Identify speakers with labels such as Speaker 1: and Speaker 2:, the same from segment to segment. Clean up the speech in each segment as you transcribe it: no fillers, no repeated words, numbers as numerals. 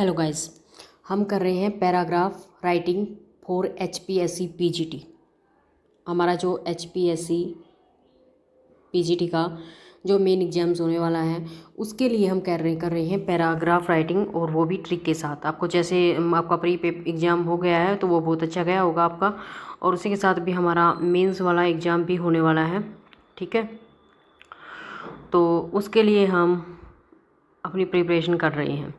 Speaker 1: Hello guys, हम कर रहे हैं paragraph writing for HPSC PGT। हमारा जो HPSC PGT का जो मेन एग्ज़ाम्स होने वाला है उसके लिए हम कर रहे हैं पैराग्राफ राइटिंग, और वो भी ट्रिक के साथ। आपको जैसे आपका प्री एग्ज़ाम हो गया है तो वो बहुत अच्छा गया होगा आपका, और उसी के साथ भी हमारा मेंस वाला एग्ज़ाम भी होने वाला है। ठीक है, तो उसके लिए हम अपनी प्रिपरेशन कर रहे हैं।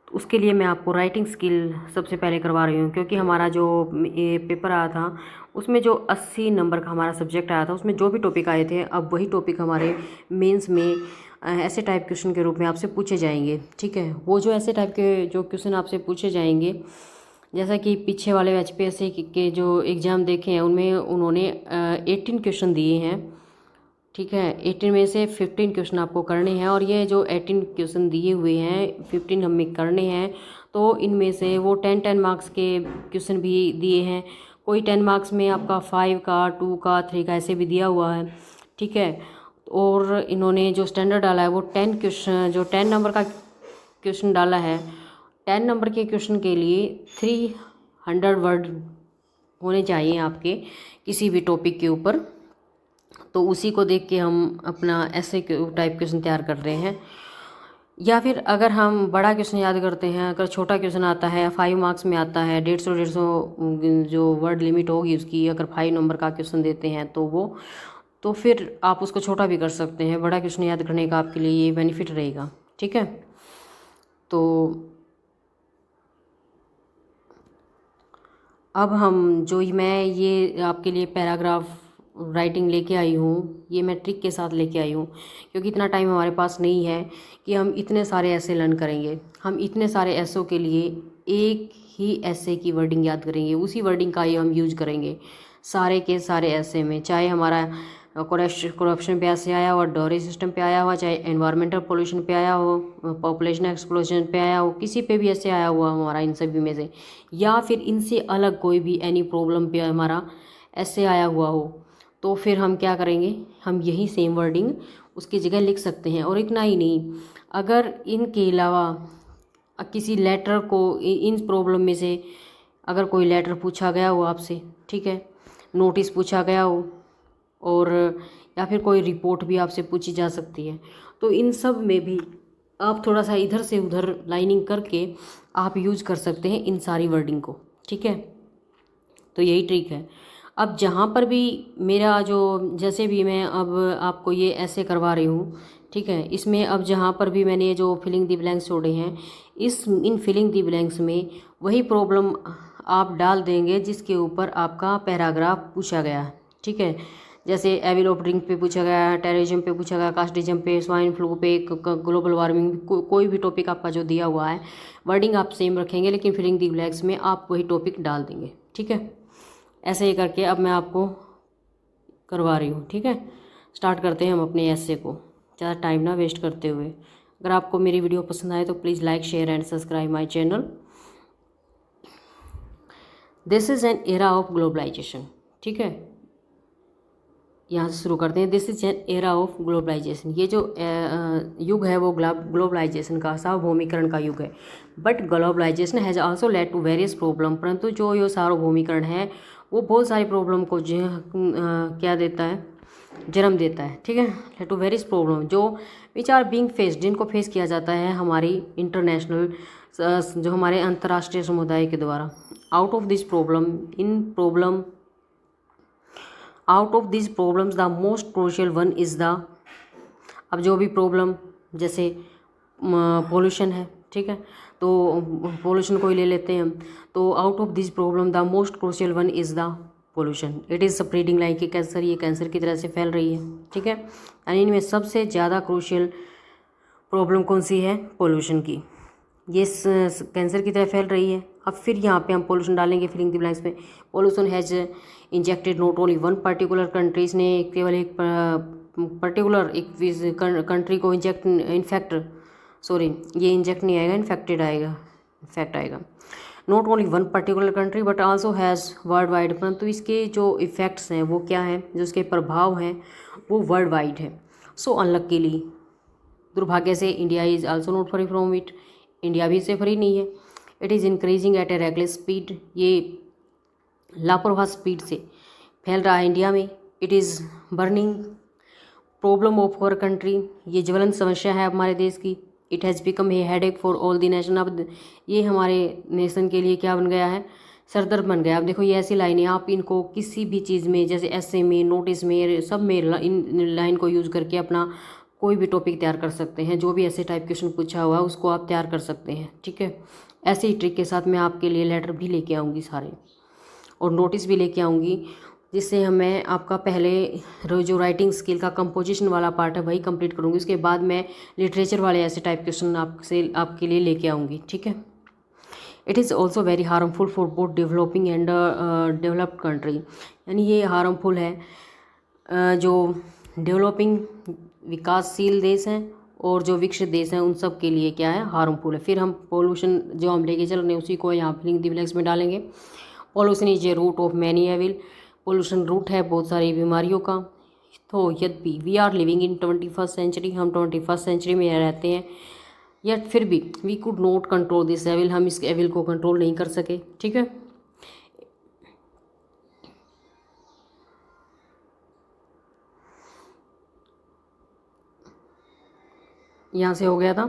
Speaker 1: उसके लिए मैं आपको राइटिंग स्किल सबसे पहले करवा रही हूँ, क्योंकि हमारा जो ये पेपर आया था उसमें जो 80 नंबर का हमारा सब्जेक्ट आया था उसमें जो भी टॉपिक आए थे, अब वही टॉपिक हमारे मेंस में ऐसे टाइप क्वेश्चन के रूप में आपसे पूछे जाएंगे। ठीक है, वो जो ऐसे टाइप के जो क्वेश्चन आपसे पूछे जाएंगे, जैसा कि पीछे वाले HPSC के जो एग्ज़ाम देखे हैं उनमें उन्होंने 18 क्वेश्चन दिए हैं। ठीक है, 18 में से 15 क्वेश्चन आपको करने हैं, और ये जो 18 क्वेश्चन दिए हुए हैं 15 हमें करने हैं। तो इनमें से वो 10 मार्क्स के क्वेश्चन भी दिए हैं, कोई 10 मार्क्स में आपका 5 का 2 का 3 का ऐसे भी दिया हुआ है। ठीक है, और इन्होंने जो स्टैंडर्ड डाला है वो 10 क्वेश्चन, जो 10 नंबर का क्वेश्चन डाला है, 10 नंबर के क्वेश्चन के लिए 300 वर्ड होने चाहिए आपके किसी भी टॉपिक के ऊपर। तो उसी को देख के हम अपना ऐसे टाइप क्वेश्चन तैयार कर रहे हैं। या फिर अगर हम बड़ा क्वेश्चन याद करते हैं, अगर छोटा क्वेश्चन आता है 5 मार्क्स में आता है, 150 जो वर्ड लिमिट होगी उसकी, अगर 5 नंबर का क्वेश्चन देते हैं तो फिर आप उसको छोटा भी कर सकते हैं। बड़ा क्वेश्चन याद करने का आपके लिए ये बेनिफिट रहेगा। ठीक है, तो अब हम जो मैं ये आपके लिए पैराग्राफ राइटिंग लेके आई हूँ, ये मैं ट्रिक के साथ लेके आई हूँ, क्योंकि इतना टाइम हमारे पास नहीं है कि हम इतने सारे ऐसे लर्न करेंगे। हम इतने सारे ऐसों के लिए एक ही ऐसे की वर्डिंग याद करेंगे, उसी वर्डिंग का ही हम यूज करेंगे सारे के सारे ऐसे में, चाहे हमारा करप्शन पे ऐसे आया हो, डोरी सिस्टम पे आया हुआ, चाहे एनवायरमेंटल पोल्यूशन पे आया हो, पॉपुलेशन एक्सप्लोजन पे आया हो, किसी पे भी ऐसे आया हुआ हमारा इन सभी में से, या फिर इनसे अलग कोई भी एनी प्रॉब्लम पे हमारा ऐसे आया हुआ हो, तो फिर हम क्या करेंगे, हम यही सेम वर्डिंग उसकी जगह लिख सकते हैं। और इतना ही नहीं, अगर इनके अलावा किसी लेटर को इन प्रॉब्लम में से अगर कोई लेटर पूछा गया हो आपसे, ठीक है, नोटिस पूछा गया हो, और या फिर कोई रिपोर्ट भी आपसे पूछी जा सकती है, तो इन सब में भी आप थोड़ा सा इधर से उधर लाइनिंग करके आप यूज कर सकते हैं इन सारी वर्डिंग को। ठीक है, तो यही ट्रिक है। अब जहाँ पर भी मेरा जो, जैसे भी मैं अब आपको ये ऐसे करवा रही हूँ, ठीक है, इसमें अब जहाँ पर भी मैंने जो फिलिंग दी ब्लैंक्स छोड़े हैं, इन फिलिंग दी ब्लैंक्स में वही प्रॉब्लम आप डाल देंगे जिसके ऊपर आपका पैराग्राफ पूछा गया है। ठीक है, जैसे एविल ऑफ ड्रिंक पे पूछा गया, टेररिज्म पे पूछा गया, कास्टिज्म पे, स्वाइन फ्लू पे, ग्लोबल वार्मिंग, कोई भी टॉपिक आपका जो दिया हुआ है, वर्डिंग आप सेम रखेंगे, लेकिन फिलिंग दी ब्लैंक्स में आप वही टॉपिक डाल देंगे। ठीक है, ऐसे ही करके अब मैं आपको करवा रही हूँ। ठीक है, स्टार्ट करते हैं हम अपने ऐसे को, ज़्यादा टाइम ना वेस्ट करते हुए। अगर आपको मेरी वीडियो पसंद आए तो please like, share and subscribe my channel. This is an era of globalisation. ठीक है, यहाँ से शुरू करते हैं। This is an era of globalisation. ये जो युग है वो ग्लोबलाइजेशन का, सार्वभौमिकरण का युग है। But globalisation has also led to various problem, परंतु जो ये सार्वभौमिकरण है वो बहुत सारी प्रॉब्लम को क्या देता है, जन्म देता है। ठीक है, लेड टू वेरियस प्रॉब्लम जो विच आर बीइंग फेस्ड, जिनको फेस किया जाता है हमारी इंटरनेशनल, जो हमारे अंतर्राष्ट्रीय समुदाय के द्वारा। Out of this problem out of this problems the most crucial one is the, अब जो भी प्रॉब्लम, जैसे पोल्यूशन है, ठीक है, तो पोल्यूशन को ही ले लेते हैं हम। तो out of this problem the most crucial one is the pollution. It is spreading like a cancer, ये कैंसर की तरह से फैल रही है। ठीक है, यानी इनमें सबसे ज़्यादा क्रूशियल प्रॉब्लम कौन सी है, पोल्यूशन की, ये कैंसर की तरह फैल रही है। अब फिर यहाँ पे हम पोल्यूशन डालेंगे फिलिंग द ब्लैंक्स में। Pollution has injected not only one particular countries, ने केवल एक पर्टिकुलर एक कंट्री को ये इंजेक्ट नहीं आएगा, इन्फेक्टेड आएगा, इफेक्ट आएगा। Not only one particular country but also has world wide, परंतु इसके जो इफ़ेक्ट्स हैं वो क्या हैं, जो इसके प्रभाव हैं वो वर्ल्ड वाइड है। सो अनलकीली, दुर्भाग्य से, India is also not free from it. India भी इससे फ्री नहीं है। It is increasing at a regular speed, ये लापरवाह स्पीड से फैल रहा है इंडिया में। It is burning problem of our country, ये ज्वलंत समस्या है हमारे देश की। It has become a headache for all the nation, अब ये हमारे नेशन के लिए क्या बन गया है, सरदर्द बन गया। अब देखो ये ऐसी लाइनें, आप इनको किसी भी चीज़ में, जैसे ऐसे में, नोटिस में, सब में इन लाइन को यूज़ करके अपना कोई भी टॉपिक तैयार कर सकते हैं। जो भी ऐसे टाइप क्वेश्चन पूछा हुआ है उसको आप तैयार कर सकते हैं, ठीक है। ऐसे ही ट्रिक के साथ मैं आपके लिए लेटर भी लेके आऊँगी सारे, और नोटिस भी लेके आऊँगी, जिससे मैं आपका पहले जो राइटिंग स्किल का कंपोजिशन वाला पार्ट है वही कंप्लीट करूँगी। उसके बाद मैं लिटरेचर वाले ऐसे टाइप क्वेश्चन आपके लिए लेके आऊँगी, ठीक है। It is also very harmful for both developing and developed country, यानी ये हार्मफुल है जो डेवलपिंग विकासशील देश हैं और जो विकसित देश हैं उन सब के लिए क्या है, हार्मफुल है। फिर हम पोल्यूशन जो हम लेके चल रहे हैं उसी को यहाँ फिलिंग द ब्लैंक्स में डालेंगे। Pollution is a root of many evil, pollution root है बहुत सारी बीमारियों का। तो यद्यपि we are living in 21st century, हम 21st सेंचुरी में रहते हैं, यट फिर भी we could not control this evil, हम इस एविल को कंट्रोल नहीं कर सके, ठीक है। यहाँ से हो गया था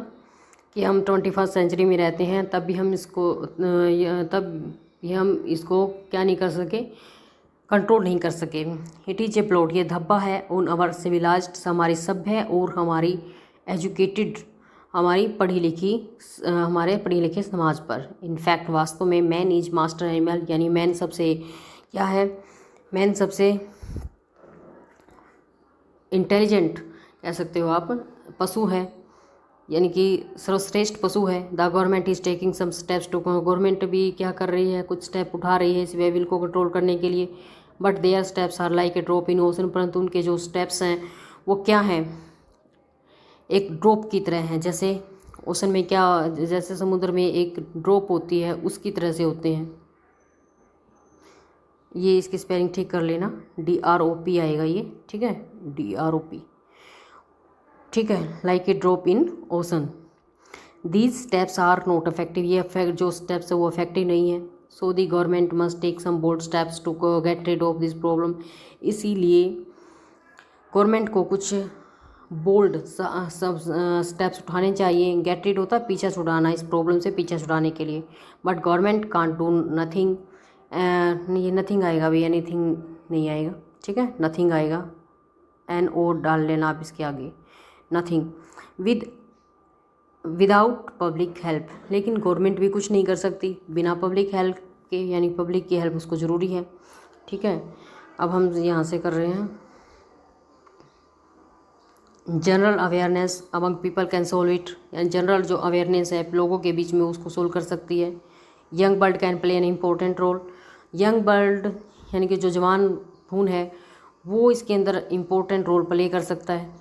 Speaker 1: कि हम 21st सेंचुरी में रहते हैं, तब भी हम इसको इसको क्या नहीं कर सके, कंट्रोल नहीं कर सके। इट इज ए प्लॉट, ये धब्बा है उन अवर सिविलाइज्ड, हमारी सभ्य और हमारी एजुकेटेड, हमारे पढ़ी लिखी समाज पर। इनफैक्ट वास्तव में मैन इज मास्टर एनिमल, यानी मैन सबसे क्या है, मैन सबसे इंटेलिजेंट कह सकते हो आप, पशु है, यानी कि सर्वश्रेष्ठ पशु है। The government is taking some steps to, government भी क्या कर रही है, कुछ स्टेप उठा रही है इस एविल को कंट्रोल करने के लिए। But their steps are like a drop in ocean, परंतु उनके जो स्टेप्स हैं वो क्या हैं, एक ड्रॉप की तरह हैं। जैसे ओशन में क्या, जैसे समुद्र में एक ड्रॉप होती है उसकी तरह से होते हैं। ये इसकी स्पेलिंग ठीक कर लेना, DROP आएगा ये, ठीक है, DROP, ठीक है, like a drop in ocean. These steps are not effective, ये जो स्टेप्स है वो इफेक्टिव नहीं है। So the government must take some bold steps to get rid of this problem, इसीलिए गवर्नमेंट को कुछ बोल्ड सब स्टेप्स उठाने चाहिए। गेट रिड होता है पीछा छुड़ाना, इस प्रॉब्लम से पीछा छुड़ाने के लिए। But government can't do nothing, ये नथिंग आएगा भैया, एनीथिंग नहीं आएगा, ठीक है, नथिंग आएगा, NO डाल लेना आप इसके आगे, नथिंग, विदाउट पब्लिक हेल्प। लेकिन गवर्नमेंट भी कुछ नहीं कर सकती बिना पब्लिक हेल्प के, यानी पब्लिक की हेल्प उसको ज़रूरी है, ठीक है। अब हम यहाँ से कर रहे हैं, general awareness among people can solve it, यानी जनरल जो अवेयरनेस है लोगों के बीच में उसको सोल्व कर सकती है। Young bird can play an important role, young bird यानी कि जो जवान खून है वो इसके अंदर इम्पोर्टेंट रोल प्ले कर सकता है।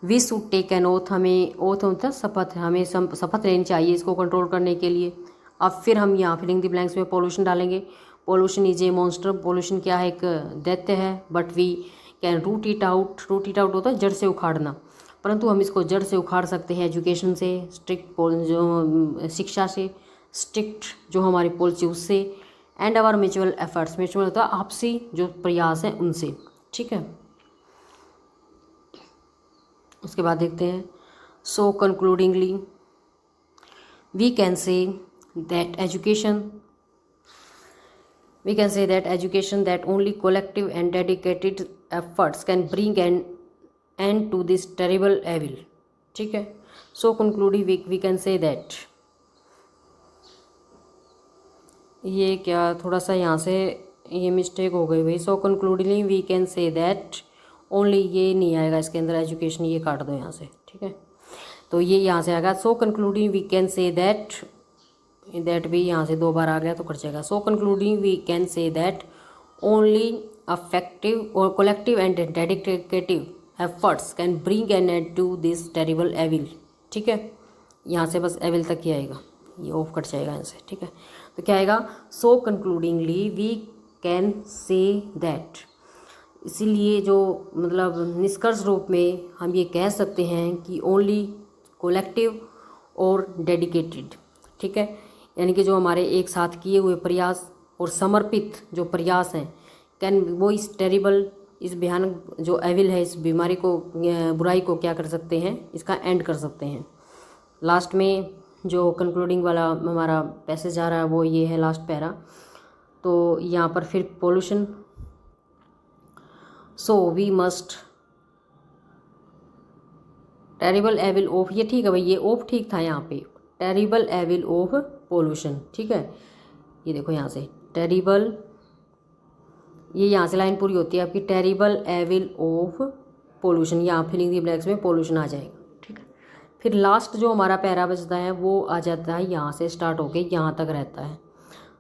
Speaker 1: We should take an oath, हमें ओथ होता है शपथ, हमें शपथ लेनी चाहिए इसको कंट्रोल करने के लिए। अब फिर हम यहाँ फिलिंग द ब्लैंक्स में पोल्यूशन डालेंगे। Pollution is a monster, pollution क्या है, एक दैत्य है। But we can root it out, root it out होता है जड़ से उखाड़ना, परंतु हम इसको जड़ से उखाड़ सकते हैं एजुकेशन से, स्ट्रिक्ट जो शिक्षा से, स्ट्रिक्ट जो हमारी पॉलिसी उससे, and our mutual efforts, mutual होता है आपसी जो प्रयास हैं उनसे, ठीक है। उसके बाद देखते हैं, so concludingly we can say that education that only collective and dedicated efforts can bring an end to this terrible evil, ठीक है। So concluding we can say that, ये क्या थोड़ा सा यहाँ से ये मिस्टेक हो गई भाई। So concludingly we can say that only, ये नहीं आएगा इसके अंदर एजुकेशन, ये काट दो यहाँ से, ठीक है। तो ये यहाँ से आएगा, so concluding we can say that भी यहाँ से 2 बार आ गया तो कट जाएगा। So concluding we can say that only effective और collective and dedicative efforts can bring an end to this terrible evil, ठीक है। यहाँ से बस एविल तक ही आएगा, ये ऑफ कट जाएगा यहाँ से, ठीक है। तो क्या आएगा, सो concludingly we can say that, इसीलिए जो मतलब निष्कर्ष रूप में हम ये कह सकते हैं कि ओनली कोलेक्टिव और डेडिकेटेड, ठीक है, यानी कि जो हमारे एक साथ किए हुए प्रयास और समर्पित जो प्रयास हैं, कैन वो इस टेरिबल, इस भयानक जो एविल है, इस बीमारी को, बुराई को क्या कर सकते हैं, इसका एंड कर सकते हैं। लास्ट में जो कंक्लूडिंग वाला हमारा पैसेज आ रहा है वो ये है, लास्ट पैरा। तो यहाँ पर फिर pollution, so we must terrible evil of, ये ठीक है भाई, ये ऑफ ठीक था यहाँ पे, टेरिबल एविल ऑफ पोल्यूशन, ठीक है। ये देखो यहाँ से टेरिबल, ये यहाँ से लाइन पूरी होती है आपकी, टेरिबल एविल ऑफ पोल्यूशन, यहाँ फिलिंग दी ब्लैक्स में पोल्यूशन आ जाएगा, ठीक है। फिर लास्ट जो हमारा पैरा बचता है वो आ जाता है यहाँ से स्टार्ट होके यहाँ तक रहता है।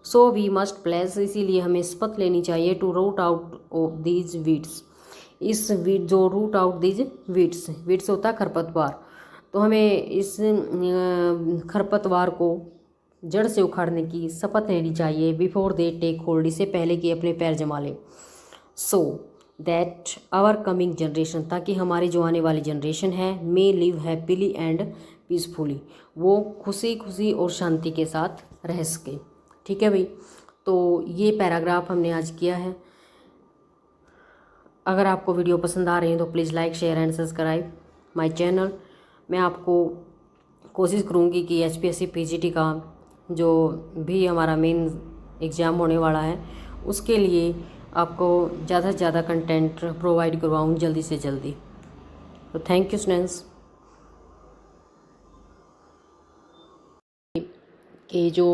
Speaker 1: सो वी मस्ट प्लेस, इसीलिए हमें शपथ लेनी चाहिए, to root out of these weeds, इस वीड जो root out these weeds, weeds होता है खरपतवार, तो हमें इस खरपतवार को जड़ से उखाड़ने की शपथ लेनी चाहिए, बिफोर दे टेक होल्ड, इससे पहले कि अपने पैर जमा लें। So that our coming generation, ताकि हमारी जो आने वाली जनरेशन है, may live happily and peacefully, वो खुशी खुशी और शांति के साथ रह सके, ठीक है भाई। तो ये पैराग्राफ हमने आज किया है। अगर आपको वीडियो पसंद आ रही है तो please like, share and subscribe my channel. मैं आपको कोशिश करूँगी कि HPSC PGT का जो भी हमारा मेन एग्ज़ाम होने वाला है उसके लिए आपको ज़्यादा से ज़्यादा कंटेंट प्रोवाइड करवाऊँ जल्दी से जल्दी। तो थैंक यू स्टूडेंट्स। कि जो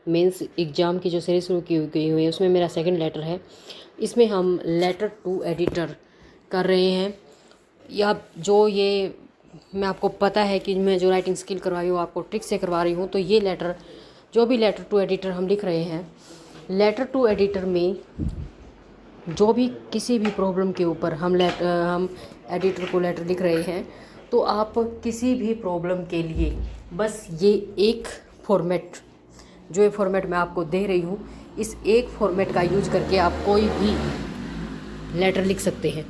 Speaker 1: मेंस एग्ज़ाम की जो सीरीज शुरू की गई हुई है उसमें मेरा सेकंड लेटर है। इसमें हम लेटर टू एडिटर कर रहे हैं, या जो ये मैं आपको पता है कि मैं जो राइटिंग स्किल करवाई हूँ आपको ट्रिक से करवा रही हूँ। तो ये लेटर, जो भी लेटर टू एडिटर हम लिख रहे हैं, लेटर टू एडिटर में जो भी किसी भी प्रॉब्लम के ऊपर हम एडिटर को लेटर लिख रहे हैं, तो आप किसी भी प्रॉब्लम के लिए बस ये एक फॉर्मेट, जो ये फॉर्मेट मैं आपको दे रही हूँ, इस एक फॉर्मेट का यूज करके आप कोई भी लेटर लिख सकते हैं।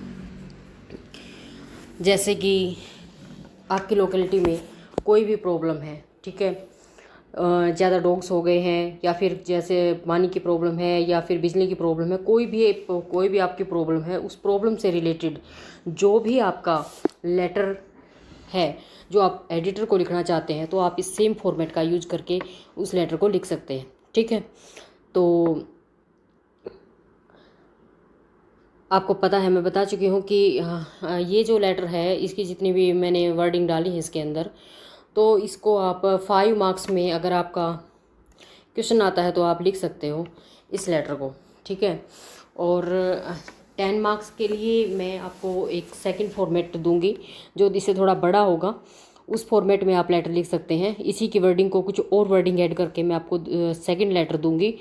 Speaker 1: जैसे कि आपकी लोकेलिटी में कोई भी प्रॉब्लम है, ठीक है, ज़्यादा डॉग्स हो गए हैं, या फिर जैसे पानी की प्रॉब्लम है, या फिर बिजली की प्रॉब्लम है, कोई भी आपकी प्रॉब्लम है, उस प्रॉब्लम से रिलेटेड जो भी आपका लेटर है जो आप एडिटर को लिखना चाहते हैं, तो आप इस सेम फॉर्मेट का यूज करके उस लेटर को लिख सकते हैं, ठीक है। तो आपको पता है, मैं बता चुकी हूँ कि ये जो लेटर है इसकी जितनी भी मैंने वर्डिंग डाली है इसके अंदर, तो इसको आप 5 मार्क्स में अगर आपका क्वेश्चन आता है तो आप लिख सकते हो इस लेटर को, ठीक है। और 10 मार्क्स के लिए मैं आपको एक सेकंड फॉर्मेट दूंगी जो इससे थोड़ा बड़ा होगा, उस फॉर्मेट में आप लेटर लिख सकते हैं। इसी की वर्डिंग को कुछ और वर्डिंग ऐड करके मैं आपको सेकंड लेटर दूंगी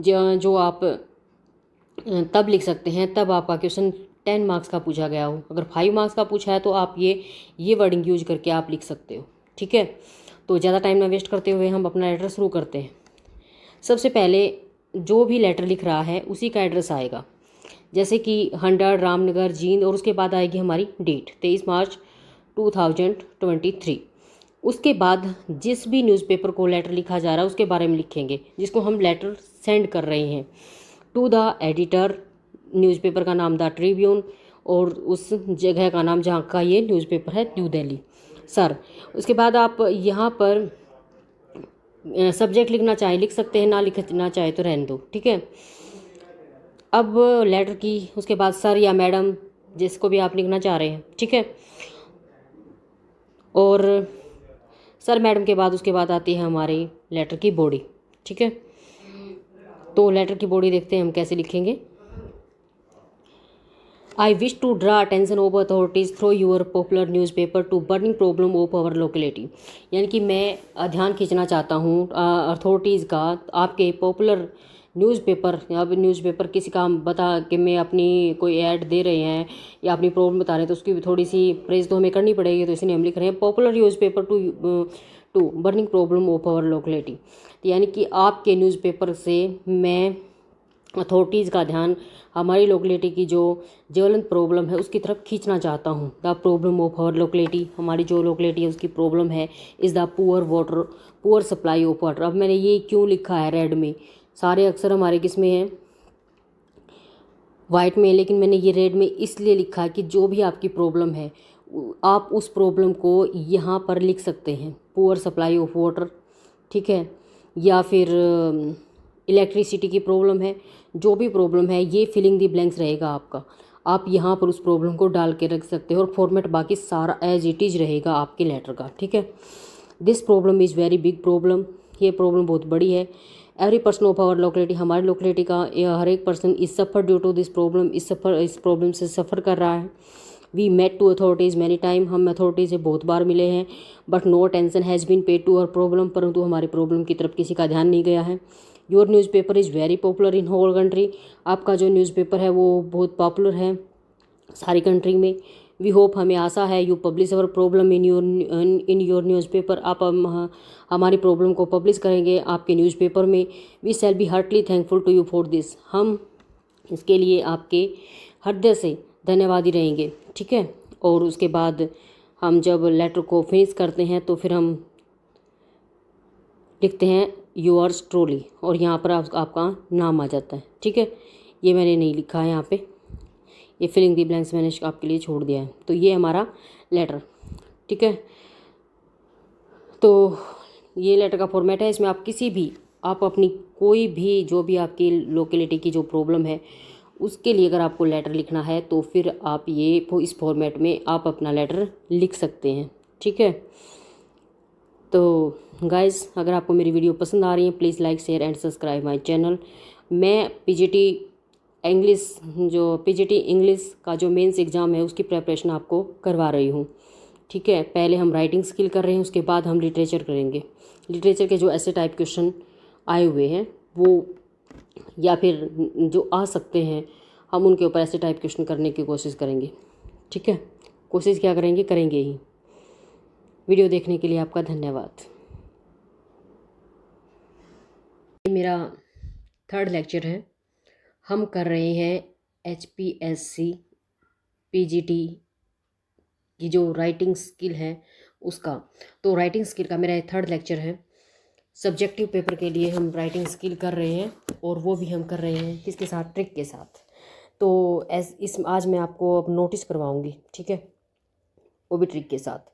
Speaker 1: जो आप तब लिख सकते हैं तब आपका क्वेश्चन 10 मार्क्स का पूछा गया हो। अगर 5 मार्क्स का पूछा है तो आप ये वर्डिंग यूज करके आप लिख सकते हो, ठीक है। तो ज़्यादा टाइम ना वेस्ट करते हुए हम अपना लेटर शुरू करते हैं। सबसे पहले जो भी लेटर लिख रहा है उसी का एड्रेस आएगा, जैसे कि 100 रामनगर जींद, और उसके बाद आएगी हमारी डेट 23 मार्च 2023। उसके बाद जिस भी न्यूज़पेपर को लेटर लिखा जा रहा है उसके बारे में लिखेंगे, जिसको हम लेटर सेंड कर रहे हैं, टू द एडिटर, न्यूज़पेपर का नाम द ट्रिब्यून, और उस जगह का नाम जहाँ का ये न्यूज़पेपर है, न्यू दिल्ली सर। उसके बाद आप यहाँ पर सब्जेक्ट लिखना चाहे लिख सकते हैं, ना लिखना चाहे तो रहने दो, ठीक है। अब लेटर की उसके बाद सर या मैडम, जिसको भी आप लिखना चाह रहे हैं, ठीक है। और सर मैडम के बाद उसके बाद आती है हमारी लेटर की बॉडी, ठीक है। तो लेटर की बॉडी देखते हैं हम कैसे लिखेंगे। I wish to draw attention of authorities through your popular newspaper to burning problem of our locality, यानी कि मैं ध्यान खींचना चाहता हूँ अथॉरिटीज़ का, आपके पॉपुलर न्यूज़पेपर, या न्यूज़पेपर किसी का बता के मैं अपनी कोई ऐड दे रहे हैं या अपनी प्रॉब्लम बता रहे हैं, तो उसकी भी थोड़ी सी प्रेज तो हमें करनी पड़ेगी, तो इसलिए हम लिख रहे हैं popular newspaper to burning problem of our locality. यानी कि आपके न्यूज़पेपर से मैं अथॉरिटीज़ का ध्यान हमारी लोकेलिटी की जो ज्वलंत प्रॉब्लम है उसकी तरफ खींचना चाहता हूँ। The problem of our locality, हमारी जो लोकेलिटी है उसकी प्रॉब्लम है is the poor water, poor supply of water. अब मैंने ये क्यों लिखा है रेड में, सारे अक्सर हमारे किस में हैं, वाइट में, लेकिन मैंने ये रेड में इसलिए लिखा है कि जो भी आपकी प्रॉब्लम है आप उस प्रॉब्लम को यहाँ पर लिख सकते हैं, पुअर सप्लाई ऑफ वाटर, ठीक है, या फिर इलेक्ट्रिसिटी की प्रॉब्लम है, जो भी प्रॉब्लम है ये फिलिंग दी ब्लैंक्स रहेगा आपका। आप यहाँ पर उस प्रॉब्लम को डाल के रख सकते हो और फॉर्मेट बाकी सारा एज इट इज़ रहेगा आपके लेटर का, ठीक है। This problem is very big problem, ये प्रॉब्लम बहुत बड़ी है। Every person of our locality, हमारी लोकेलिटी का हर एक person is suffer due to this problem, इस प्रॉब्लम से सफ़र कर रहा है। We met to authorities many time, हम अथॉरिटी से बहुत बार मिले हैं, but no attention has been paid to our problem, परंतु हमारी प्रॉब्लम की तरफ किसी का ध्यान नहीं गया है। Your newspaper is very popular in whole country, आपका जो न्यूज़पेपर है वो बहुत पॉपुलर है सारी कंट्री में। वी होप, हमें आशा है, you publish our problem in your newspaper, आप हमारी प्रॉब्लम को पब्लिश करेंगे आपके न्यूज़पेपर में। We shall be heartily thankful to you for this, हम इसके लिए आपके हृदय से धन्यवादी रहेंगे, ठीक है। और उसके बाद हम जब लेटर को फिनिश करते हैं तो फिर हम लिखते हैं योर्स ट्रूली, और यहाँ पर आपका नाम आ जाता है, ठीक है। ये मैंने नहीं लिखा है यहाँ पे, ये फिलिंग दी ब्लैंक्स मैंने आपके लिए छोड़ दिया है। तो ये हमारा लेटर, ठीक है। तो ये लेटर का फॉर्मेट है, इसमें आप किसी भी, आप अपनी कोई भी जो भी आपकी लोकेलिटी की जो प्रॉब्लम है उसके लिए अगर आपको लेटर लिखना है तो फिर आप ये इस फॉर्मेट में आप अपना लेटर लिख सकते हैं, ठीक है। तो गाइस, अगर आपको मेरी वीडियो पसंद आ रही है please like share and subscribe my channel. मैं पीजीटी इंग्लिश का जो मेंस एग्ज़ाम है उसकी प्रिपरेशन आपको करवा रही हूँ, ठीक है। पहले हम राइटिंग स्किल कर रहे हैं, उसके बाद हम लिटरेचर करेंगे। लिटरेचर के जो ऐसे टाइप क्वेश्चन आए हुए हैं वो, या फिर जो आ सकते हैं, हम उनके ऊपर ऐसे टाइप क्वेश्चन करने की कोशिश करेंगे, ठीक है। कोशिश क्या करेंगे, करेंगे ही। वीडियो देखने के लिए आपका धन्यवाद। ये मेरा 3rd लेक्चर है, हम कर रहे हैं HPSC PGT की जो राइटिंग स्किल है उसका। तो राइटिंग स्किल का मेरा 3rd लेक्चर है। सब्जेक्टिव पेपर के लिए हम राइटिंग स्किल कर रहे हैं, और वो भी हम कर रहे हैं किसके साथ, ट्रिक के साथ। तो आज मैं आपको अब नोटिस करवाऊंगी, ठीक है, वो भी ट्रिक के साथ।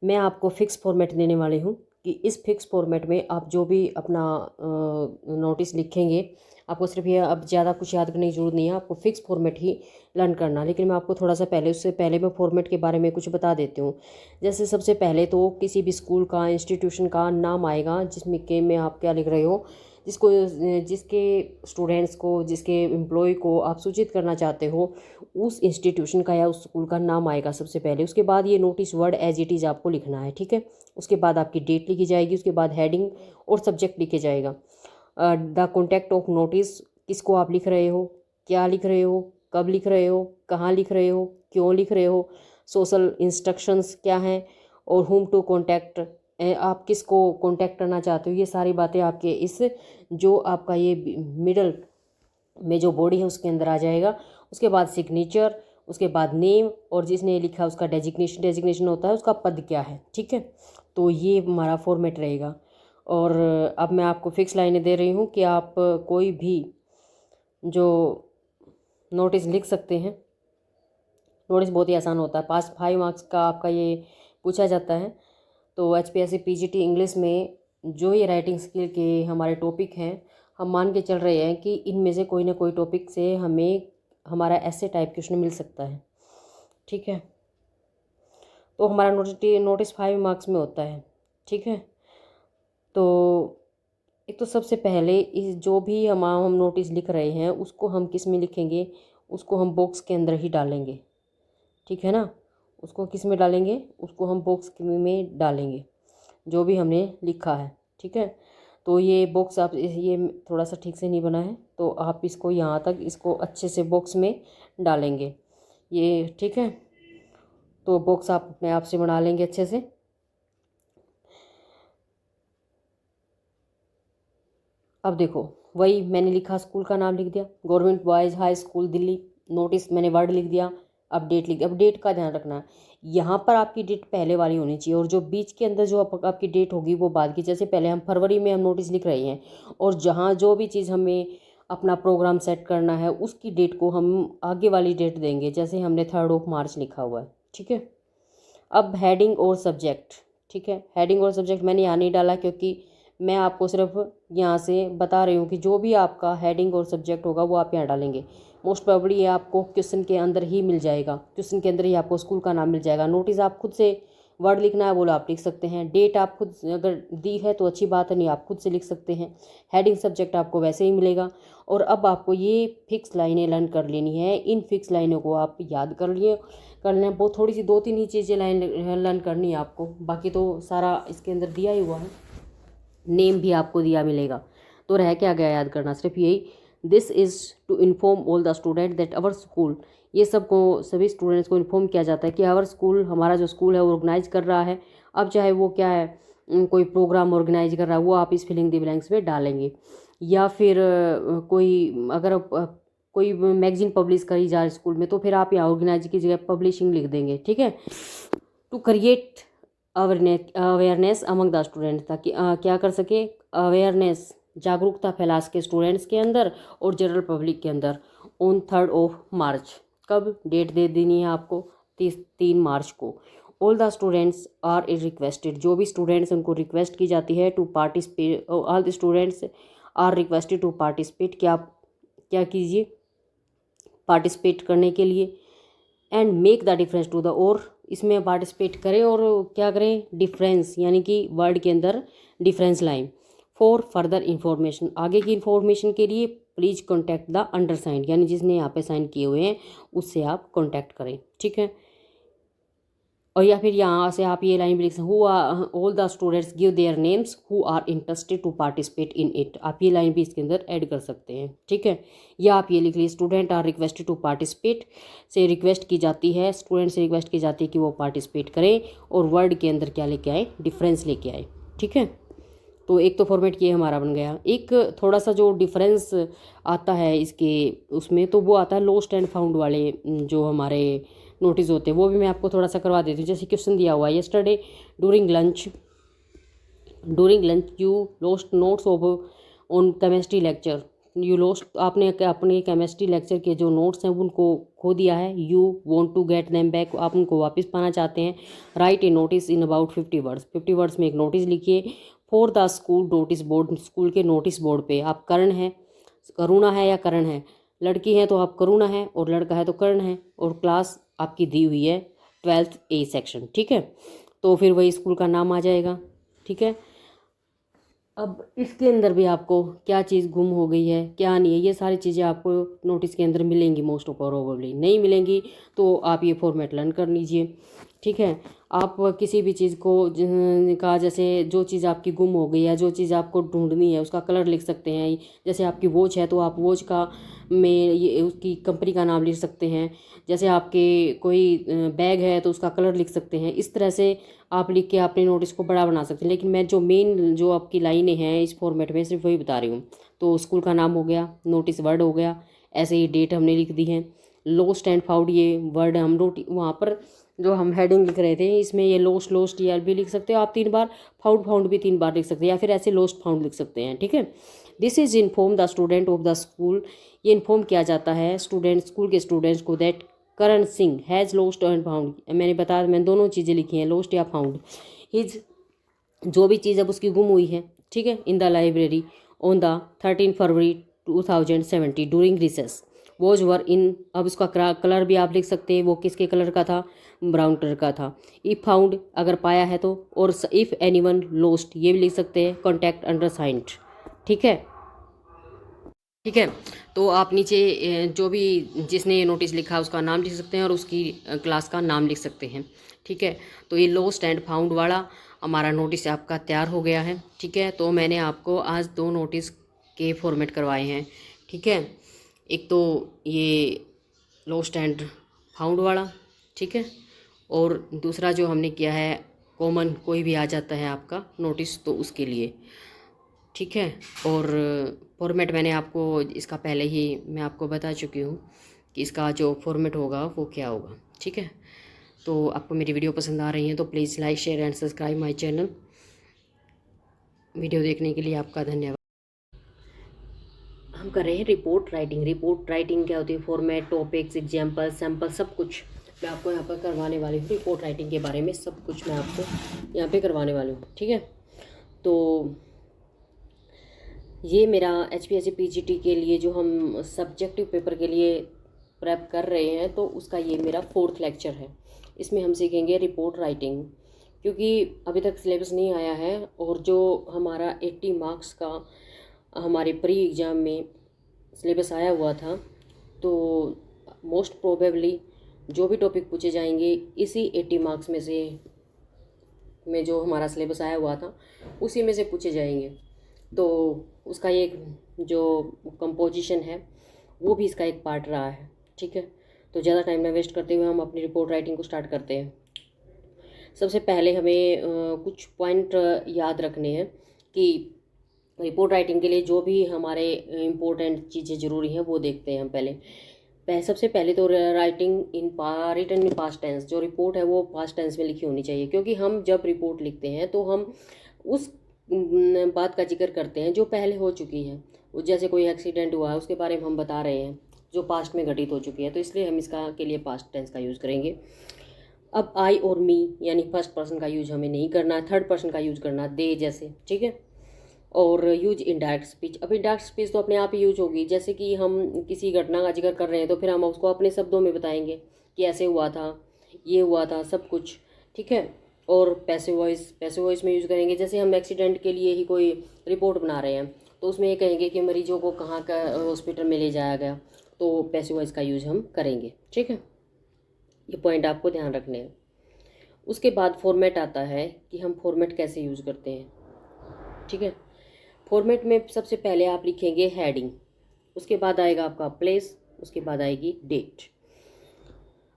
Speaker 1: मैं आपको फिक्स फॉर्मेट देने वाली हूँ कि इस फिक्स फॉर्मेट में आप जो भी अपना नोटिस लिखेंगे, आपको सिर्फ ये अब ज़्यादा कुछ याद करने की ज़रूरत नहीं है, आपको फिक्स फॉर्मेट ही लर्न करना। लेकिन मैं आपको थोड़ा सा पहले, उससे पहले मैं फॉर्मेट के बारे में कुछ बता देती हूँ। जैसे सबसे पहले तो किसी भी स्कूल का, इंस्टीट्यूशन का नाम आएगा जिसमें के में आप क्या लिख रहे हो, जिसके स्टूडेंट्स को, जिसके एम्प्लॉय को आप सूचित करना चाहते हो, उस इंस्टीट्यूशन का या उस स्कूल का नाम आएगा सबसे पहले। उसके बाद ये notice word as it is आपको लिखना है, ठीक है। उसके बाद आपकी डेट लिखी जाएगी, उसके बाद हेडिंग और सब्जेक्ट लिखे जाएगा। द कॉन्टेक्ट ऑफ नोटिस, किसको आप लिख रहे हो, क्या लिख रहे हो, कब लिख रहे हो, कहाँ लिख रहे हो, क्यों लिख रहे हो, सोशल इंस्ट्रक्शंस क्या हैं, और हुम टू कॉन्टैक्ट, आप किसको कॉन्टैक्ट करना चाहते हो। ये सारी बातें आपके इस जो आपका ये मिडल में जो बॉडी है उसके अंदर आ जाएगा। उसके बाद सिग्नेचर, उसके बाद नेम, और जिसने लिखा है उसका डेजिग्नेशन होता है उसका पद क्या है, ठीक है। तो ये हमारा फॉर्मेट रहेगा। और अब मैं आपको फिक्स लाइनें दे रही हूँ कि आप कोई भी जो नोटिस लिख सकते हैं। नोटिस बहुत ही आसान होता है, 5 मार्क्स का आपका ये पूछा जाता है। तो HPSC PGT इंग्लिश में जो ये राइटिंग स्किल के हमारे टॉपिक हैं, हम मान के चल रहे हैं कि इनमें से कोई ना कोई टॉपिक से हमें हमारा ऐसे टाइप क्वेश्चन मिल सकता है, ठीक है। तो हमारा नोटिस 5 मार्क्स में होता है, ठीक है। तो एक तो सबसे पहले इस जो भी हम नोटिस लिख रहे हैं उसको हम किस में लिखेंगे, उसको हम बॉक्स के अंदर ही डालेंगे, ठीक है ना। उसको किस में डालेंगे, उसको हम बॉक्स में डालेंगे जो भी हमने लिखा है, ठीक है। तो ये बॉक्स आप, ये थोड़ा सा ठीक से नहीं बना है तो आप इसको यहाँ तक, इसको अच्छे से बॉक्स में डालेंगे ये, ठीक है। तो बॉक्स आप अपने आप से बना लेंगे अच्छे से। अब देखो, वही मैंने लिखा, स्कूल का नाम लिख दिया, government boys high school Delhi. Notice मैंने वर्ड लिख दिया, अपडेट लिख दिया। अपडेट का ध्यान रखना, यहाँ पर आपकी डेट पहले वाली होनी चाहिए और जो बीच के अंदर जो आपकी डेट होगी वो बाद की। जैसे पहले हम फरवरी में हम नोटिस लिख रहे हैं और जहाँ जो भी चीज़ हमें अपना प्रोग्राम सेट करना है उसकी डेट को हम आगे वाली डेट देंगे। जैसे हमने 3 मार्च लिखा हुआ है, ठीक है। अब हेडिंग और सब्जेक्ट, ठीक है। हेडिंग और सब्जेक्ट मैंने यहाँ नहीं डाला क्योंकि मैं आपको सिर्फ यहाँ से बता रही हूँ कि जो भी आपका हेडिंग और सब्जेक्ट होगा वो आप यहाँ डालेंगे। मोस्ट प्रोबेबली ये आपको क्वेश्चन के अंदर ही मिल जाएगा, क्वेश्चन के अंदर ही आपको स्कूल का नाम मिल जाएगा। नोटिस आप खुद से वर्ड लिखना है बोलो आप लिख सकते हैं। डेट आप खुद अगर दी है तो अच्छी बात है, नहीं आप खुद से लिख सकते हैं। हेडिंग सब्जेक्ट आपको वैसे ही मिलेगा। और अब आपको ये फिक्स लाइनें लर्न कर लेनी है। इन फिक्स लाइनों को आप याद कर लें। वो थोड़ी सी 2-3 ही चीज़ें लाइन लर्न करनी है आपको, बाकी तो सारा इसके अंदर दिया ही हुआ है। नेम भी आपको दिया मिलेगा। तो रह क्या गया याद करना, सिर्फ यही, this is to inform all the student that our school. ये सबको सभी स्टूडेंट्स को इन्फॉर्म किया जाता है कि आवर स्कूल, हमारा जो स्कूल है वो ऑर्गेनाइज कर रहा है। अब चाहे वो क्या है, कोई प्रोग्राम ऑर्गेनाइज कर रहा है वो आप इस फिलिंग द ब्लैंक्स में डालेंगे। या फिर कोई अगर कोई मैगजीन पब्लिश करी जा रही स्कूल में तो फिर आप यहाँ ऑर्गेनाइज की जगह पब्लिशिंग लिख देंगे, ठीक है। To create awareness among the students, ताकि क्या कर सके, अवेयरनेस, जागरूकता फैला सके स्टूडेंट्स के अंदर और जनरल पब्लिक के अंदर। ऑन 3 मार्च, कब डेट दे देनी है आपको, 3 मार्च को। All the students are requested, जो भी स्टूडेंट्स उनको रिक्वेस्ट की जाती है to participate, all the students are requested to participate, क्या कीजिए, पार्टिसिपेट करने के लिए। And make the difference to the, और इसमें पार्टिसिपेट करें और क्या करें, डिफरेंस, यानी कि वर्ड के अंदर difference line. For further information, आगे की इंफॉर्मेशन के लिए प्लीज़ कॉन्टैक्ट द अंडरसाइंड, यानी जिसने यहाँ पे साइन किए हुए हैं उससे आप कॉन्टैक्ट करें, ठीक है। और या फिर यहाँ से आप ये लाइन भी लिख सकते, who are all the students give their names who are interested to participate in it. आप ये लाइन भी इसके अंदर ऐड कर सकते हैं, ठीक है। या आप ये लिख लीजिए, student are requested to participate, से रिक्वेस्ट की जाती है, स्टूडेंट से रिक्वेस्ट की जाती है कि वो पार्टिसिपेट करें और वर्ड के अंदर क्या लेके आए, डिफरेंस लेके आए, ठीक है। तो एक तो फॉर्मेट ये हमारा बन गया। एक थोड़ा सा जो डिफरेंस आता है इसके उसमें, तो वो आता है लॉस्ट एंड फाउंड वाले जो हमारे नोटिस होते हैं, वो भी मैं आपको थोड़ा सा करवा देती हूँ। जैसे क्वेश्चन दिया हुआ है, yesterday during lunch you lost notes of on chemistry lecture. You lost, आपने अपने केमिस्ट्री लेक्चर के जो नोट्स हैं उनको खो दिया है। You want to get them back, आप उनको वापस पाना चाहते हैं। Write a notice in about 50 words, 50 words में एक नोटिस लिखिए। For the school notice board, school के नोटिस बोर्ड पे आप कर्ण है, करुणा है या करण है, लड़की है तो आप करुणा है और लड़का है तो कर्ण है, और क्लास आपकी दी हुई है 12th A सेक्शन, ठीक है। तो फिर वही स्कूल का नाम आ जाएगा, ठीक है। अब इसके अंदर भी आपको क्या चीज़ गुम हो गई है, क्या नहीं है, ये सारी चीज़ें आपको नोटिस के अंदर मिलेंगी। मोस्ट प्रोबेबली नहीं मिलेंगी तो आप ये फॉर्मेट लर्न कर लीजिए, ठीक है। आप किसी भी चीज़ को का, जैसे जो चीज़ आपकी गुम हो गई है, जो चीज़ आपको ढूंढनी है उसका कलर लिख सकते हैं। जैसे आपकी वॉच है तो आप वॉच का में ये उसकी कंपनी का नाम लिख सकते हैं। जैसे आपके कोई बैग है तो उसका कलर लिख सकते हैं। इस तरह से आप लिख के अपने नोटिस को बड़ा बना सकते हैं। लेकिन मैं जो मेन जो आपकी लाइनें हैं इस फॉर्मेट में सिर्फ वही बता रही हूँ। तो स्कूल का नाम हो गया, नोटिस वर्ड हो गया, ऐसे ही डेट हमने लिख दी है। लॉस्ट एंड फाउंड, ये वर्ड हम वहाँ पर जो हम हेडिंग लिख रहे थे इसमें ये लॉस्ट ये भी लिख सकते हो आप 3 बार, फाउंड भी 3 बार लिख सकते हैं, या फिर ऐसे लॉस्ट फाउंड लिख सकते हैं, ठीक है। This is inform the student of the school, ये इन्फॉर्म किया जाता है स्कूल के स्टूडेंट्स को that Karan Singh has lost and found. मैंने दोनों चीज़ें लिखी हैं, लॉस्ट या फाउंड। हिज, जो भी चीज़ अब उसकी गुम हुई है, ठीक है, in the library on the 13 February 2070 during recess was were in. अब उसका कलर भी आप लिख सकते हैं, वो किसके कलर का था, ब्राउन कलर का था। इफ़ फाउंड, अगर पाया है तो, और इफ़ एनीवन लॉस्ट ये भी लिख सकते हैं, कॉन्टैक्ट अंडरसाइंड, ठीक है, ठीक है। तो आप नीचे जो भी जिसने ये नोटिस लिखा उसका नाम लिख सकते हैं और उसकी क्लास का नाम लिख सकते हैं, ठीक है। तो ये लॉस्ट एंड फाउंड वाला हमारा नोटिस आपका तैयार हो गया है, ठीक है। तो मैंने आपको आज 2 नोटिस के फॉर्मेट करवाए हैं, ठीक है। एक तो ये लॉस्ट एंड फाउंड वाला, ठीक है, और दूसरा जो हमने किया है कॉमन, कोई भी आ जाता है आपका नोटिस तो उसके लिए। ठीक है। और फॉर्मेट मैंने आपको इसका पहले ही मैं आपको बता चुकी हूँ कि इसका जो फॉर्मेट होगा वो क्या होगा। ठीक है, तो आपको मेरी वीडियो पसंद आ रही है तो please like share and subscribe my channel. Video देखने के लिए आपका धन्यवाद। हम कर रहे हैं रिपोर्ट राइटिंग। रिपोर्ट राइटिंग क्या होती है? फॉर्मेट, टॉपिक्स, एग्जाम्पल, सैम्पल, सब कुछ मैं आपको यहाँ पर करवाने वाली हूँ। रिपोर्ट राइटिंग के बारे में सब कुछ मैं आपको यहाँ पे करवाने वाली हूँ। ठीक है, तो ये मेरा HPSC PGT के लिए जो हम सब्जेक्टिव पेपर के लिए प्रेप कर रहे हैं तो उसका ये मेरा 4th लेक्चर है। इसमें हम सीखेंगे रिपोर्ट राइटिंग, क्योंकि अभी तक सिलेबस नहीं आया है और जो हमारा 80 मार्क्स का हमारे प्री एग्ज़ाम में सिलेबस आया हुआ था, तो मोस्ट प्रोबेबली जो भी टॉपिक पूछे जाएंगे इसी 80 मार्क्स में जो हमारा सिलेबस आया हुआ था उसी में से पूछे जाएंगे। तो उसका एक जो कंपोजिशन है वो भी इसका एक पार्ट रहा है। ठीक है, तो ज़्यादा टाइम ना वेस्ट करते हुए हम अपनी रिपोर्ट राइटिंग को स्टार्ट करते हैं। सबसे पहले हमें कुछ पॉइंट याद रखने हैं कि रिपोर्ट राइटिंग के लिए जो भी हमारे इम्पोर्टेंट चीज़ें ज़रूरी हैं वो देखते हैं हम सबसे पहले तो रिटन इन पास्ट टेंस। जो रिपोर्ट है वो पास्ट टेंस में लिखी होनी चाहिए, क्योंकि हम जब रिपोर्ट लिखते हैं तो हम उस बात का जिक्र करते हैं जो पहले हो चुकी है। जैसे कोई एक्सीडेंट हुआ है उसके बारे में हम बता रहे हैं जो पास्ट में घटित हो चुकी है, तो इसलिए हम इसका के लिए पास्ट टेंस का यूज़ करेंगे। अब आई और मी यानी फर्स्ट पर्सन का यूज हमें नहीं करना, थर्ड पर्सन का यूज करना, दे जैसे। ठीक है, और यूज इनडायरेक्ट स्पीच। अब इनडायरेक्ट स्पीच तो अपने आप ही यूज होगी, जैसे कि हम किसी घटना का जिक्र कर रहे हैं तो फिर हम उसको अपने शब्दों में बताएंगे कि ऐसे हुआ था, ये हुआ था, सब कुछ। ठीक है, और पैसिव वॉइस में यूज़ करेंगे। जैसे हम एक्सीडेंट के लिए ही कोई रिपोर्ट बना रहे हैं तो उसमें ये कहेंगे कि मरीजों को कहाँ का हॉस्पिटल में ले जाया गया, तो पैसिव वॉइस का यूज़ हम करेंगे। ठीक है, ये पॉइंट आपको ध्यान रखने हैं। उसके बाद फॉर्मेट आता है कि हम फॉर्मेट कैसे यूज़ करते हैं। ठीक है, फॉर्मेट में सबसे पहले आप लिखेंगे हेडिंग, उसके बाद आएगा आपका प्लेस, उसके बाद आएगी डेट।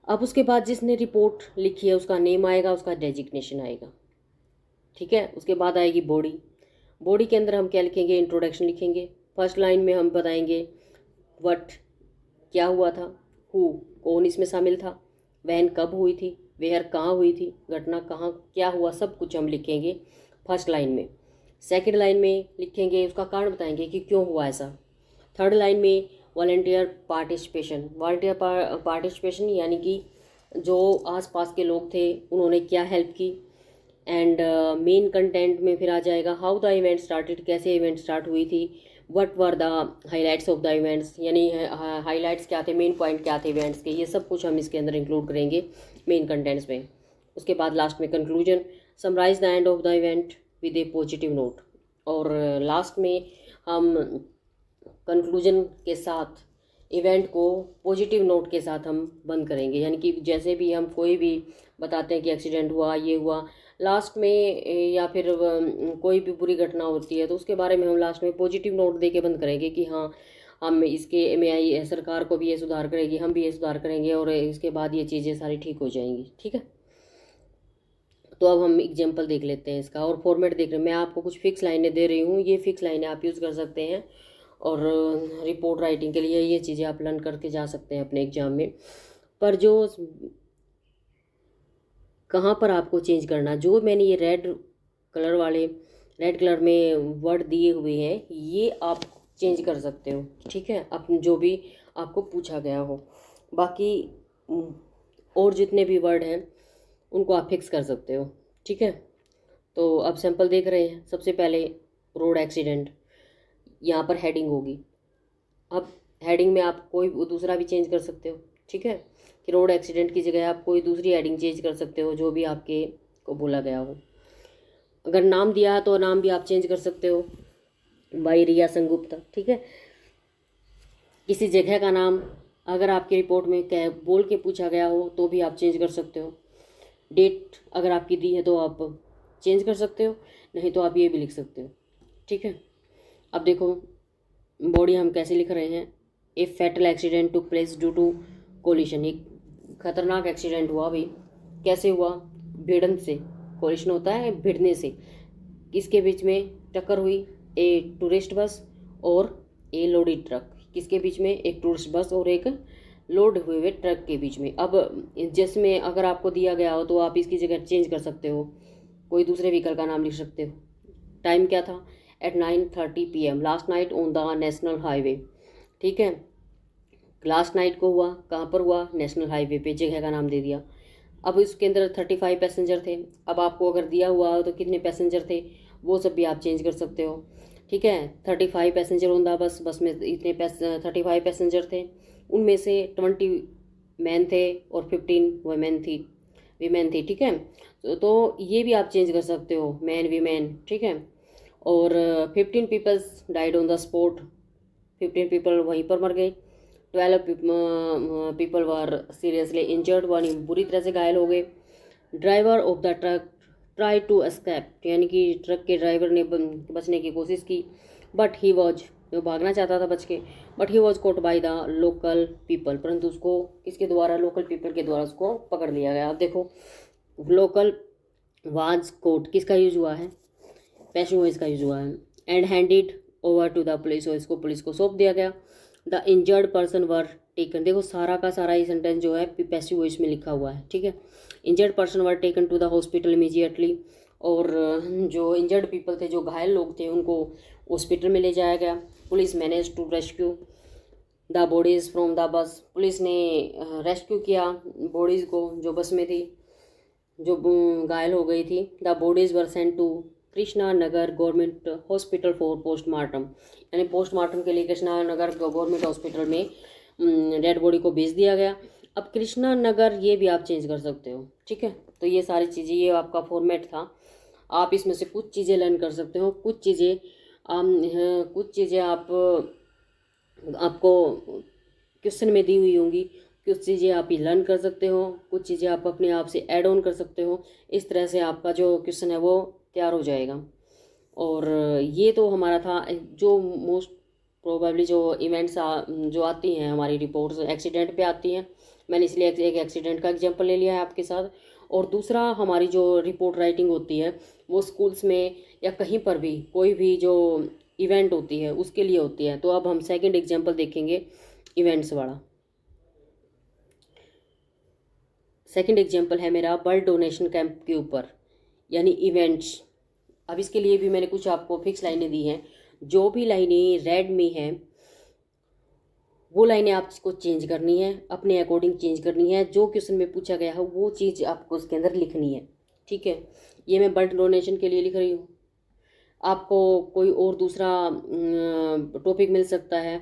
Speaker 1: अब उसके बाद जिसने रिपोर्ट लिखी है उसका नेम आएगा, उसका डेजिग्नेशन आएगा। ठीक है, उसके बाद आएगी बॉडी। बॉडी के अंदर हम क्या लिखेंगे? इंट्रोडक्शन लिखेंगे। फर्स्ट लाइन में हम बताएंगे व्हाट क्या हुआ था, हु कौन इसमें शामिल था, वहन कब हुई थी, वेयर कहाँ हुई थी, घटना कहाँ क्या हुआ, सब कुछ हम लिखेंगे फर्स्ट लाइन में। सेकंड लाइन में लिखेंगे उसका कारण बताएंगे कि क्यों हुआ ऐसा। थर्ड लाइन में वॉलंटियर पार्टिसिपेशन यानी कि जो आसपास के लोग थे उन्होंने क्या हेल्प की। एंड मेन कंटेंट में फिर आ जाएगा हाउ द इवेंट स्टार्टेड, कैसे इवेंट स्टार्ट हुई थी, what were the highlights of the events, यानी हाइलाइट्स क्या थे, मेन पॉइंट क्या थे इवेंट्स के, ये सब कुछ हम इसके अंदर इंक्लूड करेंगे मेन कंटेंट्स में। उसके बाद लास्ट में conclusion, summarize the end of the event with a positive note. और लास्ट में हम कंक्लूजन के साथ इवेंट को पॉजिटिव नोट के साथ हम बंद करेंगे। यानी कि जैसे भी हम कोई भी बताते हैं कि एक्सीडेंट हुआ, ये हुआ, लास्ट में या फिर कोई भी बुरी घटना होती है तो उसके बारे में हम लास्ट में पॉजिटिव नोट दे के बंद करेंगे कि हाँ हम इसके में सरकार को भी ये सुधार करेगी, हम भी ये सुधार करेंगे और इसके बाद ये चीज़ें सारी ठीक हो जाएंगी। ठीक है, तो अब हम एग्जाम्पल देख लेते हैं इसका और फॉर्मेट देख रहे हैं। मैं आपको कुछ फिक्स लाइनें दे रही हूँ, ये फिक्स लाइनें आप यूज़ कर सकते हैं और रिपोर्ट राइटिंग के लिए ये चीज़ें आप लर्न करके जा सकते हैं अपने एग्जाम में। पर जो कहाँ पर आपको चेंज करना, जो मैंने ये रेड कलर में वर्ड दिए हुए हैं ये आप चेंज कर सकते हो। ठीक है, आप जो भी आपको पूछा गया हो, बाकी और जितने भी वर्ड हैं उनको आप फिक्स कर सकते हो। ठीक है, तो अब सैंपल देख रहे हैं। सबसे पहले रोड एक्सीडेंट, यहाँ पर हेडिंग होगी। अब हेडिंग में आप कोई दूसरा भी चेंज कर सकते हो। ठीक है, कि रोड एक्सीडेंट की जगह आप कोई दूसरी हेडिंग चेंज कर सकते हो जो भी आपके को बोला गया हो। अगर नाम दिया है तो नाम भी आप चेंज कर सकते हो, बाई रिया संगुप्ता। ठीक है, किसी जगह का नाम अगर आपकी रिपोर्ट में क्या बोल के पूछा गया हो तो भी आप चेंज कर सकते हो। डेट अगर आपकी दी है तो आप चेंज कर सकते हो, नहीं तो आप ये भी लिख सकते हो। ठीक है, अब देखो बॉडी हम कैसे लिख रहे हैं। A fatal accident took place due to collision, एक खतरनाक एक्सीडेंट हुआ भाई, कैसे हुआ? भिड़न से। कोलिशन होता है भिड़ने से, किसके बीच में टक्कर हुई? ए टूरिस्ट बस और ए लोडेड ट्रक। किसके बीच में? एक टूरिस्ट बस और एक लोड हुए हुए ट्रक के बीच में। अब जिसमें अगर आपको दिया गया हो तो आप इसकी जगह चेंज कर सकते हो, कोई दूसरे व्हीकल का नाम लिख सकते हो। टाइम क्या था? At 9:30 PM last night on the national highway. ठीक है, लास्ट नाइट को हुआ, कहाँ पर हुआ? नेशनल हाईवे पे, जगह का नाम दे दिया। अब इसके अंदर 35 पैसेंजर थे। अब आपको अगर दिया हुआ हो तो कितने पैसेंजर थे वो सब भी आप चेंज कर सकते हो। ठीक है, 35 पैसेंजर होंगे बस में इतने 35 पैसेंजर थे, उनमें से 20 मैन थे और 15 वीमेन थी। ठीक है, तो ये भी आप चेंज कर सकते हो, मैन वीमेन। ठीक है, और 15 peoples died on the spot, 15 people वहीं पर मर गए। 12 people were seriously injured, one बुरी तरह से घायल हो गए। Driver of the truck try to escape, यानी कि ट्रक के ड्राइवर ने बचने की कोशिश की, बट ही वॉज, वो भागना चाहता था बच के, but he was caught by the local people, परंतु उसको किसके द्वारा? लोकल पीपल के द्वारा उसको पकड़ लिया गया। अब देखो, लोकल वाज कोट किसका यूज हुआ है? पैसिव वॉइस का यूज हुआ है। And handed over to the police, और इसको पुलिस को सौंप दिया गया। The injured person were taken, देखो सारा का सारा ये सेंटेंस जो है पैसिव वॉइस में लिखा हुआ है। ठीक है, injured person were taken to the hospital immediately, और जो इंजर्ड पीपल थे, जो घायल लोग थे, उनको हॉस्पिटल में ले जाया गया। Police manage to rescue the bodies from the bus, police ने रेस्क्यू किया बॉडीज़ को जो बस में थी, जो घायल हो गई थी। The bodies were sent to Krishna Nagar government hospital for postmortem, यानी पोस्टमार्टम के लिए कृष्णा नगर गवर्नमेंट हॉस्पिटल में डेड बॉडी को भेज दिया गया। अब कृष्णा नगर ये भी आप चेंज कर सकते हो। ठीक है, तो ये सारी चीज़ें, ये आपका फॉर्मेट था। आप इसमें से कुछ चीज़ें लर्न कर सकते हो, कुछ चीज़ें आपको क्वेश्चन में दी हुई होंगी, कुछ चीज़ें आप ही लर्न कर सकते हो, कुछ चीज़ें आप अपने आप से ऐड ऑन कर सकते हो। इस तरह से आपका जो क्वेश्चन है वो तैयार हो जाएगा। और ये तो हमारा था जो मोस्ट प्रोबेबली जो इवेंट्स जो आती हैं हमारी रिपोर्ट्स एक्सीडेंट पे आती हैं। मैंने इसलिए एक एक्सीडेंट का एग्जांपल ले लिया है आपके साथ। और दूसरा, हमारी जो रिपोर्ट राइटिंग होती है वो स्कूल्स में या कहीं पर भी कोई भी जो इवेंट होती है उसके लिए होती है। तो अब हम सेकंड एग्जांपल देखेंगे इवेंट्स वाला। सेकंड एग्जांपल है मेरा ब्लड डोनेशन कैंप के ऊपर, यानी इवेंट्स। अब इसके लिए भी मैंने कुछ आपको फिक्स लाइनें दी हैं। जो भी लाइनें रेड में हैं वो लाइनें आपको चेंज करनी है, अपने अकॉर्डिंग चेंज करनी है। जो क्वेश्चन में पूछा गया है वो चीज़ आपको उसके अंदर लिखनी है। ठीक है, ये मैं ब्लड डोनेशन के लिए लिख रही हूँ। आपको कोई और दूसरा टॉपिक मिल सकता है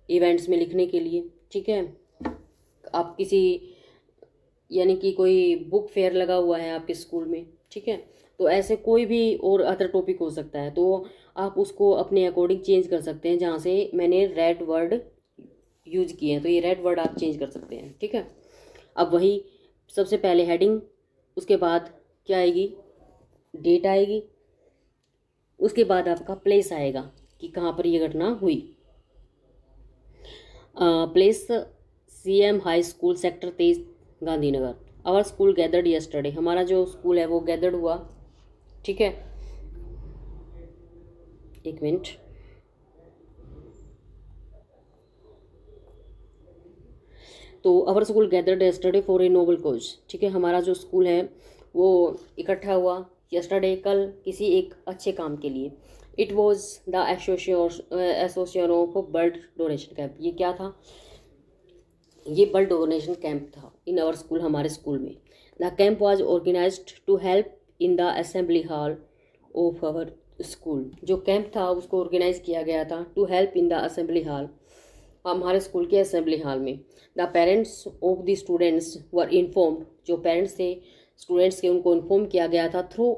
Speaker 1: इवेंट्स में लिखने के लिए। ठीक है, आप किसी, यानी कि कोई बुक फेयर लगा हुआ है आपके स्कूल में। ठीक है, तो ऐसे कोई भी और अदर टॉपिक हो सकता है, तो आप उसको अपने अकॉर्डिंग चेंज कर सकते हैं। जहाँ से मैंने रेड वर्ड यूज किए हैं तो ये रेड वर्ड आप चेंज कर सकते हैं। ठीक है, अब वही सबसे पहले हेडिंग, उसके बाद क्या आएगी? डेट आएगी, उसके बाद आपका प्लेस आएगा कि कहाँ पर ये घटना हुई। Place CM high school sector 23 Gandhinagar. Our school gathered yesterday, हमारा जो स्कूल है वो गैदर्ड हुआ। ठीक है, एक मिनट। तो our school gathered yesterday for a noble cause. ठीक है, हमारा जो स्कूल है वो इकट्ठा हुआ यस्टरडे, कल, किसी एक अच्छे काम के लिए। It was the association of blood donation camp, ये क्या था? ये ब्लड डोनेशन कैंप था इन आवर स्कूल, हमारे स्कूल में। The camp was organized to help in the assembly hall of our school. जो कैंप था उसको ऑर्गेनाइज किया गया था to help in the assembly hall, हमारे स्कूल के असेंबली हॉल में। The parents of the students were informed, जो पेरेंट्स थे स्टूडेंट्स के उनको इन्फॉर्म किया गया था थ्रू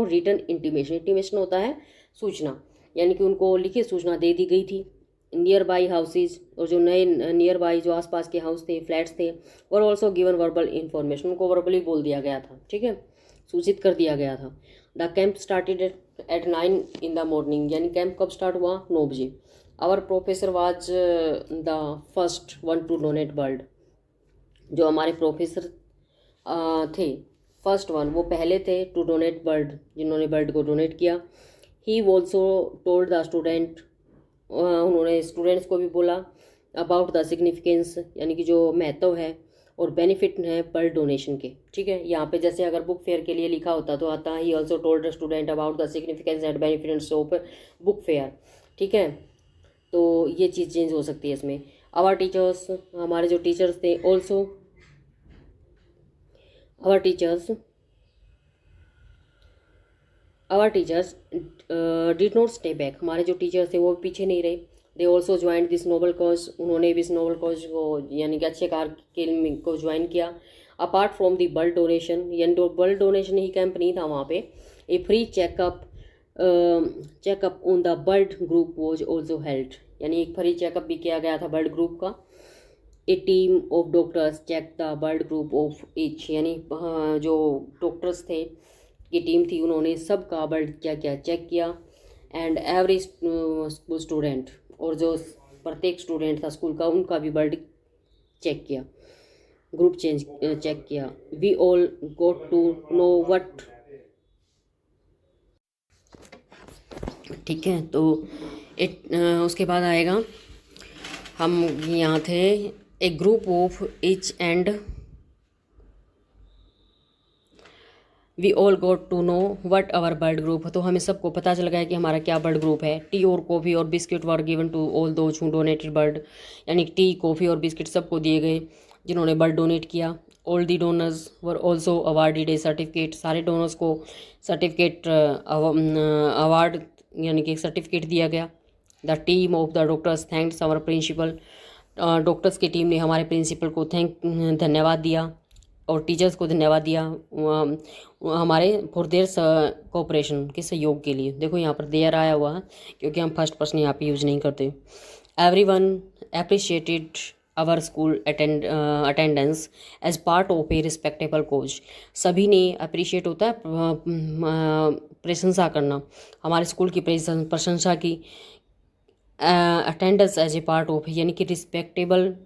Speaker 1: रिटन इंटीमेशन। इंटीमेशन होता है सूचना, यानी कि उनको लिखित सूचना दे दी गई थी। नियर बाई हाउसेज, और जो नए नियर बाई जो आसपास के हाउस थे, फ्लैट्स थे, और ऑल्सो गिवन वर्बल इन्फॉर्मेशन, उनको वर्बली बोल दिया गया था। ठीक है, सूचित कर दिया गया था। The camp started at 9 in the morning, यानी कैंप कब स्टार्ट हुआ? 9 बजे। Our professor was the first one to donate blood, जो हमारे प्रोफेसर थे फर्स्ट वन, वो पहले थे टू डोनेट ब्लड, जिन्होंने ब्लड को डोनेट किया। He also told the student, उन्होंने स्टूडेंट्स को भी बोला अबाउट द सिग्निफिकेंस, यानी कि जो महत्व है और बेनिफिट है ब्लड डोनेशन के। ठीक है, यहाँ पे जैसे अगर बुक फेयर के लिए लिखा होता तो आता ही also told the student about the significance and benefits of book fair. ठीक है, तो ये चीज़ चेंज हो सकती है इसमें। आवर टीचर्स, हमारे जो टीचर्स थे, also our teachers did not stay back, हमारे जो टीचर्स थे वो पीछे नहीं रहे। They also join this noble cause, उन्होंने भी इस नोबल कॉज को यानी कि अच्छे कार्य को ज्वाइन किया। Apart from the blood donation, यानी ब्लड डोनेशन ही कैंप नहीं था वहाँ पे, a free checkup on the blood group was also held, यानी एक फ्री चेकअप भी किया गया था ब्लड ग्रुप का। A team of doctors check the blood group of each, यानी जो डॉक्टर्स थे की टीम थी, उन्होंने सबका ब्लड क्या क्या चेक किया। एंड एवरी स्कूल स्टूडेंट, और जो प्रत्येक स्टूडेंट था स्कूल का, उनका भी ब्लड चेक किया, ग्रुप चेक किया। We all got to know what, ठीक है। तो उसके बाद आएगा, हम यहाँ थे, a group of each and we all got to know what our blood group, तो हमें सबको पता चल गया कि हमारा क्या ब्लड ग्रुप है। टी और कॉफ़ी और biscuit were given to all those who donated blood, यानी टी, कॉफ़ी और बिस्किट सबको दिए गए जिन्होंने ब्लड डोनेट किया। All the donors were also awarded a certificate, सारे डोनर्स को सर्टिफिकेट अवार्ड यानी कि एक सर्टिफिकेट दिया गया। The team of the doctors thanks our principal, doctors की टीम ने हमारे प्रिंसिपल को धन्यवाद दिया और टीचर्स को धन्यवाद दिया हमारे फॉर देयर कोऑपरेशन, के सहयोग के लिए। देखो यहाँ पर देयर आया हुआ है क्योंकि हम फर्स्ट पर्सन यहाँ पे यूज नहीं करते। Everyone appreciated our school attendance as part of a respectable coach, सभी ने अप्रिशिएट होता है प्रशंसा करना, हमारे स्कूल की प्रशंसा की। Attendance as a part of, यानी कि रिस्पेक्टेबल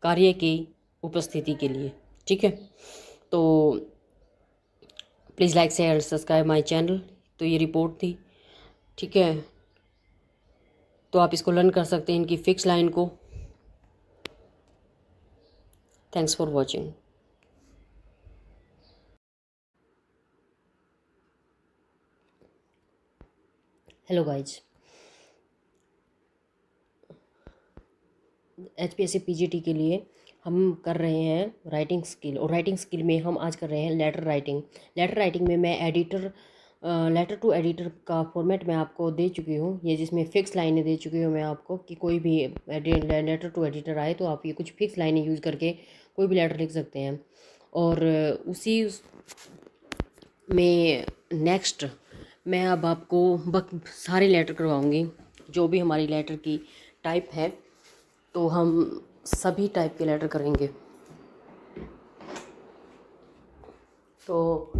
Speaker 1: कार्य की उपस्थिति के लिए। ठीक है, तो please like share subscribe my channel. तो ये रिपोर्ट थी, ठीक है, तो आप इसको लर्न कर सकते हैं इनकी फिक्स लाइन को। Thanks for watching. Hello guys, HPSC PGT के लिए हम कर रहे हैं राइटिंग स्किल, और राइटिंग स्किल में हम आज कर रहे हैं लेटर राइटिंग। लेटर राइटिंग में मैं लेटर टू एडिटर का फॉर्मेट मैं आपको दे चुकी हूँ, ये जिसमें फिक्स लाइनें दे चुकी हूँ मैं आपको कि कोई भी लेटर टू एडिटर आए तो आप ये कुछ फिक्स लाइनें यूज़ करके कोई भी लेटर लिख सकते हैं। और उसी में नेक्स्ट मैं अब आपको सारे लेटर करवाऊँगी, जो भी हमारी लेटर की टाइप है, तो हम सभी टाइप के लेटर करेंगे। तो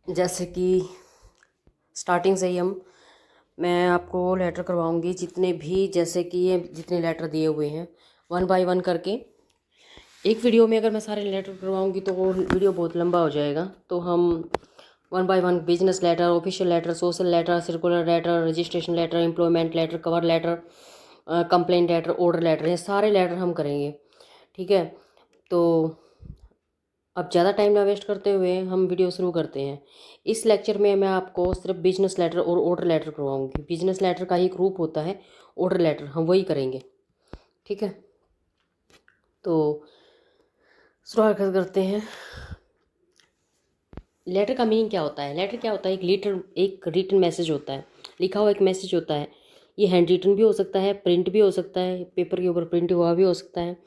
Speaker 1: जैसे कि स्टार्टिंग से ही मैं आपको लेटर करवाऊंगी जितने भी, जैसे कि ये जितने लेटर दिए हुए हैं 1 बाय 1 करके। एक वीडियो में अगर मैं सारे लेटर करवाऊंगी तो वो वीडियो बहुत लंबा हो जाएगा, तो हम 1 by 1 business letter, official letter, social letter, circular letter, registration letter, employment letter, cover letter, complaint letter, order letter, ये सारे लेटर हम करेंगे। ठीक है, तो अब ज़्यादा टाइम ना वेस्ट करते हुए हम वीडियो शुरू करते हैं। इस लेक्चर में मैं आपको सिर्फ बिजनेस लेटर और ऑर्डर लेटर करवाऊंगी। बिजनेस लेटर का ही ग्रुप होता है ऑर्डर लेटर, हम वही करेंगे। ठीक है, तो शुरुआत करते हैं। लेटर का मीनिंग क्या होता है? लेटर क्या होता है? एक रिटन मैसेज होता है, लिखा हुआ एक मैसेज होता है। ये हैंड रिटन भी हो सकता है, प्रिंट भी हो सकता है, पेपर के ऊपर प्रिंट हुआ भी हो सकता है।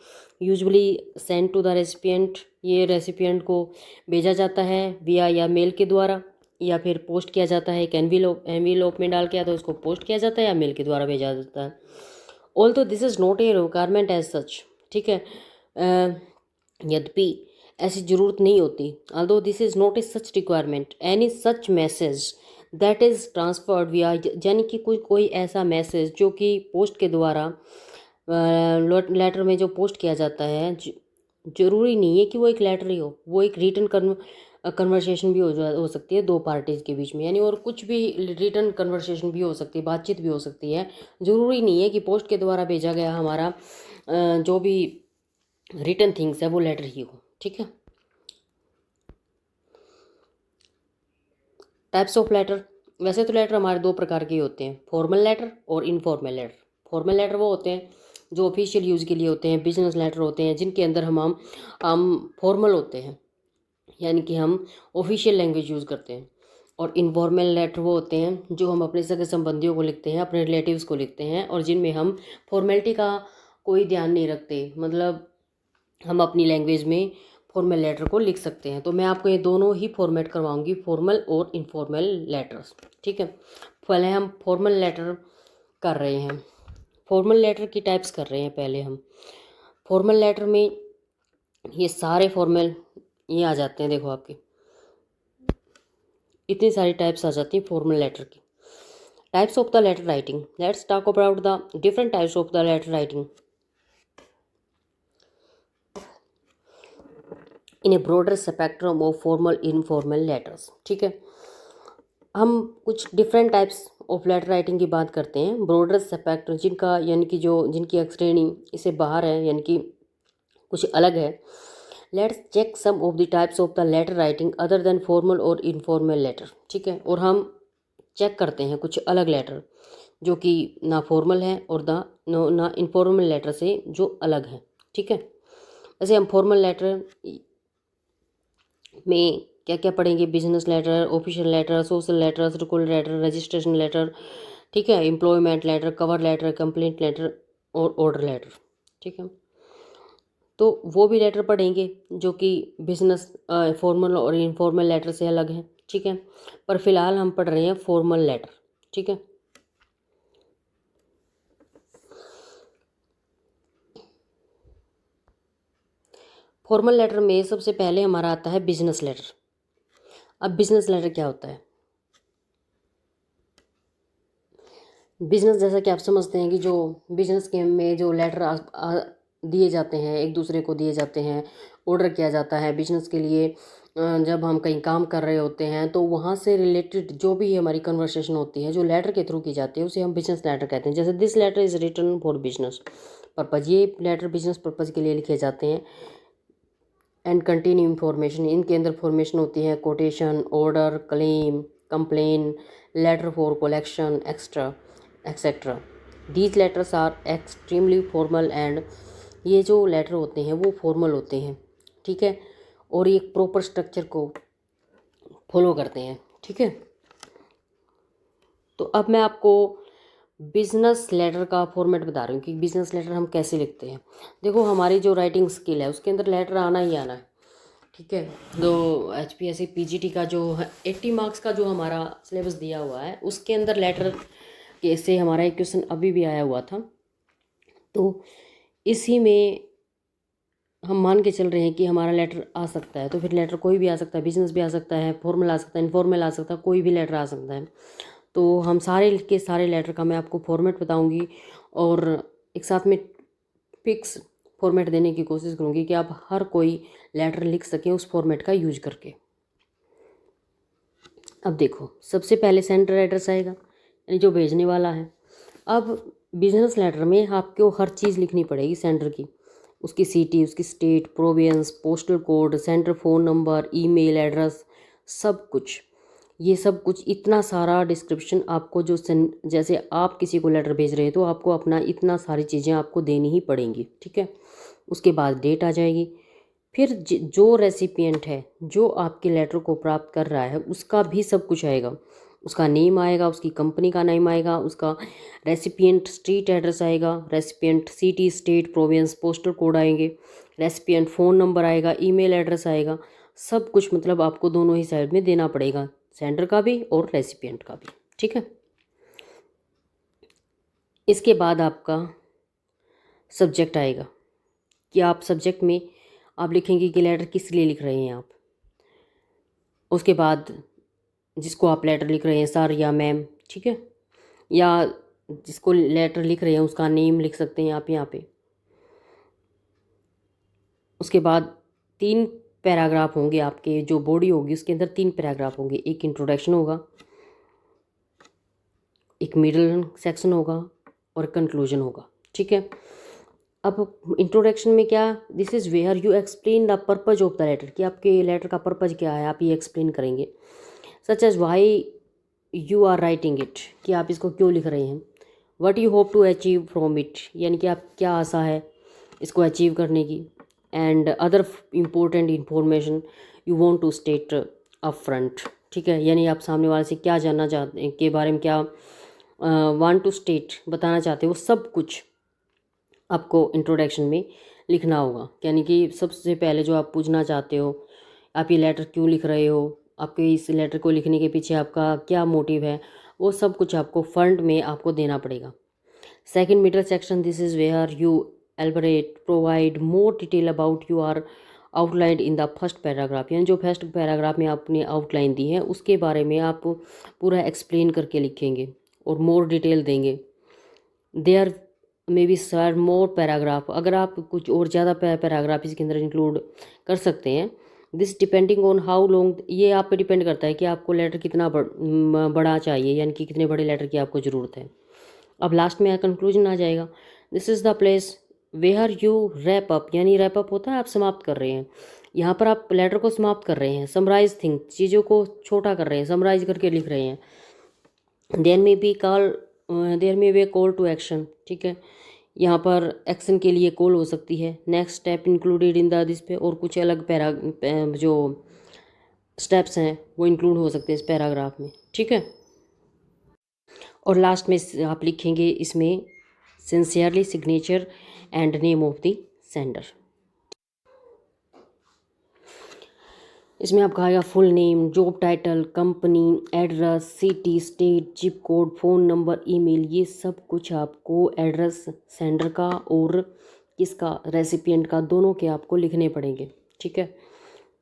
Speaker 1: Usually send to the recipient, ये रेसिपिएंट को भेजा जाता है विया या मेल के द्वारा, या फिर पोस्ट किया जाता है। एक एनवीलोप में डाल के, या तो इसको पोस्ट किया जाता है या मेल के द्वारा भेजा जाता है। Although this is not a requirement as such, ठीक है, यद्यपि ऐसी ज़रूरत नहीं होती। Although this is not a such requirement any such message that is transferred via, यानी कि कोई ऐसा मैसेज जो कि पोस्ट के द्वारा लेटर में जो पोस्ट किया जाता है, ज़रूरी नहीं है कि वो एक लेटर ही हो, वो एक कन्वर्सेशन भी हो सकती है दो पार्टीज़ के बीच में, यानी और कुछ भी रिटर्न कन्वर्सेशन भी हो सकती है, बातचीत भी हो सकती है। ज़रूरी नहीं है कि पोस्ट के द्वारा भेजा गया हमारा जो भी रिटर्न थिंग्स है वो लेटर ही हो। ठीक है। टाइप्स ऑफ लेटर, वैसे तो लेटर हमारे दो प्रकार के होते हैं, फॉर्मल लेटर और इनफॉर्मल लेटर। फॉर्मल लेटर वो होते हैं जो ऑफिशियल यूज़ के लिए होते हैं, बिजनेस लेटर होते हैं जिनके अंदर हम फॉर्मल होते हैं, यानी कि हम ऑफिशियल लैंग्वेज यूज़ करते हैं। और इनफॉर्मल लेटर वो होते हैं जो हम अपने सगे संबंधियों को लिखते हैं, अपने रिलेटिव्स को लिखते हैं, और जिनमें हम फॉर्मेलिटी का कोई ध्यान नहीं रखते, मतलब हम अपनी लैंग्वेज में फॉर्मल लेटर को लिख सकते हैं। तो मैं आपको ये दोनों ही फॉर्मेट करवाऊंगी, फॉर्मल और इनफॉर्मल लेटर्स। ठीक है। पहले हम फॉर्मल लेटर कर रहे हैं, फॉर्मल लेटर की टाइप्स कर रहे हैं पहले हम। फॉर्मल लेटर में ये सारे फॉर्मल ये आ जाते हैं, देखो आपके इतनी सारी टाइप्स आ जाती हैं फॉर्मल लेटर की। Types of the letter writing, let's talk about the different types of the letter writing in a broader spectrum of formal informal letters. ठीक है। हम कुछ different types of letter writing की बात करते हैं, ब्रॉडर स्पेक्ट्रम जिनका यानी कि जो जिनकी श्रेणी इससे बाहर है, यानी कि कुछ अलग है। Let's check some of the types of the letter writing other than formal और इनफॉर्मल लेटर। ठीक है। और हम चेक करते हैं कुछ अलग लेटर जो कि ना फॉर्मल है और ना इनफॉर्मल लेटर से जो अलग है। ठीक है। वैसे हम फॉर्मल लेटर में क्या क्या पढ़ेंगे, business letter, official letter, social letter, circular letter, registration letter, ठीक है, employment letter, cover letter, complaint letter और ऑर्डर लेटर। ठीक है। तो वो भी लेटर पढ़ेंगे जो कि बिजनेस फॉर्मल और इनफॉर्मल लेटर से अलग है। ठीक है। पर फिलहाल हम पढ़ रहे हैं फॉर्मल लेटर। ठीक है। फॉर्मल लेटर में सबसे पहले हमारा आता है बिजनेस लेटर। अब बिजनेस लेटर क्या होता है? बिजनेस जैसा कि आप समझते हैं कि जो बिजनेस के में जो लेटर दिए जाते हैं, एक दूसरे को दिए जाते हैं, ऑर्डर किया जाता है बिजनेस के लिए। जब हम कहीं काम कर रहे होते हैं तो वहाँ से रिलेटेड जो भी हमारी कन्वर्सेशन होती है जो लेटर के थ्रू की जाती है उसे हम बिजनेस लेटर कहते हैं। जैसे this letter is written for business purpose, ये लेटर बिजनेस पर्पज़ के लिए लिखे जाते हैं। एंड कंटेन इंफॉर्मेशन, इनके अंदर फॉर्मेशन होती है, quotation, order, claim, complain, letter for collection, extra etcetera. These letters are extremely formal and ये जो लेटर होते हैं वो फॉर्मल होते हैं। ठीक है। और ये एक प्रॉपर स्ट्रक्चर को फॉलो करते हैं। ठीक है। तो अब मैं आपको बिजनेस लेटर का फॉर्मेट बता रही हूँ कि बिजनेस लेटर हम कैसे लिखते हैं। देखो हमारी जो राइटिंग स्किल है उसके अंदर लेटर आना ही आना है। ठीक है। तो HPSC PGT का जो 80 मार्क्स का जो हमारा सिलेबस दिया हुआ है उसके अंदर लेटर से हमारा एक क्वेश्चन अभी भी आया हुआ था। तो इसी में हम मान के चल रहे हैं कि हमारा लेटर आ सकता है, तो फिर लेटर कोई भी आ सकता है, बिजनेस भी आ सकता है, फॉर्मल आ सकता है, इनफॉर्मल आ सकता है, कोई भी लेटर आ सकता है। तो हम सारे के सारे लेटर का मैं आपको फॉर्मेट बताऊंगी और एक साथ में फिक्स फॉर्मेट देने की कोशिश करूंगी कि आप हर कोई लेटर लिख सकें उस फॉर्मेट का यूज करके। अब देखो सबसे पहले सेंडर एड्रेस आएगा, यानी जो भेजने वाला है। अब बिजनेस लेटर में आपको हर चीज़ लिखनी पड़ेगी सेंडर की, उसकी सिटी, उसकी state, province, postal code, centre phone number, email address, सब कुछ। ये सब कुछ इतना सारा डिस्क्रिप्शन आपको जो जैसे आप किसी को लेटर भेज रहे हैं तो आपको अपना इतना सारी चीज़ें आपको देनी ही पड़ेंगी। ठीक है। उसके बाद डेट आ जाएगी। फिर जो रेसिपिएंट है जो आपके लेटर को प्राप्त कर रहा है उसका भी सब कुछ आएगा, उसका नेम आएगा, उसकी कंपनी का नेम आएगा, उसका रेसिपिएंट स्ट्रीट एड्रेस आएगा, recipient city, state, province, postal code आएंगे, रेसिपिएंट फ़ोन नंबर आएगा, ईमेल एड्रेस आएगा, सब कुछ मतलब आपको दोनों ही साइड में देना पड़ेगा, सेंडर का भी और रेसिपिएंट का भी। ठीक है। इसके बाद आपका सब्जेक्ट आएगा कि आप सब्जेक्ट में आप लिखेंगे कि लेटर किस लिए लिख रहे हैं आप। उसके बाद जिसको आप लेटर लिख रहे हैं सर या मैम, ठीक है, या जिसको लेटर लिख रहे हैं उसका नेम लिख सकते हैं आप यहाँ पे। उसके बाद 3 पैराग्राफ होंगे आपके, जो बॉडी होगी उसके अंदर 3 पैराग्राफ होंगे। एक इंट्रोडक्शन होगा, एक मिडल सेक्शन होगा और कंक्लूजन होगा। ठीक है। अब इंट्रोडक्शन में क्या, this is where you explain the purpose of the letter, कि आपके लेटर का पर्पज क्या है, आप ये एक्सप्लेन करेंगे। Such as why you are writing it, कि आप इसको क्यों लिख रहे हैं। What you hope to achieve from it, यानी कि आप क्या आशा है इसको अचीव करने की। And other important information you want to state up front. ठीक है, यानी आप सामने वाले से क्या जानना चाहते हैं, के बारे में क्या वांट टू स्टेट बताना चाहते हो, वो सब कुछ आपको इंट्रोडक्शन में लिखना होगा। यानी कि सबसे पहले जो आप पूछना चाहते हो, आप ये लेटर क्यों लिख रहे हो, आपके इस लेटर को लिखने के पीछे आपका क्या मोटिव है, वो सब कुछ आपको फ्रंट में आपको देना पड़ेगा। Second middle section, this is where you elaborate provide more detail about you are outlined in the first paragraph, यानी जो फर्स्ट पैराग्राफ में आपने आउटलाइन दी है उसके बारे में आप पूरा एक्सप्लेन करके लिखेंगे और मोर डिटेल देंगे। There may be sir more paragraph, अगर आप कुछ और ज़्यादा पैराग्राफ इसके अंदर इंक्लूड कर सकते हैं। This depending on how long, ये आप पे डिपेंड करता है कि आपको लेटर कितना बड़ा चाहिए, यानी कि कितने बड़े लेटर की आपको ज़रूरत है। अब लास्ट में कंक्लूजन आ जाएगा। This is the place where you wrap up, यानी रैप अप होता है आप समाप्त कर रहे हैं, यहाँ पर आप लेटर को समाप्त कर रहे हैं। समराइज थिंग, चीज़ों को छोटा कर रहे हैं, समराइज करके लिख रहे हैं। There may be call, there may be call to action. ठीक है, यहाँ पर एक्शन के लिए कॉल हो सकती है। Next step included in the this पे, और कुछ अलग जो स्टेप्स हैं वो इंक्लूड हो सकते हैं इस पैराग्राफ में। ठीक है, और लास्ट में आप लिखेंगे इसमें sincerely signature and name of the sender. इसमें आपका आएगा full name, job title, company, address, city, state, zip code, phone number, email, ये सब कुछ आपको एड्रेस सेंडर का और किसका, रेसिपिएंट का, दोनों के आपको लिखने पड़ेंगे। ठीक है।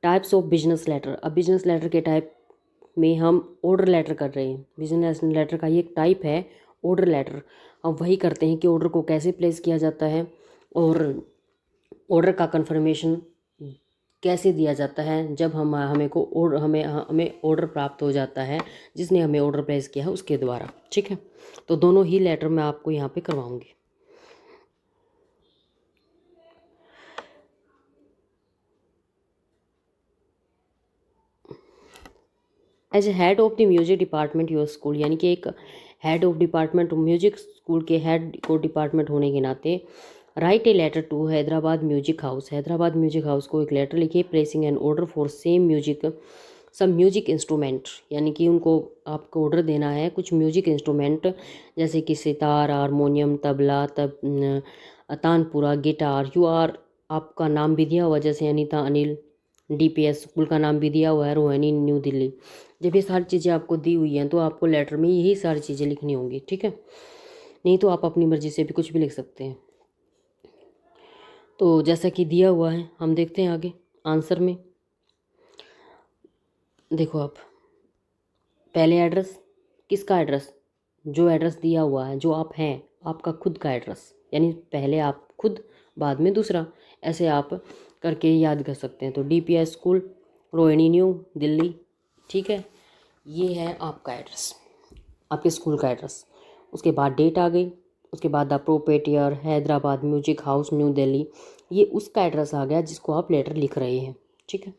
Speaker 1: टाइप्स ऑफ बिजनेस लेटर, अब बिजनेस लेटर के टाइप में हम ऑर्डर लेटर कर रहे हैं। बिजनेस लेटर का ये एक टाइप है ऑर्डर लेटर। हम वही करते हैं कि ऑर्डर को कैसे प्लेस किया जाता है और ऑर्डर का कंफर्मेशन कैसे दिया जाता है जब हमें ऑर्डर प्राप्त हो जाता है जिसने हमें ऑर्डर प्लेस किया है उसके द्वारा। ठीक है, तो दोनों ही लेटर मैं आपको यहाँ पे करवाऊंगी। As a head of the music department your school, यानी कि एक head of department music school के हेड को डिपार्टमेंट होने के नाते write a letter to Hyderabad music house, Hyderabad music house को एक लेटर लिखिए। Placing an order for some music instrument, यानी कि उनको आपको ऑर्डर देना है कुछ म्यूजिक इंस्ट्रूमेंट, जैसे कि sitar, harmonium, tabla, tanpura, guitar. You are, आपका नाम भी दिया हुआ, जैसे अनीता अनिल, डीपीएस स्कूल का नाम भी दिया हुआ है, रोहिणी, न्यू दिल्ली। जब ये सारी चीज़ें आपको दी हुई हैं तो आपको लेटर में यही सारी चीज़ें लिखनी होंगी। ठीक है, नहीं तो आप अपनी मर्ज़ी से भी कुछ भी लिख सकते हैं। तो जैसा कि दिया हुआ है हम देखते हैं आगे आंसर में। देखो आप, पहले एड्रेस, किसका एड्रेस, जो एड्रेस दिया हुआ है, जो आप हैं, आपका खुद का एड्रेस, यानी पहले आप खुद बाद में दूसरा, ऐसे आप करके याद कर सकते हैं। तो DPS school, Rohini, new Delhi. ठीक है, ये है आपका एड्रेस, आपके स्कूल का एड्रेस। उसके बाद डेट आ गई, उसके बाद the proprietor Hyderabad music house new Delhi, ये उसका एड्रेस आ गया जिसको आप लेटर लिख रहे हैं। ठीक है,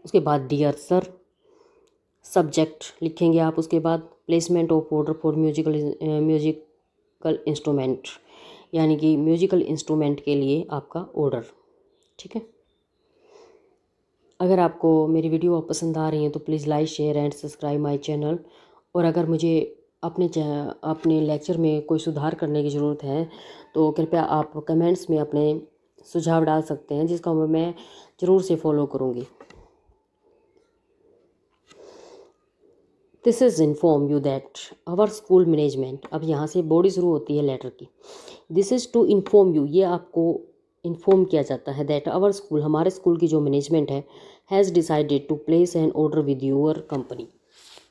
Speaker 1: उसके बाद डियर सर, सब्जेक्ट लिखेंगे आप। उसके बाद placement of order for musical instrument, यानी कि म्यूजिकल इंस्ट्रूमेंट के लिए आपका ऑर्डर। ठीक है, अगर आपको मेरी वीडियो पसंद आ रही है तो please like, share and subscribe my channel. और अगर मुझे अपने लेक्चर में कोई सुधार करने की ज़रूरत है तो कृपया आप कमेंट्स में अपने सुझाव डाल सकते हैं, जिसका मैं ज़रूर से फॉलो करूँगी। This is inform you that our school management, अब यहाँ से बॉडी शुरू होती है लेटर की। This is to inform you, ये आपको इन्फॉर्म किया जाता है दैट आवर स्कूल, हमारे स्कूल की जो मैनेजमेंट है, has decided to place an order with your company,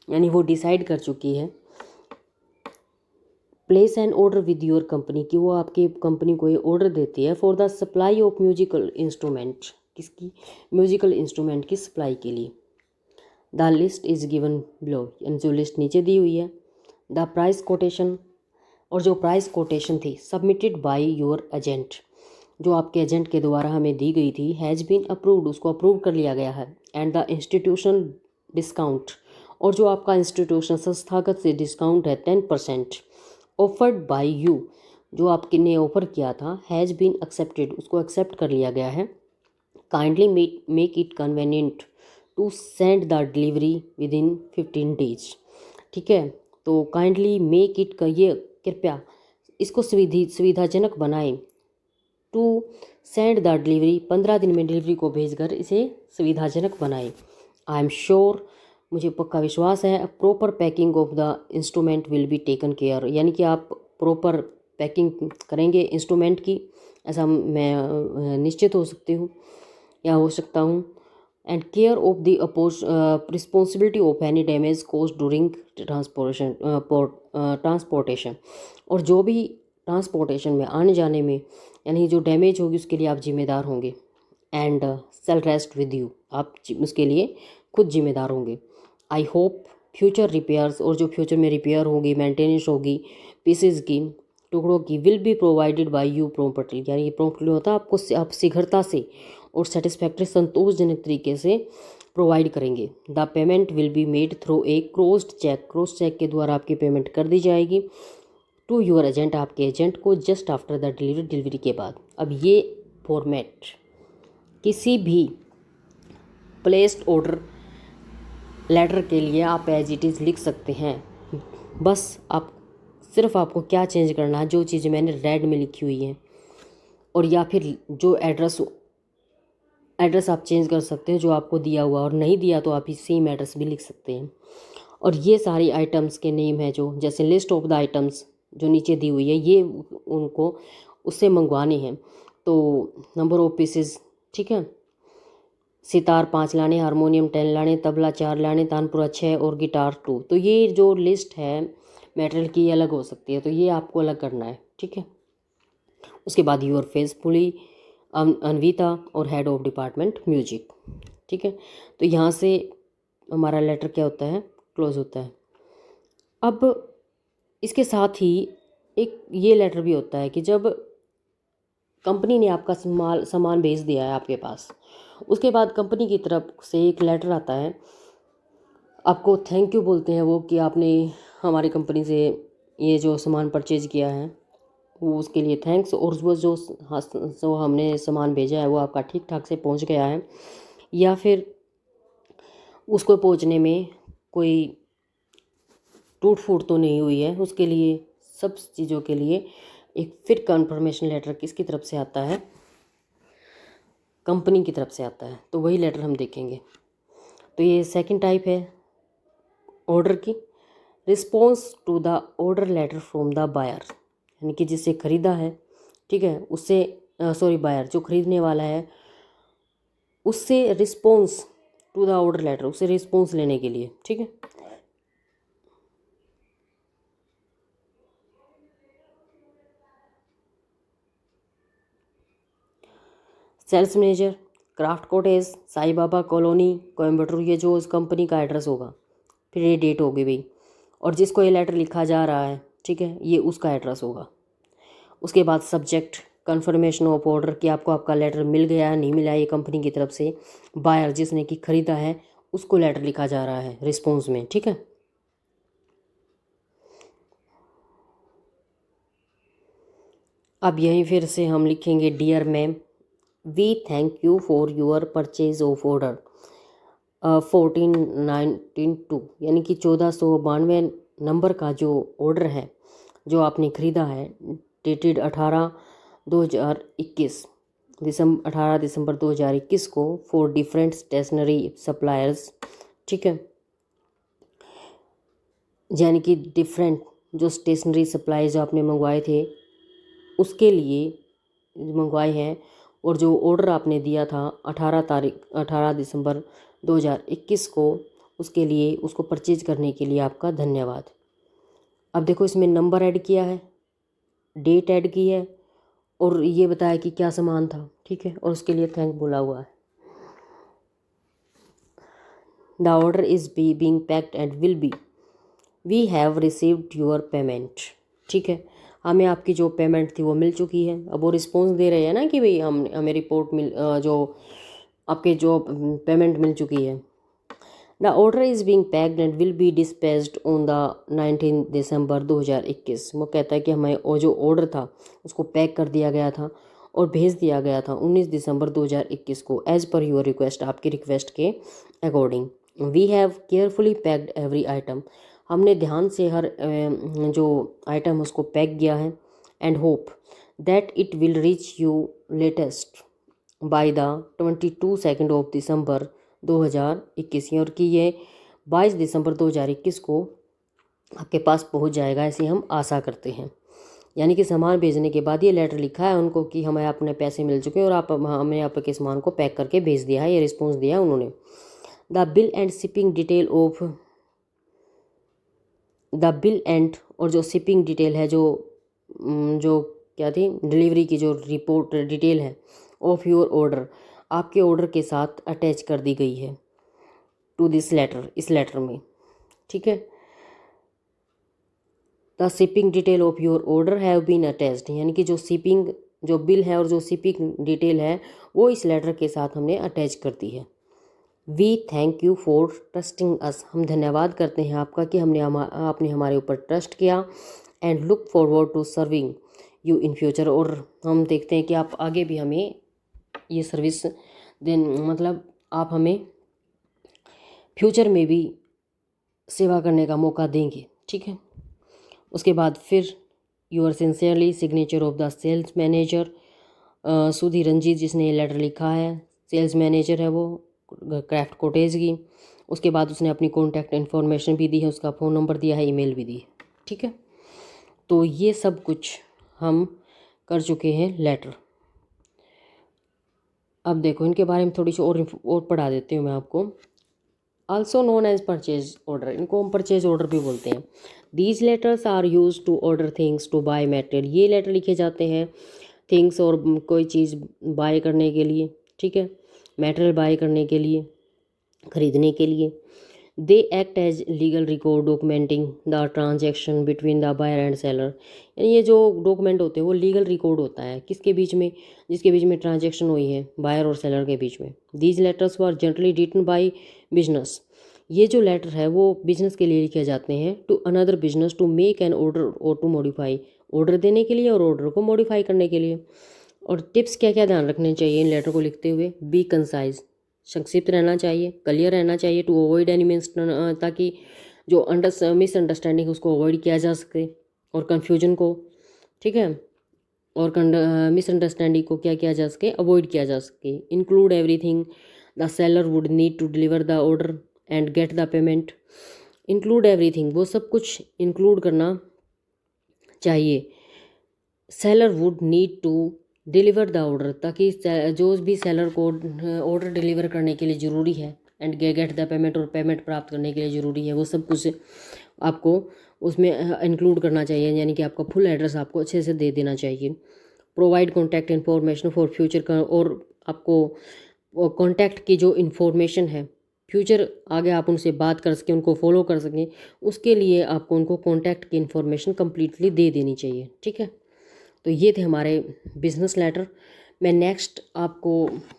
Speaker 1: यानी वो डिसाइड कर चुकी है place an order with your company, कि वो आपकी कंपनी को ये ऑर्डर देती है for the supply of musical instrument, किसकी, म्यूजिकल इंस्ट्रूमेंट की सप्लाई के लिए। The list is given below, यानी जो लिस्ट नीचे दी हुई है। द प्राइस कोटेशन, और जो प्राइस कोटेशन थी सबमिटेड बाय योर एजेंट, जो आपके एजेंट के द्वारा हमें दी गई थी, हैज़ बीन अप्रूव्ड, उसको अप्रूव कर लिया गया है। एंड द इंस्टीट्यूशन डिस्काउंट, और जो आपका इंस्टीट्यूशन संस्थागत से डिस्काउंट है 10% ऑफर्ड बाय यू, जो आपके ने ऑफ़र किया था, हैज़ बीन एक्सेप्टेड, उसको एक्सेप्ट कर लिया गया है। Kindly make it convenient to send the delivery within 15 days. ठीक है, तो काइंडली मेक इट का ये कृपया इसको सुविधाजनक बनाएं, टू सेंड द डिलीवरी 15 दिन में डिलीवरी को भेजकर इसे सुविधाजनक बनाएं। आई एम श्योर, मुझे पक्का विश्वास है, proper packing of the instrument will be taken care, यानी कि आप प्रॉपर पैकिंग करेंगे इंस्ट्रूमेंट की, ऐसा मैं निश्चित हो सकती हूँ या हो सकता हूँ। And care of the responsibility of any damage cause during transportation, और जो भी ट्रांसपोर्टेशन में आने जाने में यानी जो डैमेज होगी उसके लिए आप जिम्मेदार होंगे। And shall rest with you, आप उसके लिए खुद जिम्मेदार होंगे। आई होप फ्यूचर रिपेयर्स, और जो फ्यूचर में रिपेयर होगी, मेंटेनेंस होगी पीसेज की, टुकड़ों की, will be provided by you promptly, यानी ये प्रॉम्प्टली होता है आपको, आप शीघ्रता से और सेटिस्फैक्ट्री संतोषजनक तरीके से प्रोवाइड करेंगे। The payment will be made through a crossed cheque, cross cheque के द्वारा आपकी पेमेंट कर दी जाएगी टू योर एजेंट, आपके एजेंट को, just after the delivery, delivery के बाद। अब ये फॉर्मेट किसी भी प्लेस्ड ऑर्डर लेटर के लिए आप एज इट इज़ लिख सकते हैं। बस आप सिर्फ आपको क्या चेंज करना है, जो चीज़ मैंने रेड में लिखी हुई है, और या फिर जो एड्रेस आप चेंज कर सकते हैं जो आपको दिया हुआ, और नहीं दिया तो आप ही सेम एड्रेस भी लिख सकते हैं। और ये सारी आइटम्स के नेम है, जो जैसे लिस्ट ऑफ द आइटम्स जो नीचे दी हुई है, ये उनको उससे मंगवाने हैं। तो नंबर ऑफ पीसेस, ठीक है, सितार 5 लाने, हारमोनियम 10 लाने, तबला 4 लाने, तानपुरा 6 और गिटार 2। तो ये जो लिस्ट है मटेरियल की अलग हो सकती है, तो ये आपको अलग करना है, ठीक है। उसके बाद योर फेसफुली अनविता और हेड ऑफ डिपार्टमेंट म्यूजिक, ठीक है। तो यहाँ से हमारा लेटर क्या होता है, क्लोज होता है। अब इसके साथ ही एक ये लेटर भी होता है कि जब कंपनी ने आपका सामान भेज दिया है आपके पास, उसके बाद कंपनी की तरफ से एक लेटर आता है, आपको थैंक यू बोलते हैं वो कि आपने हमारी कंपनी से ये जो सामान परचेज किया है वो उसके लिए थैंक्स, और वो जो हमने सामान भेजा है वो आपका ठीक ठाक से पहुंच गया है, या फिर उसको पहुंचने में कोई टूट फूट तो नहीं हुई है, उसके लिए सब चीज़ों के लिए एक फिर कंफर्मेशन लेटर किसकी तरफ से आता है, कंपनी की तरफ से आता है। तो वही लेटर हम देखेंगे। तो ये सेकंड टाइप है ऑर्डर की, response to the order letter from the buyer, यानी कि जिससे ख़रीदा है, ठीक है, उससे बायर जो ख़रीदने वाला है उससे response to the order letter, उससे रिस्पॉन्स लेने के लिए, ठीक है। Sales manager, craft cottage, Sai Baba colony, Coimbatore, ये जो उस कंपनी का एड्रेस होगा, फिर ये डेट होगी भाई, और जिसको ये लेटर लिखा जा रहा है, ठीक है, ये उसका एड्रेस होगा। उसके बाद सब्जेक्ट, कंफर्मेशन ऑफ ऑर्डर कि आपको आपका लेटर मिल गया नहीं मिला, ये कंपनी की तरफ से। बायर जिसने कि ख़रीदा है उसको लेटर लिखा जा रहा है रिस्पॉन्स में, ठीक है। अब यहीं फिर से हम लिखेंगे, dear ma'am, we thank you for your purchase of order 1492, यानी कि 1492 नंबर का जो ऑर्डर है जो आपने ख़रीदा है, डेटेड 18/2021 18 दिसंबर 2021 को, फॉर डिफरेंट स्टेशनरी सप्लायर्स, ठीक है, यानी कि डिफरेंट जो स्टेशनरी सप्लाई जो आपने मंगवाए थे उसके लिए मंगवाए हैं, और जो ऑर्डर आपने दिया था 18 दिसंबर 2021 को, उसके लिए, उसको परचेज करने के लिए आपका धन्यवाद। अब देखो इसमें नंबर ऐड किया है, डेट ऐड की है, और ये बताया कि क्या सामान था, ठीक है, और उसके लिए थैंक बोला हुआ है। The order is being packed and will be, we have received your payment. ठीक है, हमें आपकी जो पेमेंट थी वो मिल चुकी है। अब वो रिस्पॉन्स दे रहे हैं ना कि भाई हमें रिपोर्ट जो आपके जो पेमेंट मिल चुकी है। The order is being packed and will B dispatched on the 19 दिसंबर 2021। वो कहता है कि हमें वो जो ऑर्डर था उसको पैक कर दिया गया था और भेज दिया गया था 19 दिसंबर 2021 को, एज़ पर योर रिक्वेस्ट, आपकी रिक्वेस्ट के according. We have carefully packed every item, हमने ध्यान से हर जो आइटम उसको पैक किया है। And hope that it will reach you latest by the 22 of December 2021, और कि ये 22 दिसंबर 2021 को आपके पास पहुंच जाएगा, ऐसी हम आशा करते हैं। यानी कि सामान भेजने के बाद ये लेटर लिखा है उनको कि हमें अपने पैसे मिल चुके हैं और आप हमने आपके सामान को पैक करके भेज दिया है, ये रिस्पॉन्स दिया है उन्होंने। The bill and shipping detail of the bill and, और जो शिपिंग डिटेल है, जो क्या थी, डिलीवरी की जो रिपोर्ट डिटेल है, ऑफ योर ऑर्डर, आपके ऑर्डर के साथ अटैच कर दी गई है टू दिस लेटर, इस लेटर में। ठीक है, the shipping detail of your order have been attached, यानी कि जो शिपिंग जो बिल है और जो शिपिंग डिटेल है वो इस लेटर के साथ हमने अटैच कर दी है। We thank you for trusting us, हम धन्यवाद करते हैं आपका कि आपने हमारे ऊपर ट्रस्ट किया। And look forward to serving you in future, और हम देखते हैं कि आप आगे भी हमें ये सर्विस मतलब आप हमें फ्यूचर में भी सेवा करने का मौका देंगे। ठीक है, उसके बाद फिर your sincerely signature of the sales manager Sudhir Ranjeet, जिसने ये लेटर लिखा है, सेल्स मैनेजर है वो क्राफ्ट कॉटेज की। उसके बाद उसने अपनी कॉन्टैक्ट इन्फॉर्मेशन भी दी है, उसका फ़ोन नंबर दिया है, ईमेल भी दी है। ठीक है, तो ये सब कुछ हम कर चुके हैं लेटर। अब देखो इनके बारे में थोड़ी सी और पढ़ा देती हूँ मैं आपको। Also known as purchase order, इनको हम परचेज ऑर्डर भी बोलते हैं। These letters are use to order things to buy material, ये लेटर लिखे जाते हैं थिंग्स और कोई चीज़ बाय करने के लिए। ठीक है, मटेरियल बाय करने के लिए, खरीदने के लिए। They act as legal record documenting the transaction between the buyer and seller, यानी ये जो डॉक्यूमेंट होते हैं वो लीगल रिकॉर्ड होता है किसके बीच में, जिसके बीच में ट्रांजेक्शन हुई है बायर और सेलर के बीच में। These letters were generally written by business, ये जो लेटर है वो बिजनेस के लिए लिखे जाते हैं। To another business to make an order और टू मॉडिफाई, ऑर्डर देने के लिए और ऑर्डर को मॉडिफाई करने के लिए। और टिप्स क्या क्या ध्यान रखने चाहिए इन लेटर को लिखते हुए। बी कंसाइज, संक्षिप्त रहना चाहिए, क्लियर रहना चाहिए, टू अवॉइड एनी मीन्स, ताकि जो मिसअंडरस्टैंडिंग उसको अवॉइड किया जा सके और कन्फ्यूजन को। ठीक है, और मिसअंडरस्टैंडिंग को क्या किया जा सके, अवॉइड किया जा सके। Include everything the seller would need to deliver the order and get the payment. Include everything, वो सब कुछ इंक्लूड करना चाहिए। Seller would need to deliver the order, ताकि जो भी सेलर को ऑर्डर डिलीवर करने के लिए ज़रूरी है, एंड गेट द पेमेंट, और पेमेंट प्राप्त करने के लिए ज़रूरी है, वो सब कुछ आपको उसमें इंक्लूड करना चाहिए। यानी कि आपका फुल एड्रेस आपको अच्छे से दे देना चाहिए। Provide contact information for future का, और आपको कॉन्टैक्ट की जो इन्फॉर्मेशन है फ्यूचर आगे आप उनसे बात कर सकें, उनको फॉलो कर सकें, उसके लिए आपको उनको कॉन्टैक्ट की इन्फॉर्मेशन कम्प्लीटली दे देनी चाहिए। ठीक है, तो ये थे हमारे बिजनेस लेटर। मैं नेक्स्ट आपको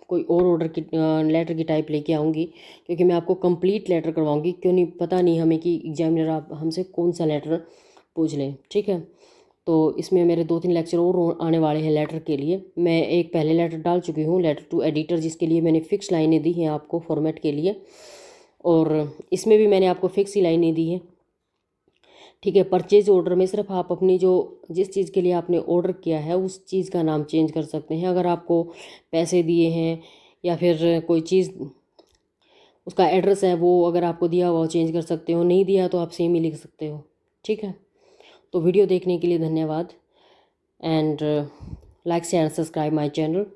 Speaker 1: कोई और ऑर्डर की लेटर की टाइप लेके आऊँगी, क्योंकि मैं आपको कंप्लीट लेटर करवाऊँगी। क्यों नहीं, पता नहीं हमें कि एग्जामिनर आप हमसे कौन सा लेटर पूछ लें। ठीक है, तो इसमें मेरे 2-3 लेक्चर और आने वाले हैं लेटर के लिए। मैं एक पहले लेटर डाल चुकी हूँ, लेटर टू एडिटर, जिसके लिए मैंने फ़िक्स लाइनें दी हैं आपको फॉर्मेट के लिए, और इसमें भी मैंने आपको फ़िक्स ही लाइनें दी हैं। ठीक है, परचेज ऑर्डर में सिर्फ आप अपनी जो जिस चीज़ के लिए आपने ऑर्डर किया है उस चीज़ का नाम चेंज कर सकते हैं। अगर आपको पैसे दिए हैं या फिर कोई चीज़ उसका एड्रेस है वो अगर आपको दिया हुआ वो चेंज कर सकते हो, नहीं दिया तो आप सेम ही लिख सकते हो। ठीक है, तो वीडियो देखने के लिए धन्यवाद, and like share and subscribe my channel.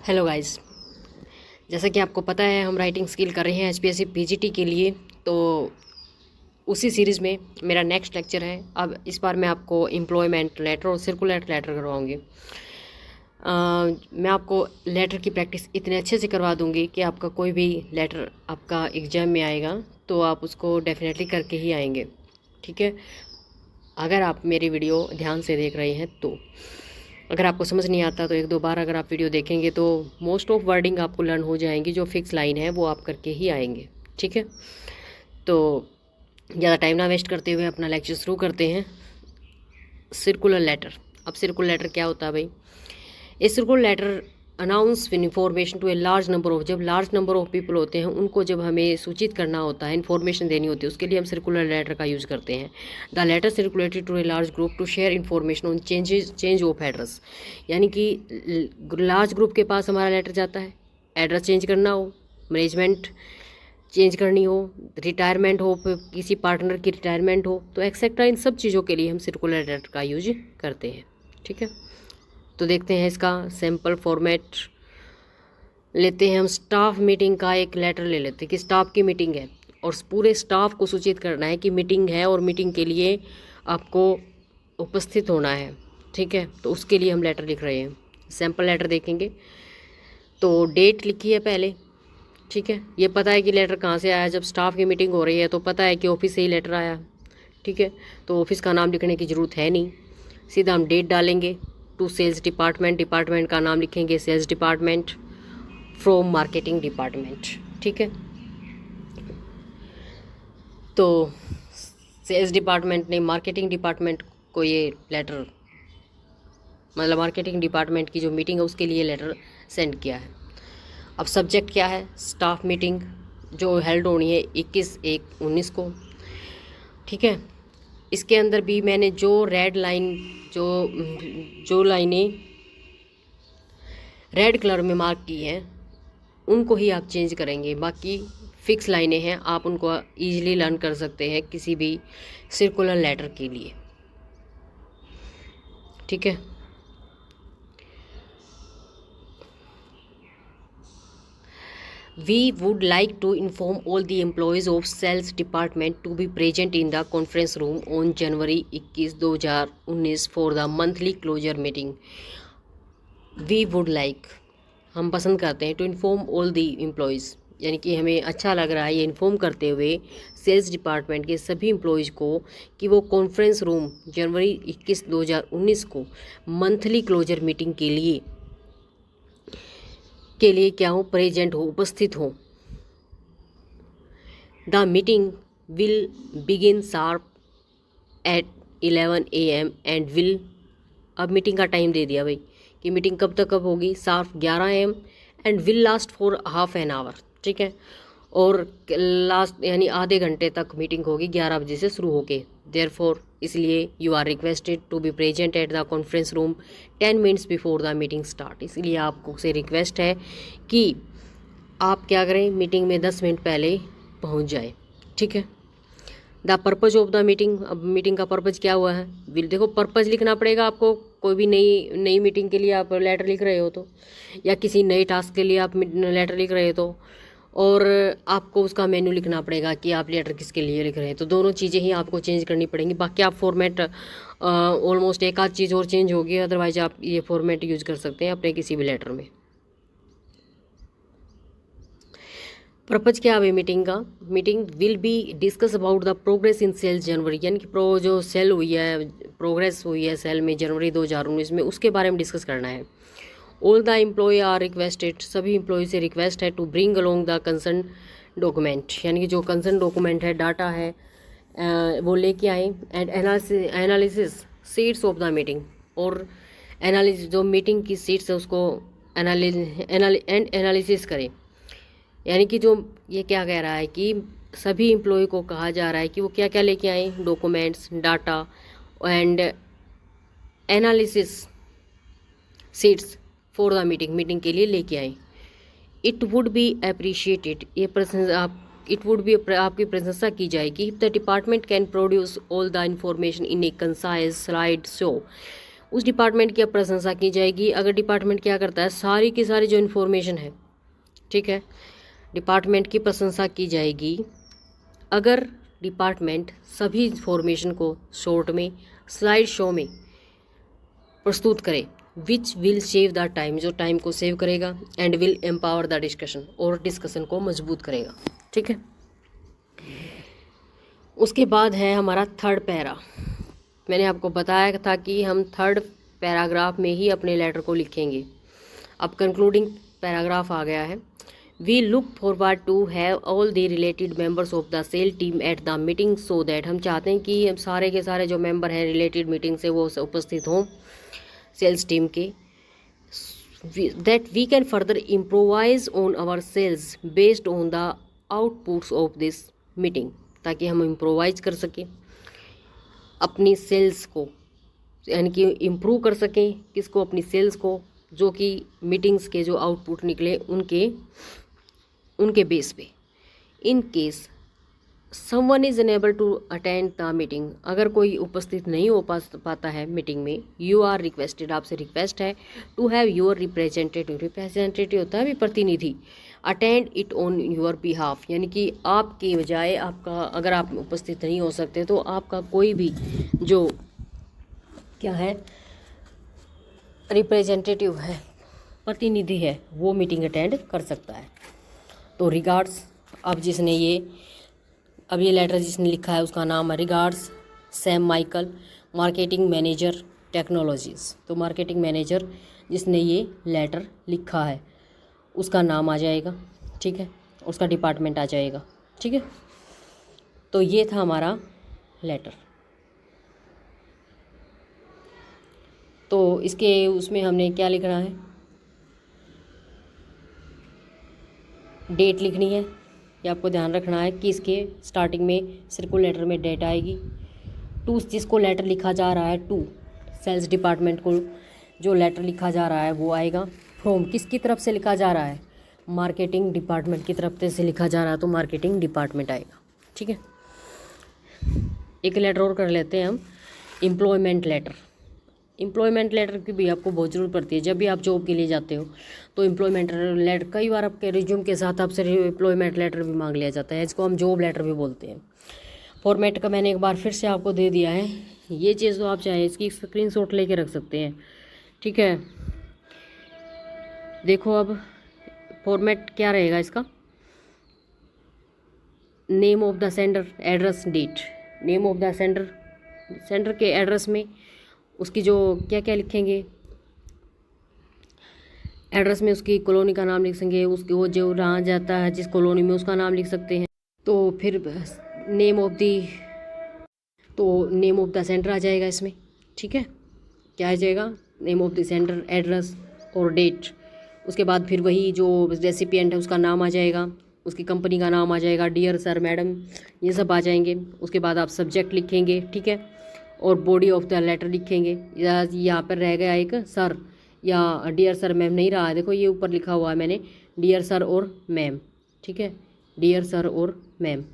Speaker 1: Hello guys, जैसा कि आपको पता है हम राइटिंग स्किल कर रहे हैं एचपीएससी पीजीटी के लिए। तो उसी सीरीज़ में मेरा नेक्स्ट लेक्चर है। अब इस बार मैं आपको एम्प्लॉयमेंट लेटर और सर्कुलर लेटर करवाऊँगी। मैं आपको लेटर की प्रैक्टिस इतने अच्छे से करवा दूँगी कि आपका कोई भी लेटर आपका एग्ज़ाम में आएगा तो आप उसको डेफिनेटली करके ही आएंगे, ठीक है। अगर आप मेरी वीडियो ध्यान से देख रहे हैं तो अगर आपको समझ नहीं आता तो एक दो बार अगर आप वीडियो देखेंगे तो मोस्ट ऑफ वर्डिंग आपको लर्न हो जाएंगी। जो फिक्स लाइन है वो आप करके ही आएंगे, ठीक है। तो ज़्यादा टाइम ना वेस्ट करते हुए अपना लेक्चर शुरू करते हैं। Circular letter. अब सर्कुलर लेटर क्या होता है भाई? A circular letter announce information to a large number of, जब लार्ज नंबर ऑफ पीपल होते हैं उनको जब हमें सूचित करना होता है, इन्फॉर्मेशन देनी होती है, उसके लिए हम सर्कुलर लेटर का यूज़ करते हैं। The letter circulated to a large group to share information on change of address, यानी कि लार्ज ग्रुप के पास हमारा लेटर जाता है, एड्रेस चेंज करना हो, मैनेजमेंट चेंज करनी हो, रिटायरमेंट हो, किसी पार्टनर की रिटायरमेंट हो, तो एक्सेट्रा इन सब चीज़ों के लिए हम सर्कुलर लेटर का यूज करते हैं, ठीक है। तो देखते हैं इसका सैम्पल फॉर्मेट लेते हैं हम। स्टाफ मीटिंग का एक लेटर ले लेते हैं कि स्टाफ की मीटिंग है और पूरे स्टाफ को सूचित करना है कि मीटिंग है और मीटिंग के लिए आपको उपस्थित होना है, ठीक है। तो उसके लिए हम लेटर लिख रहे हैं। सैम्पल लेटर देखेंगे तो डेट लिखी है पहले, ठीक है। ये पता है कि लेटर कहाँ से आया, जब स्टाफ की मीटिंग हो रही है तो पता है कि ऑफिस से ही लेटर आया, ठीक है। तो ऑफिस का नाम लिखने की ज़रूरत है नहीं, सीधा हम डेट डालेंगे। टू सेल्स डिपार्टमेंट, डिपार्टमेंट का नाम लिखेंगे sales department, from marketing department, ठीक है। तो सेल्स डिपार्टमेंट ने मार्केटिंग डिपार्टमेंट को ये लेटर, मतलब मार्केटिंग डिपार्टमेंट की जो मीटिंग है उसके लिए लेटर सेंड किया है। अब सब्जेक्ट क्या है? स्टाफ मीटिंग जो हेल्ड होनी है 21/1/19 को, ठीक है। इसके अंदर भी मैंने जो रेड लाइन, जो लाइनें रेड कलर में मार्क की हैं उनको ही आप चेंज करेंगे। बाकी फिक्स लाइनें हैं, आप उनको ईजिली लर्न कर सकते हैं किसी भी सर्कुलर लेटर के लिए, ठीक है। We would like to inform all the employees of sales department to be present in the conference room on January 21, 2019 for the monthly closure meeting. We would like, हम पसंद करते हैं, to inform all the employees, यानी कि हमें अच्छा लग रहा है ये इन्फॉर्म करते हुए सेल्स डिपार्टमेंट के सभी एम्प्लॉयज़ को कि वो कॉन्फ्रेंस रूम जनवरी 21, 2019 को मंथली क्लोजर मीटिंग के लिए क्या हो, प्रेजेंट हो, उपस्थित हो। The meeting will begin sharp eight 11 AM and will, अब मीटिंग का टाइम दे दिया भाई कि मीटिंग कब तक कब होगी, sharp 11 AM and will last for half an hour, ठीक है। और लास्ट यानी आधे घंटे तक मीटिंग होगी, 11 बजे से शुरू होके। देयरफॉर, इसलिए you are requested to be present at the conference room 10 minutes before the meeting start, इसलिए आपको से रिक्वेस्ट है कि आप क्या करें, मीटिंग में 10 मिनट पहले पहुंच जाए, ठीक है। The purpose of the meeting, अब मीटिंग का पर्पज़ क्या हुआ है, विल, देखो पर्पज़ लिखना पड़ेगा आपको। कोई भी नई मीटिंग के लिए आप लेटर लिख रहे हो तो, या किसी नए टास्क के लिए आप लेटर लिख रहे हो तो, और आपको उसका मेन्यू लिखना पड़ेगा कि आप लेटर किसके लिए लिख रहे हैं। तो दोनों चीज़ें ही आपको चेंज करनी पड़ेंगी। बाकी आप फॉर्मेट ऑलमोस्ट एक आध चीज़ और चेंज होगी, अदरवाइज आप ये फॉर्मेट यूज़ कर सकते हैं अपने किसी भी लेटर में। पर्पज़ क्या है मीटिंग का? Meeting will be discuss about the progress in sales January, यानी कि जो सेल हुई है, प्रोग्रेस हुई है सेल में जनवरी 2019 में, उसके बारे में डिस्कस करना है। All the employee are requested, सभी एम्प्लॉय से रिक्वेस्ट है to bring along the concern document, यानी कि जो कंसर्न डॉक्यूमेंट है, डाटा है, वो लेके आए। And analysis seats of the meeting, और एनालिसिस जो मीटिंग की सीट्स है उसको एनालिसिस करें। यानी कि जो ये क्या कह रहा है कि सभी एम्प्लॉय को कहा जा रहा है कि वो क्या क्या लेके आए, documents, data and analysis seats for the meeting के लिए लेके आए। इट वुड बी अप्रिशिएटेड, ये इट वुड बी, आपकी प्रशंसा की जाएगी। If the department can produce all the information in A concise slide show, उस डिपार्टमेंट की प्रशंसा की जाएगी अगर डिपार्टमेंट क्या करता है, सारी की सारी जो इन्फॉर्मेशन है, ठीक है, डिपार्टमेंट की प्रशंसा की जाएगी अगर डिपार्टमेंट सभी इंफॉर्मेशन को शॉर्ट में स्लाइड शो में प्रस्तुत करे, which will save the time, जो टाइम को सेव करेगा, and will empower the discussion, और डिस्कशन को मजबूत करेगा। ठीक है, उसके बाद है हमारा थर्ड पैरा। मैंने आपको बताया था कि हम थर्ड पैराग्राफ में ही अपने लेटर को लिखेंगे। अब कंक्लूडिंग पैराग्राफ आ गया है। We look forward to have all the related members of the sale team at the meeting so that, हम चाहते हैं कि हम सारे के सारे जो मेंबर हैं रिलेटेड मीटिंग से वो उपस्थित हों सेल्स टीम के, that we can further improvise on our sales based on the outputs of this meeting, ताकि हम इम्प्रोवाइज कर सकें अपनी सेल्स को, यानी कि इम्प्रूव कर सकें किसको, अपनी सेल्स को, जो कि मीटिंग्स के जो आउटपुट निकले उनके बेस पे। In case someone is unable to attend the meeting, अगर कोई उपस्थित नहीं हो पाता है मीटिंग में, यू आर रिक्वेस्टेड, आपसे रिक्वेस्ट है, to have your representative, representative होता है भी प्रतिनिधि, attend it on your behalf, यानी कि आपके बजाय, आपका अगर आप उपस्थित नहीं हो सकते तो आपका कोई भी जो क्या है रिप्रेजेंटेटिव है, प्रतिनिधि है, वो मीटिंग अटेंड कर सकता है। तो रिगार्ड्स, अब ये लेटर जिसने लिखा है उसका नाम है regards Sam Michael, marketing manager technologies. तो मार्केटिंग मैनेजर जिसने ये लेटर लिखा है उसका नाम आ जाएगा, ठीक है, उसका डिपार्टमेंट आ जाएगा। ठीक है, तो ये था हमारा लेटर। तो इसके उसमें हमने क्या लिखना है, डेट लिखनी है, ये आपको ध्यान रखना है कि इसके स्टार्टिंग में सर्कुलर लेटर में डेट आएगी। टू, जिसको लेटर लिखा जा रहा है, टू सेल्स डिपार्टमेंट को जो लेटर लिखा जा रहा है वो आएगा। फ्रॉम, किसकी तरफ से लिखा जा रहा है, मार्केटिंग डिपार्टमेंट की तरफ से लिखा जा रहा है, तो मार्केटिंग डिपार्टमेंट आएगा। ठीक है, एक लेटर और कर लेते हैं हम, एम्प्लॉयमेंट लेटर। एम्प्लॉयमेंट लेटर की भी आपको बहुत ज़रूरत पड़ती है। जब भी आप जॉब के लिए जाते हो तो एम्प्लॉयमेंट लेटर, कई बार आपके रिज्यूम के साथ आपसे एम्प्लॉयमेंट लेटर भी मांग लिया जाता है, इसको हम जॉब लेटर भी बोलते हैं। फॉर्मेट का मैंने एक बार फिर से आपको दे दिया है, ये चीज़ तो आप चाहें इसकी स्क्रीनशॉट लेके रख सकते हैं। ठीक है, देखो अब फॉर्मेट क्या रहेगा इसका, name of the sender, address, date. Name of the sender, sender के एड्रेस में उसकी जो क्या क्या लिखेंगे, एड्रेस में उसकी कॉलोनी का नाम लिख सकेंगे, उसकी वो जो रहा जाता है जिस कॉलोनी में उसका नाम लिख सकते हैं। तो फिर नेम ऑफ द सेंटर आ जाएगा इसमें। ठीक है, क्या आ जाएगा, name of the centre, address और डेट। उसके बाद फिर वही जो रेसिपिएंट है उसका नाम आ जाएगा, उसकी कंपनी का नाम आ जाएगा, डियर सर, मैडम, ये सब आ जाएंगे। उसके बाद आप सब्जेक्ट लिखेंगे, ठीक है, और बॉडी ऑफ द लेटर लिखेंगे। यहाँ पर रह गया एक सर या डियर सर मैम नहीं रहा है, देखो ये ऊपर लिखा हुआ है मैंने, डियर सर और मैम। ठीक है, डियर सर और मैम,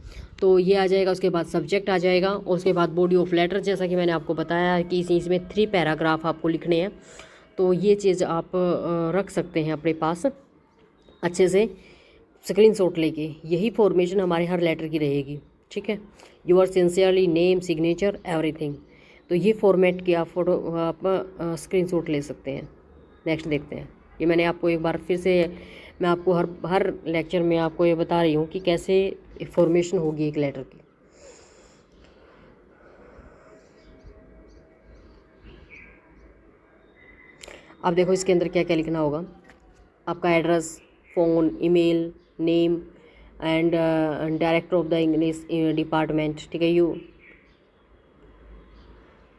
Speaker 1: तो ये आ जाएगा। उसके बाद सब्जेक्ट आ जाएगा, और उसके बाद बॉडी ऑफ लेटर, जैसा कि मैंने आपको बताया कि इसमें 3 पैराग्राफ आपको लिखने हैं। तो ये चीज़ आप रख सकते हैं अपने पास अच्छे से स्क्रीनशॉट लेके, यही फॉर्मेशन हमारे हर लेटर की रहेगी। ठीक है, your sincerely, name, signature, everything. तो ये फॉर्मेट की आप फोटो आप स्क्रीनशॉट ले सकते हैं। नेक्स्ट देखते हैं, ये मैंने आपको एक बार फिर से, मैं आपको हर लेक्चर में आपको ये बता रही हूँ कि कैसे फॉर्मेशन होगी एक लेटर की। अब देखो इसके अंदर क्या क्या लिखना होगा, आपका address, phone, email, name and director of the English department. ठीक है,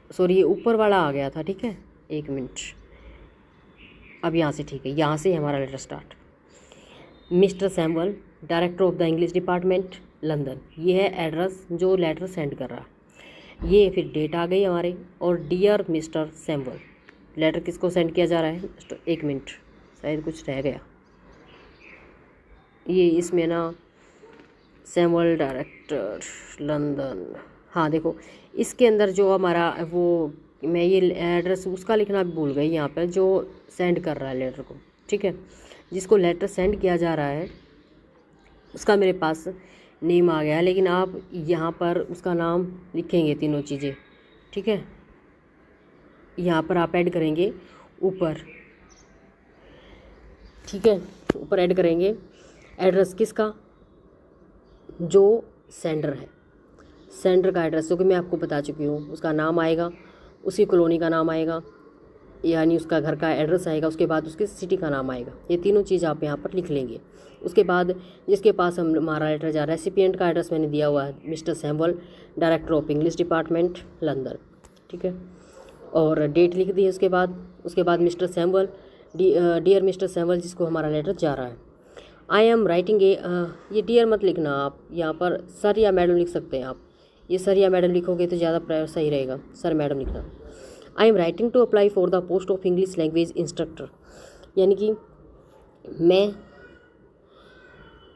Speaker 1: सॉरी ये ऊपर वाला आ गया था। ठीक है, एक मिनट, अब यहाँ से, ठीक है, यहाँ से हमारा letter start. Mr Samuel, director of the English department, London. ये है एड्रेस जो लेटर सेंड कर रहा है। ये फिर डेट आ गई हमारे, और डियर मिस्टर सैमुअल, लेटर किसको सेंड किया जा रहा है, एक मिनट, शायद कुछ रह गया, ये इसमें ना, सैमुअल डायरेक्टर लंदन। हाँ देखो, इसके अंदर जो हमारा वो, मैं ये एड्रेस उसका लिखना भी भूल गई यहाँ पर, जो सेंड कर रहा है लेटर को। ठीक है, जिसको लेटर सेंड किया जा रहा है उसका मेरे पास नेम आ गया, लेकिन आप यहाँ पर उसका नाम लिखेंगे तीनों चीज़ें, ठीक है। यहाँ पर आप ऐड करेंगे ऊपर, ठीक है, ऊपर ऐड करेंगे एड्रेस किसका, जो सेंडर है, सेंडर का एड्रेस, जो कि मैं आपको बता चुकी हूँ। उसका नाम आएगा, उसी कॉलोनी का नाम आएगा, यानी उसका घर का एड्रेस आएगा, उसके बाद उसके सिटी का नाम आएगा। ये तीनों चीज़ आप यहाँ पर लिख लेंगे। उसके बाद जिसके पास हमारा लेटर जा रहा है, रेसिपिएंट का एड्रेस मैंने दिया हुआ है, Mr Samuel, director of English department London, ठीक है, और डेट लिख दी है। उसके बाद Mr Samuel, dear Mr Samuel, जिसको हमारा लेटर जा रहा है। आई एम राइटिंग ये डियर मत लिखना आप, यहाँ पर सर या मैडम लिख सकते हैं आप। ये सर या मैडम लिखोगे तो ज़्यादा सही रहेगा, सर मैडम लिखना। I am writing to apply for the post of English language instructor, यानी कि मैं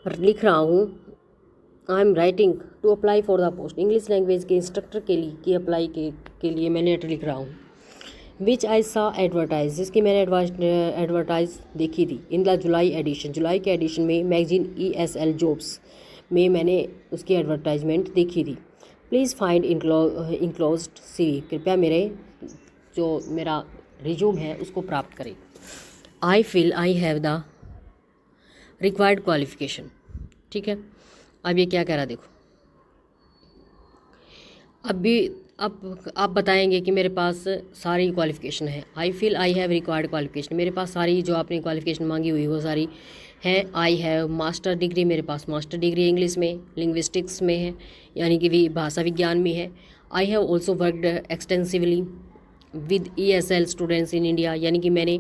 Speaker 1: लिख रहा हूँ, I am writing to apply for the post, English language के इंस्ट्रक्टर के लिए की अप्लाई के लिए मैं लेटर लिख रहा हूँ। विच आई सा एडवर्टाइज, जिसकी मैंने एडवर्टाइज देखी थी इन द जुलाई एडिशन, जुलाई के एडिशन में मैगजीन ESL जॉब्स में मैंने उसकी एडवर्टाइजमेंट देखी थी। प्लीज़ फाइंड इंक्लोज्ड CV, कृपया मेरा रिज्यूम है उसको प्राप्त करें। I feel I have the required qualification, ठीक है। अब ये क्या कह रहा देखो, अब आप बताएंगे कि मेरे पास सारी क्वालिफ़िकेशन है। I feel I have required qualification, मेरे पास सारी जो आपने क्वालिफ़िकेशन मांगी हुई वो सारी है। आई हैव मास्टर डिग्री, मेरे पास मास्टर डिग्री इंग्लिश में, लिंग्विस्टिक्स में है, यानी कि भाषा विज्ञान में है। I have also worked extensively with ESL students in India, यानी कि मैंने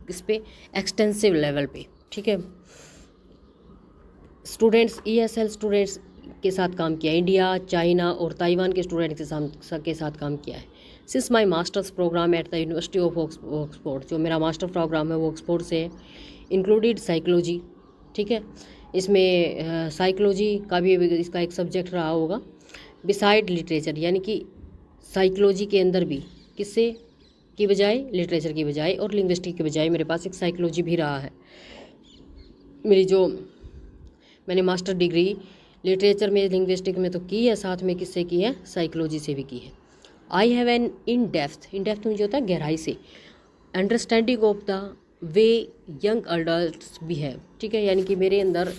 Speaker 1: इस पे एक्सटेंसिव लेवल पे, ठीक है, स्टूडेंट्स ESL स्टूडेंट्स के साथ काम किया, इंडिया, चाइना और ताइवान के स्टूडेंट के साथ काम किया है। Since my masters programme at the university of Oxford, जो मेरा मास्टर प्रोग्राम है वो ऑक्सफोर्ड से है। इंक्लूडेड साइकोलॉजी, ठीक है, इसमें साइकोलॉजी का भी इसका एक सब्जेक्ट रहा होगा। बिसाइड लिटरेचर, यानी कि साइकोलॉजी के अंदर भी किससे की बजाय, लिटरेचर की बजाय और लिंग्विस्टिक की बजाय मेरे पास एक साइकोलॉजी भी रहा है। मेरी जो मैंने मास्टर डिग्री लिटरेचर में, लिंग्विस्टिक में तो की है, साथ में किससे की है, साइकोलॉजी से भी की है। I have an in depth में जो होता है गहराई से, understanding of the way young adults behave, ठीक है, यानी कि मेरे अंदर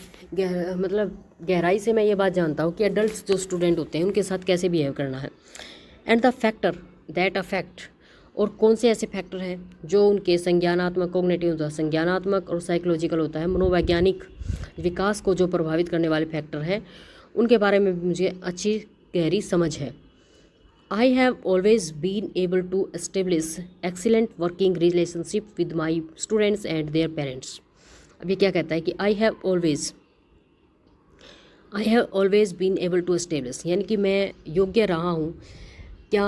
Speaker 1: मतलब गहराई से मैं ये बात जानता हूँ कि अडल्ट जो स्टूडेंट होते हैं उनके साथ कैसे बिहेव करना है। And the factor that affect, और कौन से ऐसे फैक्टर हैं जो उनके संज्ञानात्मक, कॉग्निटिव होता है संज्ञानात्मक, और साइकोलॉजिकल होता है मनोवैज्ञानिक विकास को जो प्रभावित करने वाले फैक्टर हैं, उनके बारे में मुझे अच्छी गहरी समझ है। I have always been able to establish excellent working relationship with my students and their parents. अब ये क्या कहता है कि I have always been able to establish, यानी कि मैं योग्य रहा हूँ क्या,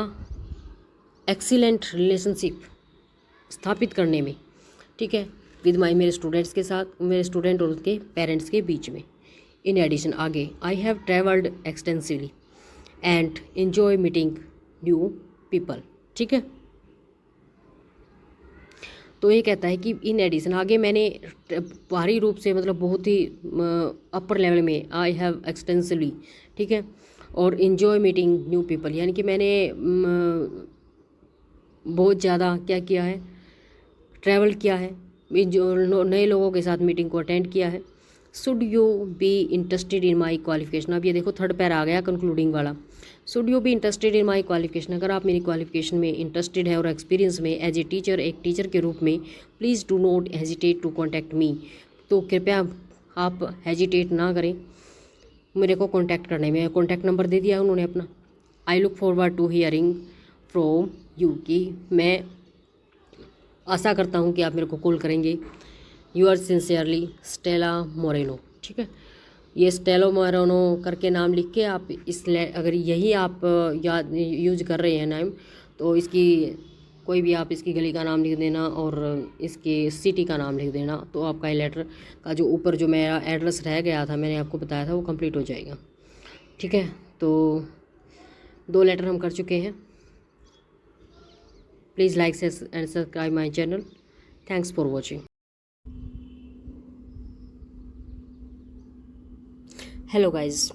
Speaker 1: एक्सीलेंट रिलेशनशिप स्थापित करने में, ठीक है, विद माई, मेरे स्टूडेंट्स के साथ, मेरे स्टूडेंट और उनके पेरेंट्स के बीच में। इन एडिशन आगे, I have travelled extensively and enjoy meeting new people, ठीक है। तो ये कहता है कि इन एडिशन आगे मैंने बाहरी रूप से, मतलब बहुत ही अपर लेवल में, आई हैव एक्सटेंसिवली, ठीक है, और एन्जॉय मीटिंग न्यू पीपल, यानी कि मैंने बहुत ज़्यादा क्या किया है, ट्रैवल किया है, जो नए लोगों के साथ मीटिंग को अटेंड किया है। Should you be interested in my qualification, अब ये देखो थर्ड पैर आ गया कंक्लूडिंग वाला। Should you be interested in my qualification, अगर आप मेरी क्वालिफिकेशन में इंटरेस्टेड है और एक्सपीरियंस में एज ए टीचर, एक टीचर के रूप में, please do not hesitate to contact me, तो कृपया आप हेजिटेट ना करें मेरे को कॉन्टैक्ट करने में। कॉन्टैक्ट नंबर दे दिया उन्होंने अपना। I look forward to hearing from you, कि मैं आशा करता हूँ कि आप मेरे को कॉल करेंगे। यूअर सिंसियरली स्टेला मोरेनो, ठीक है, ये स्टेलो मोरेनो करके नाम लिख के आप अगर यही आप याद यूज कर रहे हैं नाम, तो इसकी कोई भी आप इसकी गली का नाम लिख देना और इसकी सिटी का नाम लिख देना, तो आपका लेटर का जो ऊपर जो मेरा एड्रेस रह गया था, मैंने आपको बताया था, वो कंप्लीट हो जाएगा, ठीक है। तो 2 लेटर हम कर चुके हैं। Please like and subscribe my channel. Thanks for watching. Hello guys,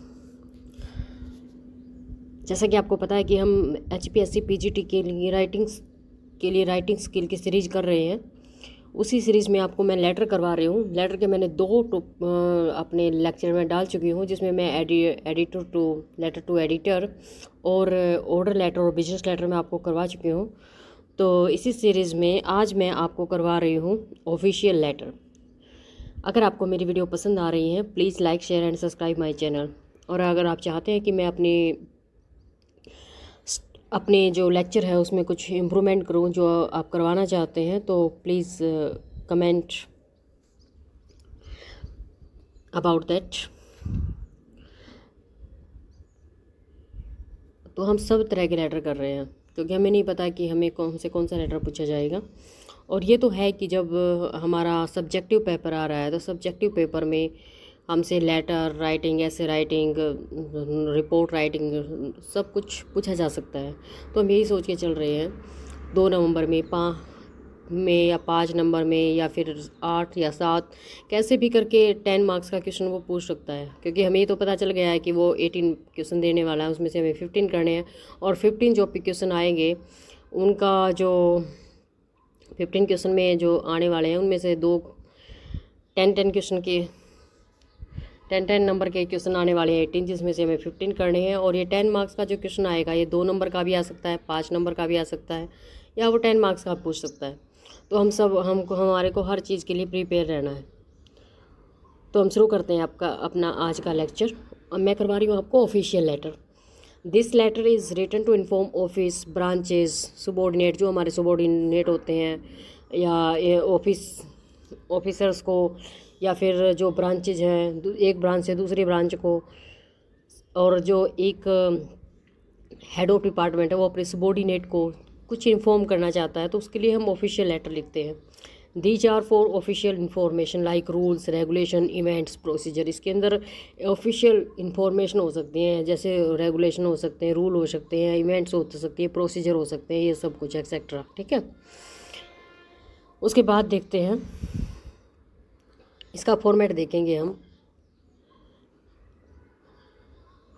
Speaker 1: जैसा कि आपको पता है कि हम HPSC PGT के लिए राइटिंग स्किल की सीरीज कर रहे हैं। उसी सीरीज़ में आपको मैं लेटर करवा रही हूँ। लेटर के मैंने अपने लेक्चर में डाल चुकी हूँ, जिसमें मैं लेटर टू एडिटर और ऑर्डर लेटर और बिजनेस लेटर में आपको करवा चुकी हूँ। तो इसी सीरीज़ में आज मैं आपको करवा रही हूँ ऑफिशियल लेटर। अगर आपको मेरी वीडियो पसंद आ रही है, please like, share and subscribe my channel. और अगर आप चाहते हैं कि मैं अपने जो लेक्चर है उसमें कुछ इम्प्रूवमेंट करूं जो आप करवाना चाहते हैं, तो प्लीज़ कमेंट अबाउट दैट। तो हम सब तरह के लेटर कर रहे हैं, क्योंकि हमें नहीं पता कि हमें कौन सा लेटर पूछा जाएगा। और ये तो है कि जब हमारा सब्जेक्टिव पेपर आ रहा है, तो सब्जेक्टिव पेपर में हमसे लेटर राइटिंग, ऐसे राइटिंग, रिपोर्ट राइटिंग सब कुछ पूछा जा सकता है। तो हम यही सोच के चल रहे हैं 2 नवंबर में, 5 नंबर में, या फिर 8 या 7, कैसे भी करके 10 मार्क्स का क्वेश्चन वो पूछ सकता है। क्योंकि हमें तो पता चल गया है कि वो 18 क्वेश्चन देने वाला है, उसमें से हमें 15 करने हैं। और 15 जो क्वेश्चन आएंगे, उनका जो 15 क्वेश्चन में जो आने वाले हैं, उनमें से 10 नंबर के क्वेश्चन आने वाले हैं 18, जिसमें से हमें 15 करने हैं। और ये 10 मार्क्स का जो क्वेश्चन आएगा, ये 2 नंबर का भी आ सकता है, 5 नंबर का भी आ सकता है, या वो 10 मार्क्स का पूछ सकता है। तो हमारे को हर चीज़ के लिए प्रिपेयर रहना है। तो हम शुरू करते हैं अपना आज का लेक्चर। अब मैं करवा रही हूँ आपको official letter. This letter is written to inform office, branches, subordinate, जो हमारे सबॉर्डिनेट होते हैं, या ऑफिसर्स को, या फिर जो ब्रांचेज हैं, एक ब्रांच से दूसरी ब्रांच को, और जो एक हेड ऑफ डिपार्टमेंट है वो अपने सबॉर्डिनेट को कुछ इन्फॉर्म करना चाहता है, तो उसके लिए हम ऑफिशियल लेटर लिखते हैं। These are for official information like rules, regulation, events, procedure. इसके अंदर ऑफिशियल इन्फॉर्मेशन हो सकती हैं, जैसे रेगुलेशन हो सकते हैं, रूल हो सकते हैं, इवेंट्स हो सकती है, प्रोसीजर हो सकते हैं, ये सब कुछ एक्सेट्रा। ठीक है, उसके बाद देखते हैं इसका फॉर्मेट, देखेंगे हम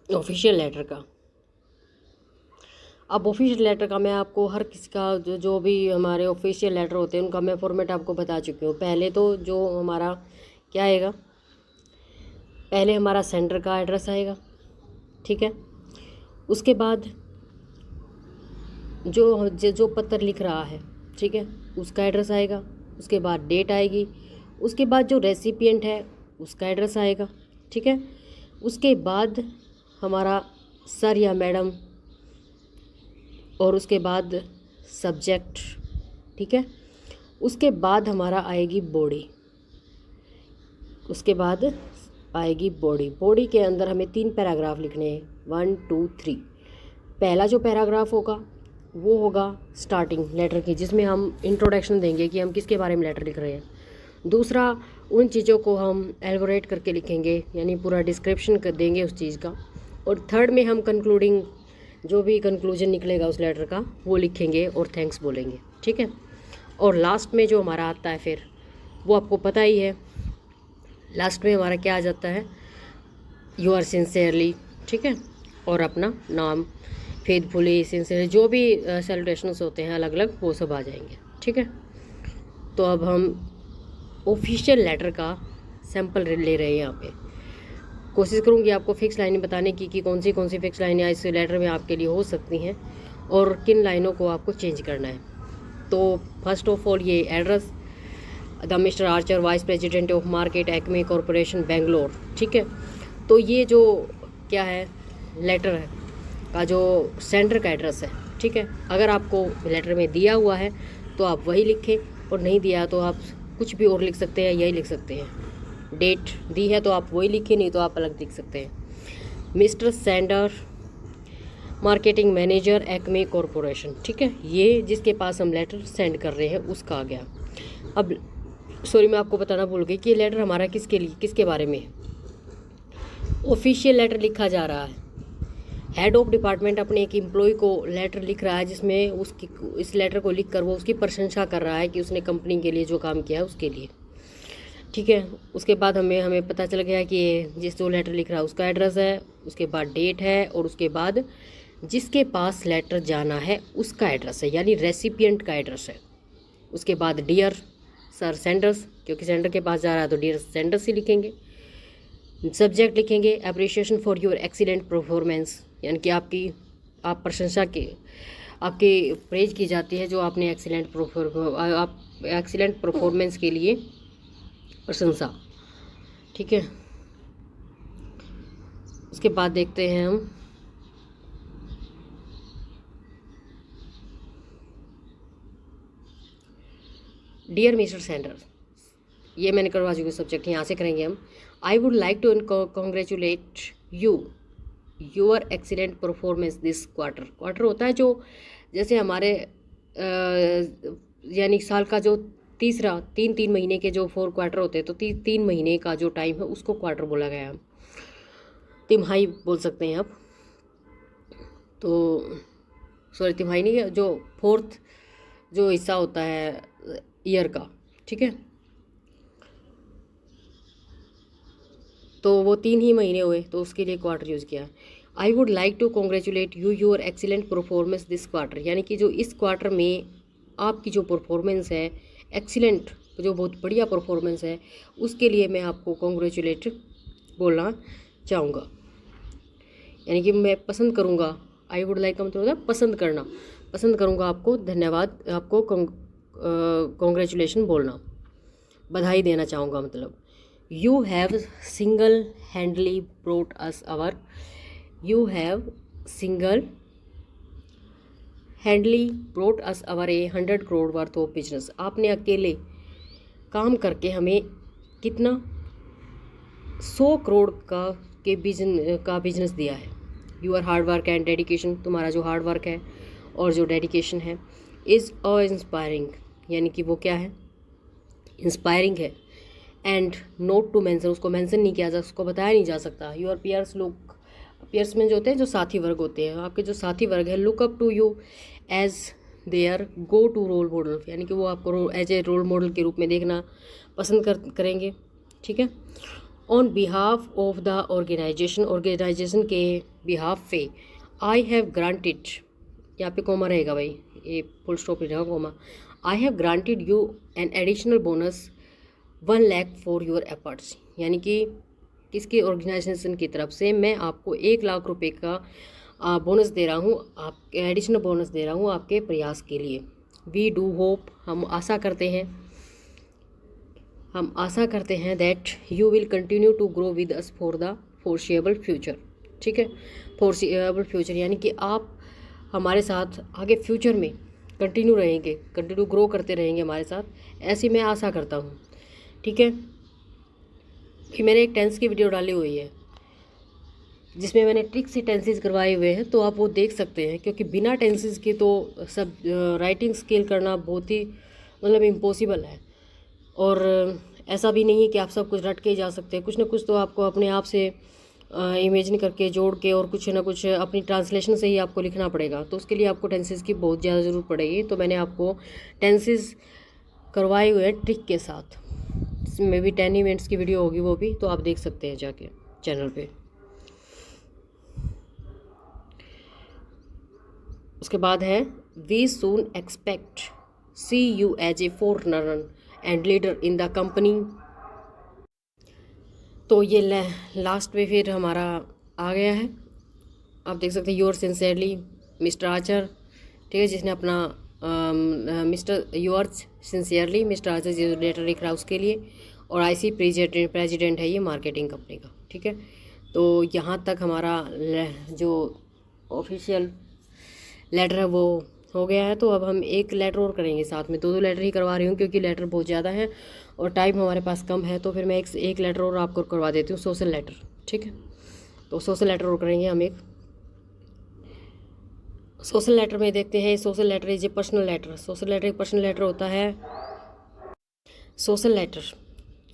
Speaker 1: ऑफिशियल लेटर का। अब ऑफिशियल लेटर का मैं आपको हर किसी का जो भी हमारे ऑफिशियल लेटर होते हैं, उनका मैं फॉर्मेट आपको बता चुकी हूँ। पहले तो जो हमारा क्या आएगा, पहले हमारा सेंटर का एड्रेस आएगा, ठीक है। उसके बाद जो पत्र लिख रहा है, ठीक है, उसका एड्रेस आएगा। उसके बाद डेट आएगी। उसके बाद जो रेसिपिएंट है उसका एड्रेस आएगा, ठीक है। उसके बाद हमारा सर या मैडम, और उसके बाद सब्जेक्ट, ठीक है। उसके बाद हमारा आएगी बॉडी। उसके बाद आएगी बॉडी के अंदर हमें 3 पैराग्राफ लिखने हैं, 1 2 3। पहला जो पैराग्राफ होगा वो होगा स्टार्टिंग लेटर की, जिसमें हम इंट्रोडक्शन देंगे कि हम किसके बारे में लेटर लिख रहे हैं। दूसरा, उन चीज़ों को हम एलबोरेट करके लिखेंगे, यानी पूरा डिस्क्रिप्शन कर देंगे उस चीज़ का। और थर्ड में हम कंक्लूडिंग, जो भी कंक्लूजन निकलेगा उस लेटर का, वो लिखेंगे और थैंक्स बोलेंगे, ठीक है। और लास्ट में जो हमारा आता है, फिर वो आपको पता ही है, लास्ट में हमारा क्या आ जाता है, यू आर सिंसियरली, ठीक है, और अपना नाम, फेथफुली, सिंसियरली, जो भी सेलिब्रेशंस होते हैं अलग अलग, वो सब आ जाएंगे, ठीक है। तो अब हम ऑफिशियल लेटर का सैम्पल ले रहे हैं यहाँ पे। कोशिश करूँगी आपको फिक्स लाइनें बताने की कि कौन सी फिक्स लाइनें इस लेटर में आपके लिए हो सकती हैं और किन लाइनों को आपको चेंज करना है। तो फर्स्ट ऑफ ऑल, ये address, the mister Archer, vice president of market, Acme corporation, Bangalore, ठीक है। तो ये जो क्या है, लेटर है का जो सेंटर का एड्रेस है, ठीक है। अगर आपको लेटर में दिया हुआ है तो आप वही लिखें, और नहीं दिया तो आप कुछ भी और लिख सकते हैं, यही लिख सकते हैं। डेट दी है तो आप वही लिखें, नहीं तो आप अलग लिख सकते हैं। Mister sender, marketing manager, Acme corporation, ठीक है। ये जिसके पास हम लेटर सेंड कर रहे हैं उसका आ गया। अब सॉरी, मैं आपको बताना भूल गई कि ये लेटर हमारा किसके बारे में है। ऑफिशियल लेटर लिखा जा रहा है। हेड ऑफ डिपार्टमेंट अपने एक एम्प्लॉय को लेटर लिख रहा है, जिसमें इस लेटर को लिख कर वो उसकी प्रशंसा कर रहा है कि उसने कंपनी के लिए जो काम किया है उसके लिए। ठीक है। उसके बाद हमें पता चल गया कि जिस जो लेटर लिख रहा है उसका एड्रेस है, उसके बाद डेट है, और उसके बाद जिसके पास लेटर जाना है उसका एड्रेस है, यानी रेसिपिएंट का एड्रेस है। उसके बाद डियर सर सेंडर्स, क्योंकि सेंडर के पास जा रहा है तो डियर सेंडर्स ही लिखेंगे। सब्जेक्ट लिखेंगे appreciation for your excellent performance, यानी कि आप प्रशंसा के आपके प्रेज की जाती है जो आपने एक्सीलेंट परफॉर्मेंस के लिए प्रशंसा। ठीक है। उसके बाद देखते हैं हम डियर मिस्टर सेंडर, ये मैंने करवा चुकी सब्जेक्ट, यहाँ से करेंगे हम। I would like to congratulate you your excellent performance this quarter. Quarter होता है जो जैसे हमारे यानी साल का जो तीसरा तीन महीने के जो 4 क्वार्टर होते हैं, तो 3 महीने का जो टाइम है उसको क्वार्टर बोला गया है। तिमाही बोल सकते हैं आप। तो सॉरी, तिमाही नहीं, जो 4th जो हिस्सा होता है ईयर का। ठीक है। तो वो 3 ही महीने हुए, तो उसके लिए क्वार्टर यूज़ किया। I would like to congratulate you your excellent performance this quarter, यानी कि जो इस क्वार्टर में आपकी जो परफॉर्मेंस है एक्सीलेंट, जो बहुत बढ़िया परफॉर्मेंस है, उसके लिए मैं आपको कॉन्ग्रेचुलेट बोलना चाहूँगा, यानी कि मैं पसंद करूँगा। आई वुड लाइक का मतलब होता है पसंद करना, पसंद करूँगा आपको, धन्यवाद, आपको कॉन्ग्रेचुलेशन बोलना, बधाई देना चाहूँगा मतलब। You have single-handedly brought us our you have single-handedly brought us our 100 crore worth of business। आपने अकेले काम करके हमें कितना 100 करोड़ का बिजनेस दिया है। Your hard work and dedication, तुम्हारा जो हार्ड वर्क है और जो डेडिकेशन है, इज़ इंस्पायरिंग, यानी कि वो क्या है, इंस्पायरिंग है। एंड नोट टू मेंशन, उसको मेंशन नहीं किया जा, उसको बताया नहीं जा सकता। योर पियर्स लोग, पियर्स में जो होते हैं जो साथी वर्ग होते हैं, आपके जो साथी वर्ग है, look up to you as their go to role model, यानी कि वो आपको एज ए रोल मॉडल के रूप में देखना पसंद करेंगे। ठीक है। On behalf of the organisation के बिहाफ पे आई हैव ग्रांटेड, यहाँ पे कोमा रहेगा भाई, ये फुल स्टॉप ही रहेगा comma. I have granted you an additional bonus 1 lakh for your efforts, यानी कि किसकी ऑर्गेनाइजेशन की तरफ से मैं आपको 1 लाख रुपए का बोनस दे रहा हूँ, आप एडिशनल बोनस दे रहा हूँ आपके प्रयास के लिए। वी डू होप, हम आशा करते हैं that you will continue to grow with us for the foreseeable future. ठीक है। फोर्सिएबल फ्यूचर, यानी कि आप हमारे साथ आगे फ्यूचर में कंटिन्यू ग्रो करते रहेंगे हमारे साथ, ऐसी मैं आशा करता हूँ। ठीक है। फिर मैंने एक टेंस की वीडियो डाली हुई है जिसमें मैंने ट्रिक से टेंसेस करवाए हुए हैं, तो आप वो देख सकते हैं, क्योंकि बिना टेंसेस के तो सब राइटिंग स्किल करना बहुत ही मतलब इम्पॉसिबल है। और ऐसा भी नहीं है कि आप सब कुछ रट के ही जा सकते हैं, कुछ ना कुछ तो आपको अपने आप से इमेजिन करके जोड़ के और कुछ ना कुछ अपनी ट्रांसलेशन से ही आपको लिखना पड़ेगा। तो उसके लिए आपको टेंसेस की बहुत ज़्यादा ज़रूरत पड़ेगी। तो मैंने आपको टेंसेस करवाए हुए हैं ट्रिक के साथ, इसमें भी 10 इवेंट्स की वीडियो होगी, वो भी तो आप देख सकते हैं जाके चैनल पे। उसके बाद है we soon expect see you as a foreigner and leader in the company. तो ये लास्ट पे फिर हमारा आ गया है, आप देख सकते हैं। योर सिंसियरली मिस्टर आर्चर, ठीक है, जिसने अपना योर्स सिंसियरली मिस्टर आर्चर जो लेटर लिख रहा है उसके लिए, और आईसी प्रेसिडेंट है ये मार्केटिंग कंपनी का। ठीक है। तो यहाँ तक हमारा जो ऑफिशियल लेटर है वो हो गया है। तो अब हम एक लेटर और करेंगे साथ में, 2 लेटर ही करवा रही हूँ क्योंकि लेटर बहुत ज़्यादा है और टाइम हमारे पास कम है। तो फिर मैं एक लेटर और आपको करवा देती हूँ, सोशल लेटर। ठीक है। तो सोशल लेटर और करेंगे हम एक। सोशल लेटर में देखते हैं, social letter is a personal letter. Social letter एक पर्सनल लेटर होता है। सोशल लेटर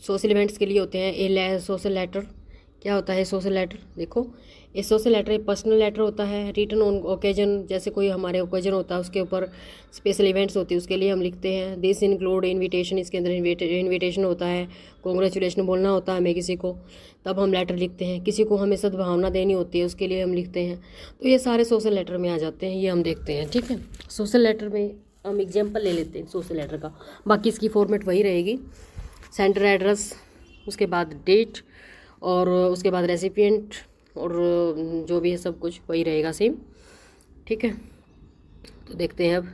Speaker 1: सोशल इवेंट्स के लिए होते हैं। सोशल लेटर क्या होता है सोशल लेटर? देखो, ये सोशल लेटर एक पर्सनल लेटर होता है, रिटन ऑन ओकेजन, जैसे कोई हमारे ओकेजन होता है उसके ऊपर स्पेशल इवेंट्स होती है उसके लिए हम लिखते हैं। दिस इंक्लूड इनविटेशन, इसके अंदर इनविटेशन होता है, कॉन्ग्रेचुलेशन बोलना होता है हमें किसी को, तब हम लेटर लिखते हैं। किसी को हमें सद्भावना देनी होती है उसके लिए हम लिखते हैं। तो ये सारे सोशल लेटर में आ जाते हैं, ये हम देखते हैं। ठीक है, सोशल लेटर में हम एग्जाम्पल ले लेते हैं सोशल लेटर का, बाकी इसकी फॉर्मेट वही रहेगी। सेंडर एड्रेस, उसके बाद डेट, और उसके बाद रेसिपिएंट, और जो भी है सब कुछ वही रहेगा सेम। ठीक है, तो देखते हैं अब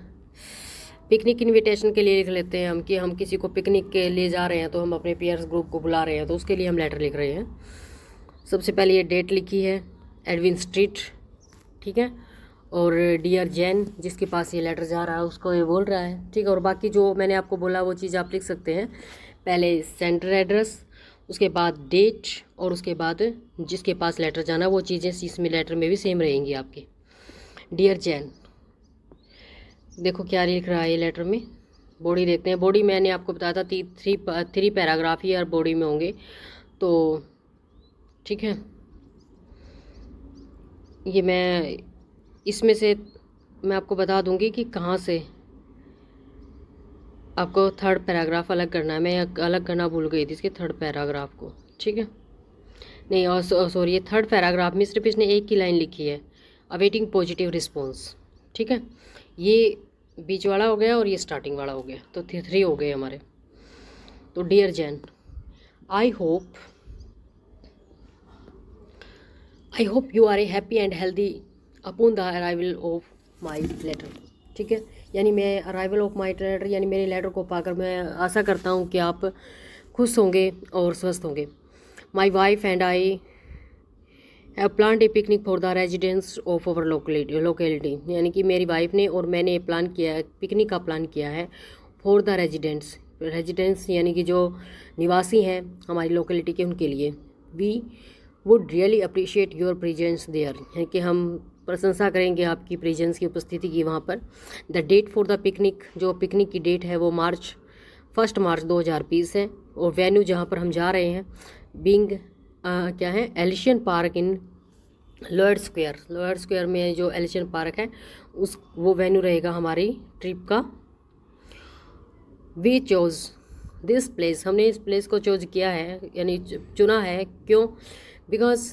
Speaker 1: पिकनिक इनविटेशन के लिए लिख लेते हैं हम कि हम किसी को पिकनिक के लिए जा रहे हैं, तो हम अपने पीयर्स ग्रुप को बुला रहे हैं, तो उसके लिए हम लेटर लिख रहे हैं। सबसे पहले ये डेट लिखी है, एडविन स्ट्रीट। ठीक है, और डियर जैन, जिसके पास ये लेटर जा रहा है उसको ये बोल रहा है। ठीक है, और बाकी जो मैंने आपको बोला वो चीज़ आप लिख सकते हैं। पहले सेंटर एड्रेस, उसके बाद डेट, और उसके बाद जिसके पास लेटर जाना, वो चीज़ें इसमें लेटर में भी सेम रहेंगी आपकी। डियर जैन, देखो क्या लिख रहा है ये लेटर में। बॉडी देखते हैं। बॉडी मैंने आपको बताया था थ्री पैराग्राफ ही हर बॉडी में होंगे, तो ठीक है, ये मैं इसमें से मैं आपको बता दूंगी कि कहाँ से आपको थर्ड पैराग्राफ अलग करना है। मैं अलग करना भूल गई थी इसके थर्ड पैराग्राफ को। ठीक है, नहीं, और सॉरी, ये थर्ड पैराग्राफ में सिर्फ इसने एक ही लाइन लिखी है, अवेटिंग पॉजिटिव रिस्पॉन्स। ठीक है, ये बीच वाला हो गया और ये स्टार्टिंग वाला हो गया, तो थ्री हो गए हमारे। तो dear Jain, I hope you are a happy and healthy upon the arrival of my letter. ठीक है, यानी मैं अराइवल ऑफ माई लेटर, यानी मेरे लेटर को पाकर मैं आशा करता हूँ कि आप खुश होंगे और स्वस्थ होंगे। My wife and I have planned A picnic for the residents of our locality, यानी कि मेरी वाइफ ने और मैंने प्लान किया है, पिकनिक का प्लान किया है फॉर द रेजिडेंट्स यानी कि जो निवासी हैं हमारी लोकेलिटी के, उनके लिए। We would really appreciate your presence there, यानी कि हम प्रशंसा करेंगे आपकी प्रेजेंस की, उपस्थिति की वहाँ पर। The date for the picnic, जो पिकनिक की डेट है वो 1 मार्च 2020 है, और वेन्यू जहाँ पर हम जा रहे हैं बीइंग क्या है, एलिशियन पार्क इन लोअर स्क्वायर में जो एलिशियन पार्क है वो वेन्यू रहेगा हमारी ट्रिप का। वी चोज दिस प्लेस, हमने इस प्लेस को चूज किया है, यानी चुना है। क्यों? Because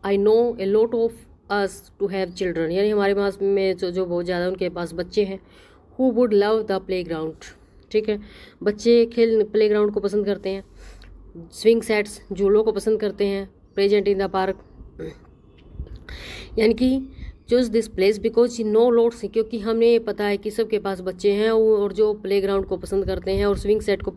Speaker 1: I know a lot of us to have children, यानी हमारे पास में जो बहुत ज़्यादा उनके पास बच्चे हैं। Who would love the play ground, ठीक है, बच्चे प्ले ग्राउंड को पसंद करते हैं। स्विंग सेट्स, झूलों को पसंद करते हैं। प्रेजेंट इन द पार्क, यानी कि choose this place because no loads, क्योंकि हमें पता है कि सबके पास बच्चे हैं और जो प्ले ग्राउंड को पसंद करते हैं और स्विंग सेट को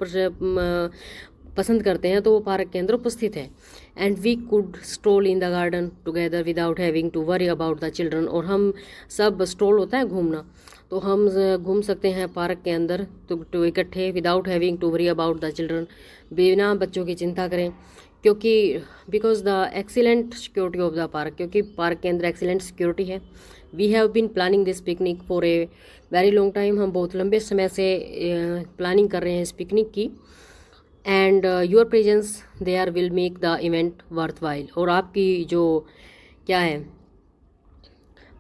Speaker 1: पसंद करते हैं, तो वो पार्क के अंदर उपस्थित है। And we could stroll in the garden together without having to worry about the children, और हम सब, स्ट्रोल होता है घूमना, तो हम घूम सकते हैं पार्क के अंदर तो इकट्ठे, without having to worry about the children, बिना बच्चों की चिंता करें। क्योंकि because the excellent security of the park, क्योंकि पार्क के अंदर एक्सीलेंट सिक्योरिटी है। We have been planning this picnic for a very long time, हम बहुत लंबे समय से प्लानिंग कर रहे हैं इस पिकनिक की। And your presence there will make the event worthwhile, और आपकी जो क्या है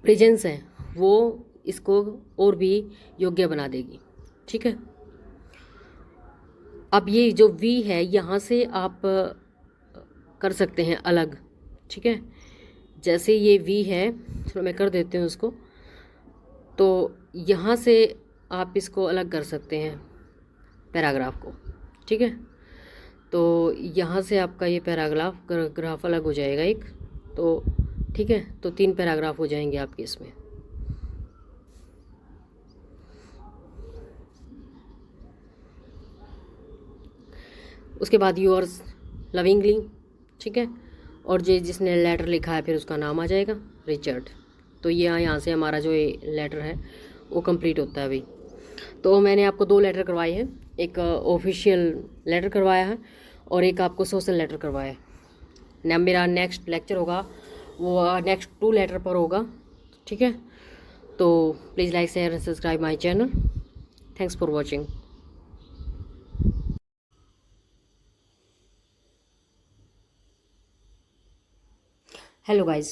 Speaker 1: प्रेजेंस है वो इसको और भी योग्य बना देगी। ठीक है, अब ये जो वी है यहाँ से आप कर सकते हैं अलग। ठीक है, जैसे ये वी है, चलो मैं कर देती हूँ उसको, तो यहाँ से आप इसको अलग कर सकते हैं पैराग्राफ को। ठीक है, तो यहाँ से आपका ये पैराग्राफ अलग हो जाएगा एक, तो ठीक है, तो 3 पैराग्राफ हो जाएंगे आपके इसमें। उसके बाद यूअर्स लविंगली, ठीक है, और जिसने लेटर लिखा है फिर उसका नाम आ जाएगा रिचर्ड। तो ये यहाँ से हमारा जो ये लेटर है वो कंप्लीट होता है अभी। तो मैंने आपको 2 लेटर करवाए हैं, एक ऑफिशियल लेटर करवाया है और एक आपको सोशल लेटर करवाया है। मेरा नेक्स्ट लेक्चर होगा वो नेक्स्ट 2 लेटर पर होगा। ठीक है, तो please like share and subscribe my channel. Thanks for watching. Hello guys,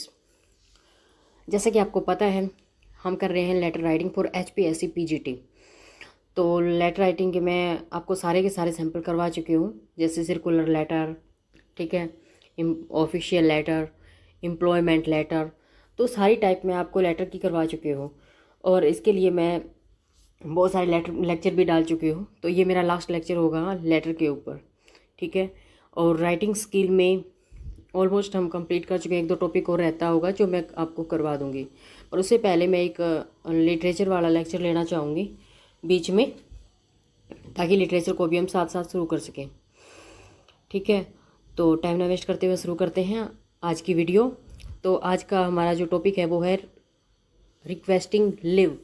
Speaker 1: जैसा कि आपको पता है हम कर रहे हैं letter writing for HPSC PGT। तो लेटर राइटिंग के मैं आपको सारे के सारे सैंपल करवा चुकी हूँ, जैसे सर्कुलर लेटर, ठीक है, ऑफिशियल लेटर, एम्प्लॉयमेंट लेटर, तो सारी टाइप में आपको लेटर की करवा चुकी हूँ। और इसके लिए मैं बहुत सारे लेक्चर भी डाल चुकी हूँ। तो ये मेरा लास्ट लेक्चर होगा लेटर के ऊपर, ठीक है। और राइटिंग स्किल में ऑलमोस्ट हम कंप्लीट कर चुके हैं, एक दो टॉपिक और रहता होगा जो मैं आपको करवा दूंगी। पर उससे पहले मैं एक लिटरेचर वाला लेक्चर लेना चाहूँगी बीच में, ताकि लिटरेचर को भी हम साथ साथ शुरू कर सकें, ठीक है। तो टाइम ना वेस्ट करते हुए शुरू करते हैं आज की वीडियो। तो आज का हमारा जो टॉपिक है वो है requesting leave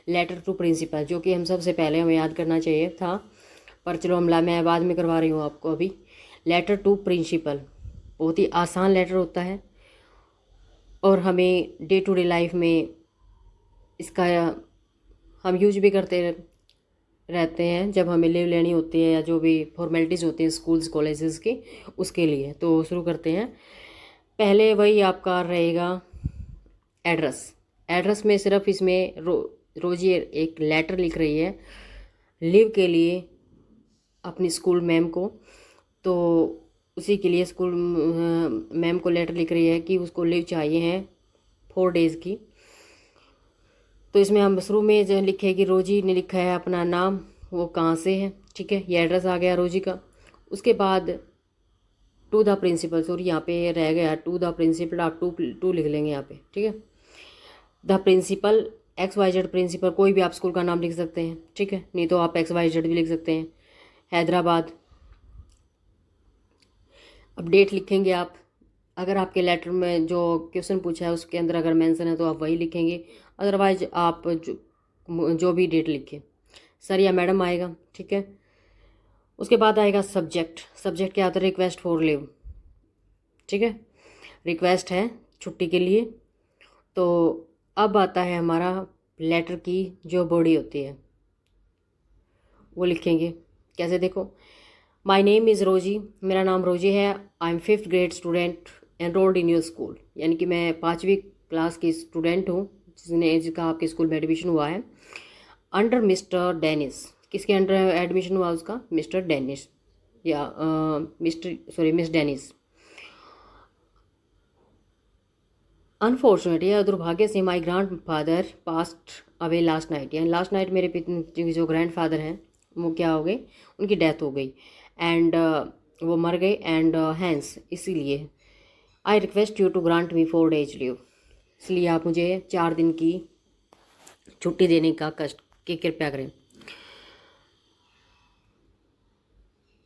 Speaker 1: letter to principal, जो कि हम सबसे पहले हमें याद करना चाहिए था, पर चलो मैं बाद में करवा रही हूँ आपको अभी। लेटर टू प्रिंसिपल बहुत ही आसान लेटर होता है और हमें डे टू डे लाइफ में इसका हम यूज भी करते रहते हैं जब हमें लीव लेनी होती है या जो भी फॉर्मेलिटीज़ होती हैं स्कूल्स कॉलेजेस की, उसके लिए। तो शुरू करते हैं। पहले वही आपका रहेगा एड्रेस। एड्रेस में सिर्फ इसमें रोज़ ये एक लेटर लिख रही है लीव के लिए अपनी स्कूल मैम को। तो उसी के लिए स्कूल मैम को लेटर लिख रही है कि उसको लीव चाहिए है 4 डेज़ की। तो इसमें हम शुरू में जो लिखे कि रोजी ने लिखा है अपना नाम, वो कहाँ से है, ठीक है, ये एड्रेस आ गया रोजी का। उसके बाद टू द प्रिंसिपल, सॉरी यहाँ पे रह गया टू द प्रिंसिपल, आप टू लिख लेंगे यहाँ पे, ठीक है। द प्रिंसिपल XYZ प्रिंसिपल, कोई भी आप स्कूल का नाम लिख सकते हैं, ठीक है, नहीं तो आप XYZ भी लिख सकते हैं, हैदराबाद। अब डेट लिखेंगे आप, अगर आपके लेटर में जो क्वेश्चन पूछा है उसके अंदर अगर मेंशन है तो आप वही लिखेंगे, अदरवाइज आप जो भी डेट लिखें, सर या मैडम आएगा, ठीक है। उसके बाद आएगा सब्जेक्ट। सब्जेक्ट क्या आता है, रिक्वेस्ट फॉर लीव, ठीक है, रिक्वेस्ट है छुट्टी के लिए। तो अब आता है हमारा लेटर की जो बॉडी होती है वो लिखेंगे कैसे, देखो, माई नेम इज़ रोजी, मेरा नाम रोजी है, I M 5th grade student enrolled in your school, यानी कि मैं 5वीं क्लास की स्टूडेंट हूँ जिसका आपके स्कूल में एडमिशन हुआ है। अंडर मिस्टर डेनिस, किसके अंडर एडमिशन हुआ उसका, मिस्टर डेनिस या मिस डेनिस। अनफॉर्चुनेटली या दुर्भाग्य से my grand father passed away last night, यानी लास्ट नाइट मेरे जो ग्रैंड फादर हैं वो क्या हो गए, उनकी डेथ हो गई, एंड वो मर गए, एंड हैंस इसीलिए I request you to grant me 4 days leave, इसलिए आप मुझे 4 दिन की छुट्टी देने का कष्ट की कृपया करें।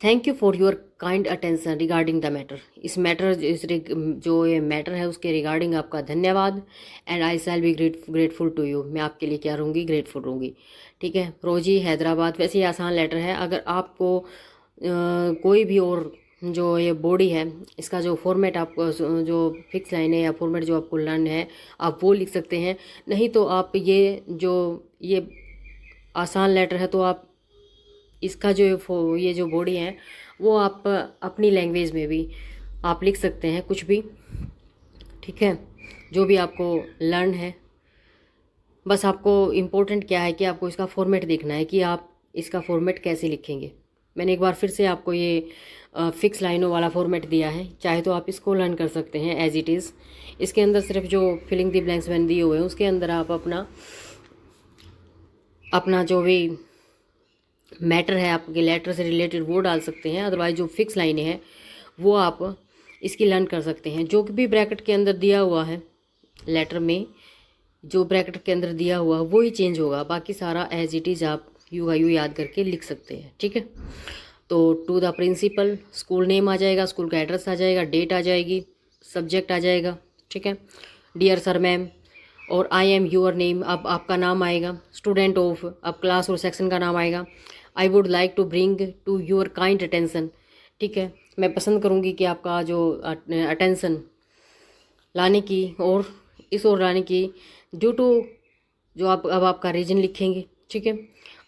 Speaker 1: Thank you for your kind attention regarding the matter, इस मैटर जो ये मैटर है उसके रिगार्डिंग आपका धन्यवाद, and I shall be grateful to you, मैं आपके लिए क्या रहूँगी, ग्रेटफुल रहूँगी, ठीक है। रोजी हैदराबाद, वैसे ही आसान लेटर है। अगर आपको कोई भी और जो ये बॉडी है इसका जो फॉर्मेट आपको जो फिक्स लाइन है या फॉर्मेट जो आपको लर्न है आप वो लिख सकते हैं, नहीं तो आप ये आसान लेटर है तो आप इसका जो ये जो बॉडी है वो आप अपनी लैंग्वेज में भी आप लिख सकते हैं कुछ भी, ठीक है, जो भी आपको लर्न है। बस आपको इम्पोर्टेंट क्या है कि आपको इसका फॉर्मेट देखना है कि आप इसका फॉर्मेट कैसे लिखेंगे। मैंने एक बार फिर से आपको ये फिक्स लाइनों वाला फॉर्मेट दिया है, चाहे तो आप इसको लर्न कर सकते हैं एज इट इज़। इसके अंदर सिर्फ जो फिलिंग द ब्लैंक्स मैंने दिए हुए हैं उसके अंदर आप अपना जो भी मैटर है आपके लेटर से रिलेटेड वो डाल सकते हैं, अदरवाइज जो फिक्स लाइनें हैं वो आप इसकी लर्न कर सकते हैं। जो भी ब्रैकेट के अंदर दिया हुआ है लेटर में, जो ब्रैकेट के अंदर दिया हुआ वो ही चेंज होगा, बाकी सारा एज इट इज़ आप यू याद करके लिख सकते हैं, ठीक है। तो to the principal, school name आ जाएगा, स्कूल का एड्रेस आ जाएगा, डेट आ जाएगी, सब्जेक्ट आ जाएगा, ठीक है, डियर सर मैम, और आई एम यूर नेम, अब आपका नाम आएगा, स्टूडेंट ऑफ, अब क्लास और सेक्शन का नाम आएगा, I would like to bring to your kind attention, ठीक है, मैं पसंद करूँगी कि आपका जो अटेंशन लाने की और इस ओर लाने की, ड्यू टू जो आप अब आपका रीजन लिखेंगे, ठीक है।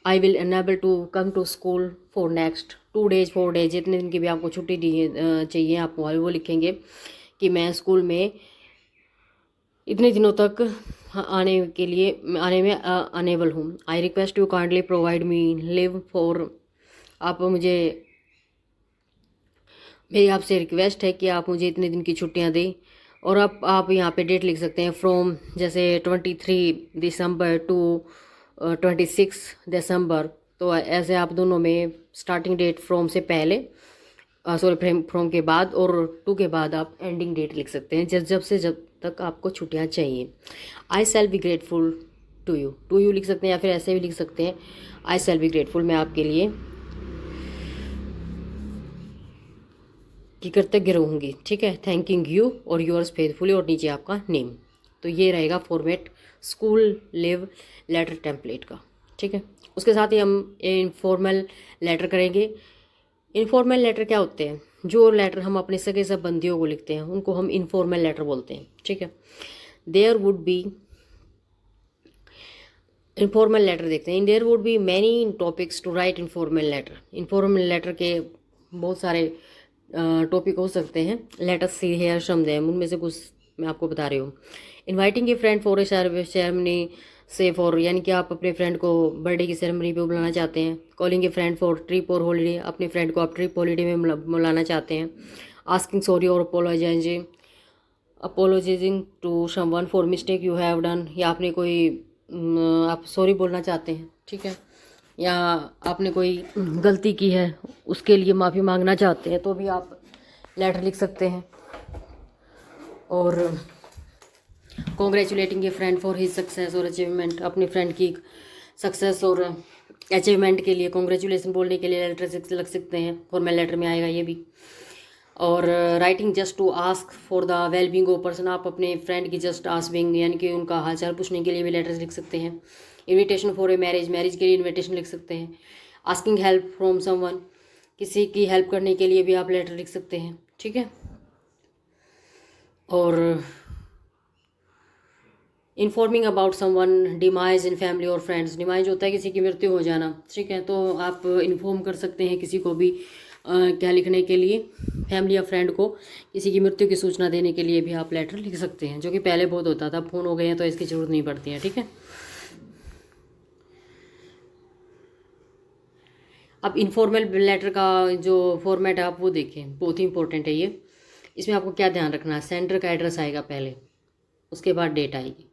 Speaker 1: I will enable to come to school for next 2 days 4 days, जितने दिन की भी आपको छुट्टी चाहिए आप वो लिखेंगे कि मैं स्कूल में इतने दिनों तक आने में अनेबल हूँ। आई request you kindly provide me live for. आप मुझे मेरी आपसे रिक्वेस्ट है कि आप मुझे इतने दिन की छुट्टियां दें। और आप यहाँ पे डेट लिख सकते हैं फ्रॉम, जैसे 23 दिसंबर टू 26 दिसंबर। तो ऐसे आप दोनों में स्टार्टिंग डेट फ्रॉम से पहले, सॉरी फ्रॉम के बाद, और टू के बाद आप एंडिंग डेट लिख सकते हैं, जब तक आपको छुट्टियां चाहिए। I shall be grateful to you लिख सकते हैं, या फिर ऐसे भी लिख सकते हैं आई सेल बी ग्रेटफुल, मैं आपके लिए की कृतज्ञ रहूँगी। ठीक है, थैंकिंग यू और यूअर्स फेथफुली, और नीचे आपका नेम। तो ये रहेगा format school leave letter template का। ठीक है, उसके साथ ही हम इनफॉर्मल लेटर करेंगे। इनफॉर्मल लेटर क्या होते हैं? जो लेटर हम अपने सगे संबंधियों को लिखते हैं उनको हम इनफॉर्मल लेटर बोलते हैं। ठीक है, there would be informal letter देखते हैं। There would be many topics to write informal letter. Informal letter के बहुत सारे टॉपिक हो सकते हैं। Let us see here some them, उनमें से कुछ मैं आपको बता रही हूँ। Inviting a friend for a ceremony से फॉर, यानी कि आप अपने फ्रेंड को बर्थडे की सेरेमनी पे बुलाना चाहते हैं। Calling a friend for trip और हॉलीडे, अपने फ्रेंड को आप ट्रिप हॉलीडे में बुलाना चाहते हैं। आस्किंग सॉरी और apologising to someone for mistake you have done, या आपने कोई आप सॉरी बोलना चाहते हैं। ठीक है, या आपने कोई गलती की है उसके लिए माफ़ी मांगना चाहते हैं, तो भी आप लेटर लिख सकते हैं। और congratulating A friend for his success और अचीवमेंट, अपने फ्रेंड की सक्सेस और अचीवमेंट के लिए कॉन्ग्रेचुलेसन बोलने के लिए लेटर लग सकते हैं। फॉर्मल लेटर में आएगा ये भी। और writing just to ask for the well being of person, आप अपने फ्रेंड की जस्ट आस्किंग यानी कि उनका हालचाल पूछने के लिए भी लेटर्स लिख सकते हैं। इनविटेशन फॉर ए मैरिज के लिए इनविटेशन लिख सकते हैं। आस्किंग हेल्प फ्रॉम समवन, किसी की हेल्प करने के लिए भी आप लेटर लिख सकते हैं। ठीक है, और informing about someone demise in family और फ्रेंड्स, डिमाइज होता है किसी की मृत्यु हो जाना। ठीक है, तो आप इन्फॉर्म कर सकते हैं किसी को भी क्या लिखने के लिए, फैमिली या फ्रेंड को किसी की मृत्यु की सूचना देने के लिए भी आप लेटर लिख सकते हैं, जो कि पहले बहुत होता था। फ़ोन हो गए हैं तो इसकी ज़रूरत नहीं पड़ती है। ठीक है, अब इनफॉर्मल लेटर का जो फॉर्मेट है आप वो देखें, बहुत ही इंपॉर्टेंट है ये। इसमें आपको क्या ध्यान रखना है? सेंडर का एड्रेस आएगा पहले, उसके बाद डेट आएगी।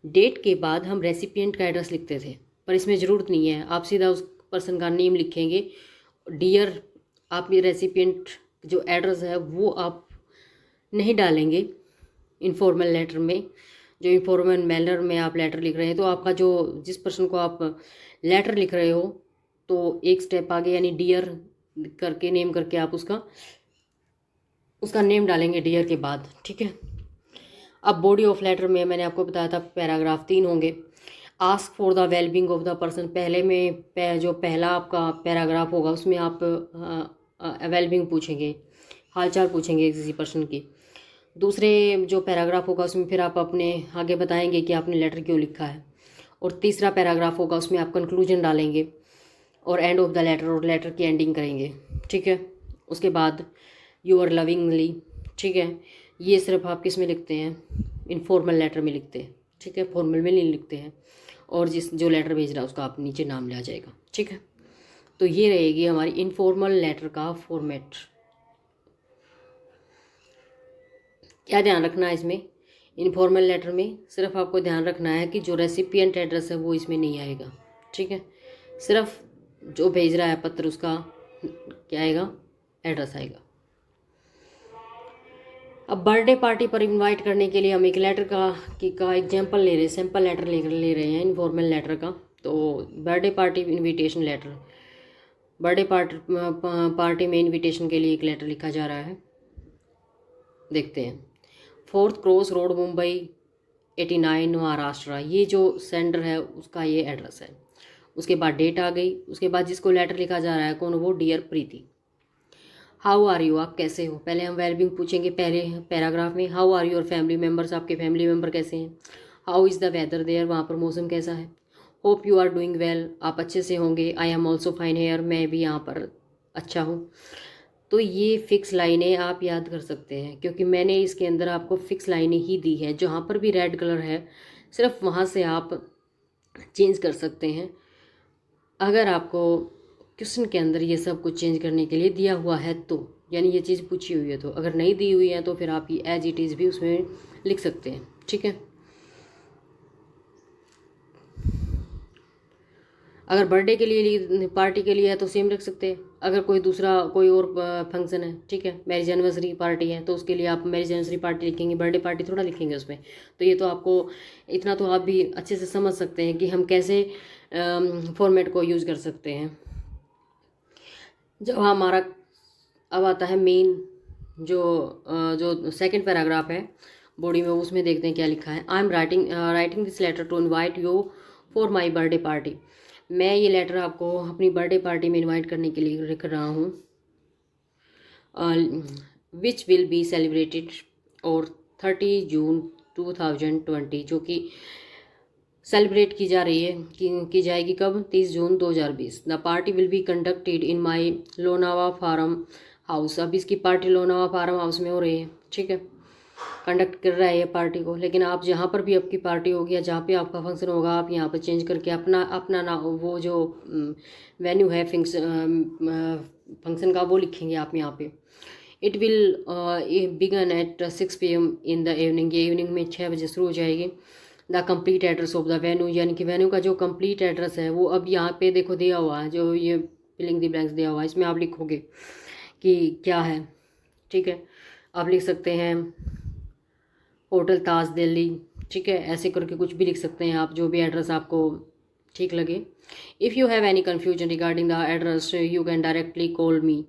Speaker 1: डेट के बाद हम रेसिपिएंट का एड्रेस लिखते थे, पर इसमें ज़रूरत नहीं है। आप सीधा उस पर्सन का नेम लिखेंगे। डियर, आप ये रेसिपिएंट जो एड्रेस है वो आप नहीं डालेंगे इनफॉर्मल लेटर में। जो इनफॉर्मल मैनर में आप लेटर लिख रहे हैं, तो आपका जो जिस पर्सन को आप लेटर लिख रहे हो, तो एक स्टेप आगे, यानी डियर करके नेम करके आप उसका नेम डालेंगे डियर के बाद। ठीक है, अब बॉडी ऑफ लेटर में मैंने आपको बताया था पैराग्राफ 3 होंगे। Ask for the wellbeing of the person, पहले में जो पहला आपका पैराग्राफ होगा उसमें आप वेलबींग पूछेंगे, हालचाल पूछेंगे किसी पर्सन की। दूसरे जो पैराग्राफ होगा उसमें फिर आप अपने आगे बताएंगे कि आपने लेटर क्यों लिखा है। और तीसरा पैराग्राफ होगा उसमें आप कंक्लूजन डालेंगे और एंड ऑफ द लेटर, और लेटर की एंडिंग करेंगे। ठीक है, उसके बाद यू आर लविंगली। ठीक है, ये सिर्फ आप किस में लिखते हैं? इनफॉर्मल लेटर में लिखते हैं। ठीक है, फॉर्मल में नहीं लिखते हैं। और जो लेटर भेज रहा है उसका आप नीचे नाम लिया जाएगा। ठीक है, तो ये रहेगी हमारी इनफॉर्मल लेटर का फॉर्मेट। क्या ध्यान रखना है इसमें? इनफॉर्मल लेटर में सिर्फ आपको ध्यान रखना है कि जो रेसिपिएंट एड्रेस है वो इसमें नहीं आएगा। ठीक है, सिर्फ जो भेज रहा है पत्र उसका क्या आएगा? एड्रेस आएगा। अब बर्थडे पार्टी पर इनवाइट करने के लिए हम एक लेटर का एग्जांपल ले रहे हैं, सैम्पल लेटर ले रहे हैं इनफॉर्मल लेटर का। तो birthday party invitation letter, birthday party में इनविटेशन के लिए एक लेटर लिखा जा रहा है। देखते हैं। 4th cross road, Mumbai 89 Maharashtra, ये जो सेंडर है उसका ये एड्रेस है। उसके बाद डेट आ गई। उसके बाद जिसको लेटर लिखा जा रहा है कौन? वो dear Preeti. How are you, आप कैसे हो? पहले हम वेलबींग पूछेंगे पहले पैराग्राफ में। How are your family members, आपके फैमिली मेम्बर कैसे हैं? How is the weather there, वहाँ पर मौसम कैसा है? Hope you are doing well, आप अच्छे से होंगे। I am also fine here, मैं भी यहाँ पर अच्छा हूँ। तो ये फिक्स लाइनें आप याद कर सकते हैं, क्योंकि मैंने इसके अंदर आपको फिक्स लाइनें ही दी है। जहाँ पर भी रेड कलर है सिर्फ वहाँ से आप चेंज कर सकते हैं। अगर आपको क्वेश्चन के अंदर ये सब कुछ चेंज करने के लिए दिया हुआ है तो, यानी ये चीज़ पूछी हुई है तो, अगर नहीं दी हुई है तो फिर आप ये एज इट इज़ भी उसमें लिख सकते हैं। ठीक है। अगर बर्थडे के लिए पार्टी के लिए है तो सेम रख सकते हैं। अगर कोई दूसरा कोई और फंक्शन है, ठीक है, मैरिज एनिवर्सरी पार्टी है, तो उसके लिए आप मैरिज एनिवर्सरी पार्टी लिखेंगे, बर्थडे पार्टी थोड़ा लिखेंगे उसमें। तो ये तो आपको इतना तो आप भी अच्छे से समझ सकते हैं कि हम कैसे फॉर्मेट को यूज़ कर सकते हैं। जब हमारा अब आता है मेन जो सेकंड पैराग्राफ है बॉडी में, उसमें देखते हैं क्या लिखा है। I am writing this letter to invite you for my birthday party. मैं ये लेटर आपको अपनी बर्थडे पार्टी में इनवाइट करने के लिए लिख रहा हूँ, विच विल बी सेलिब्रेटेड और 30 जून 2020, जो कि सेलिब्रेट की जा रही है की जाएगी कब, 30 जून 2020। The party will be conducted in my Lonavala farm house. अब इसकी पार्टी लोनावा फार्म हाउस में हो रही है। ठीक है, कंडक्ट कर रहा है ये पार्टी को। लेकिन आप जहाँ पर भी आपकी पार्टी होगी या जहाँ पे आपका फंक्शन होगा, आप यहाँ पर चेंज करके अपना अपना ना वो जो वेन्यू है फंक्शन का वो लिखेंगे आप यहाँ पे। It will begin at 6 PM in the evening. ये इवनिंग में 6 बजे शुरू हो जाएगी। The complete address of the venue, यानी कि वेन्यू का जो कंप्लीट एड्रेस है वो अब यहाँ पे देखो दिया हुआ है, जो ये फिलिंग द ब्लैंक्स दिया हुआ है, इसमें आप लिखोगे कि क्या है। ठीक है, आप लिख सकते हैं होटल ताज दिल्ली। ठीक है, ऐसे करके कुछ भी लिख सकते हैं आप, जो भी एड्रेस आपको ठीक लगे। If you have any confusion regarding the address you can directly call मी।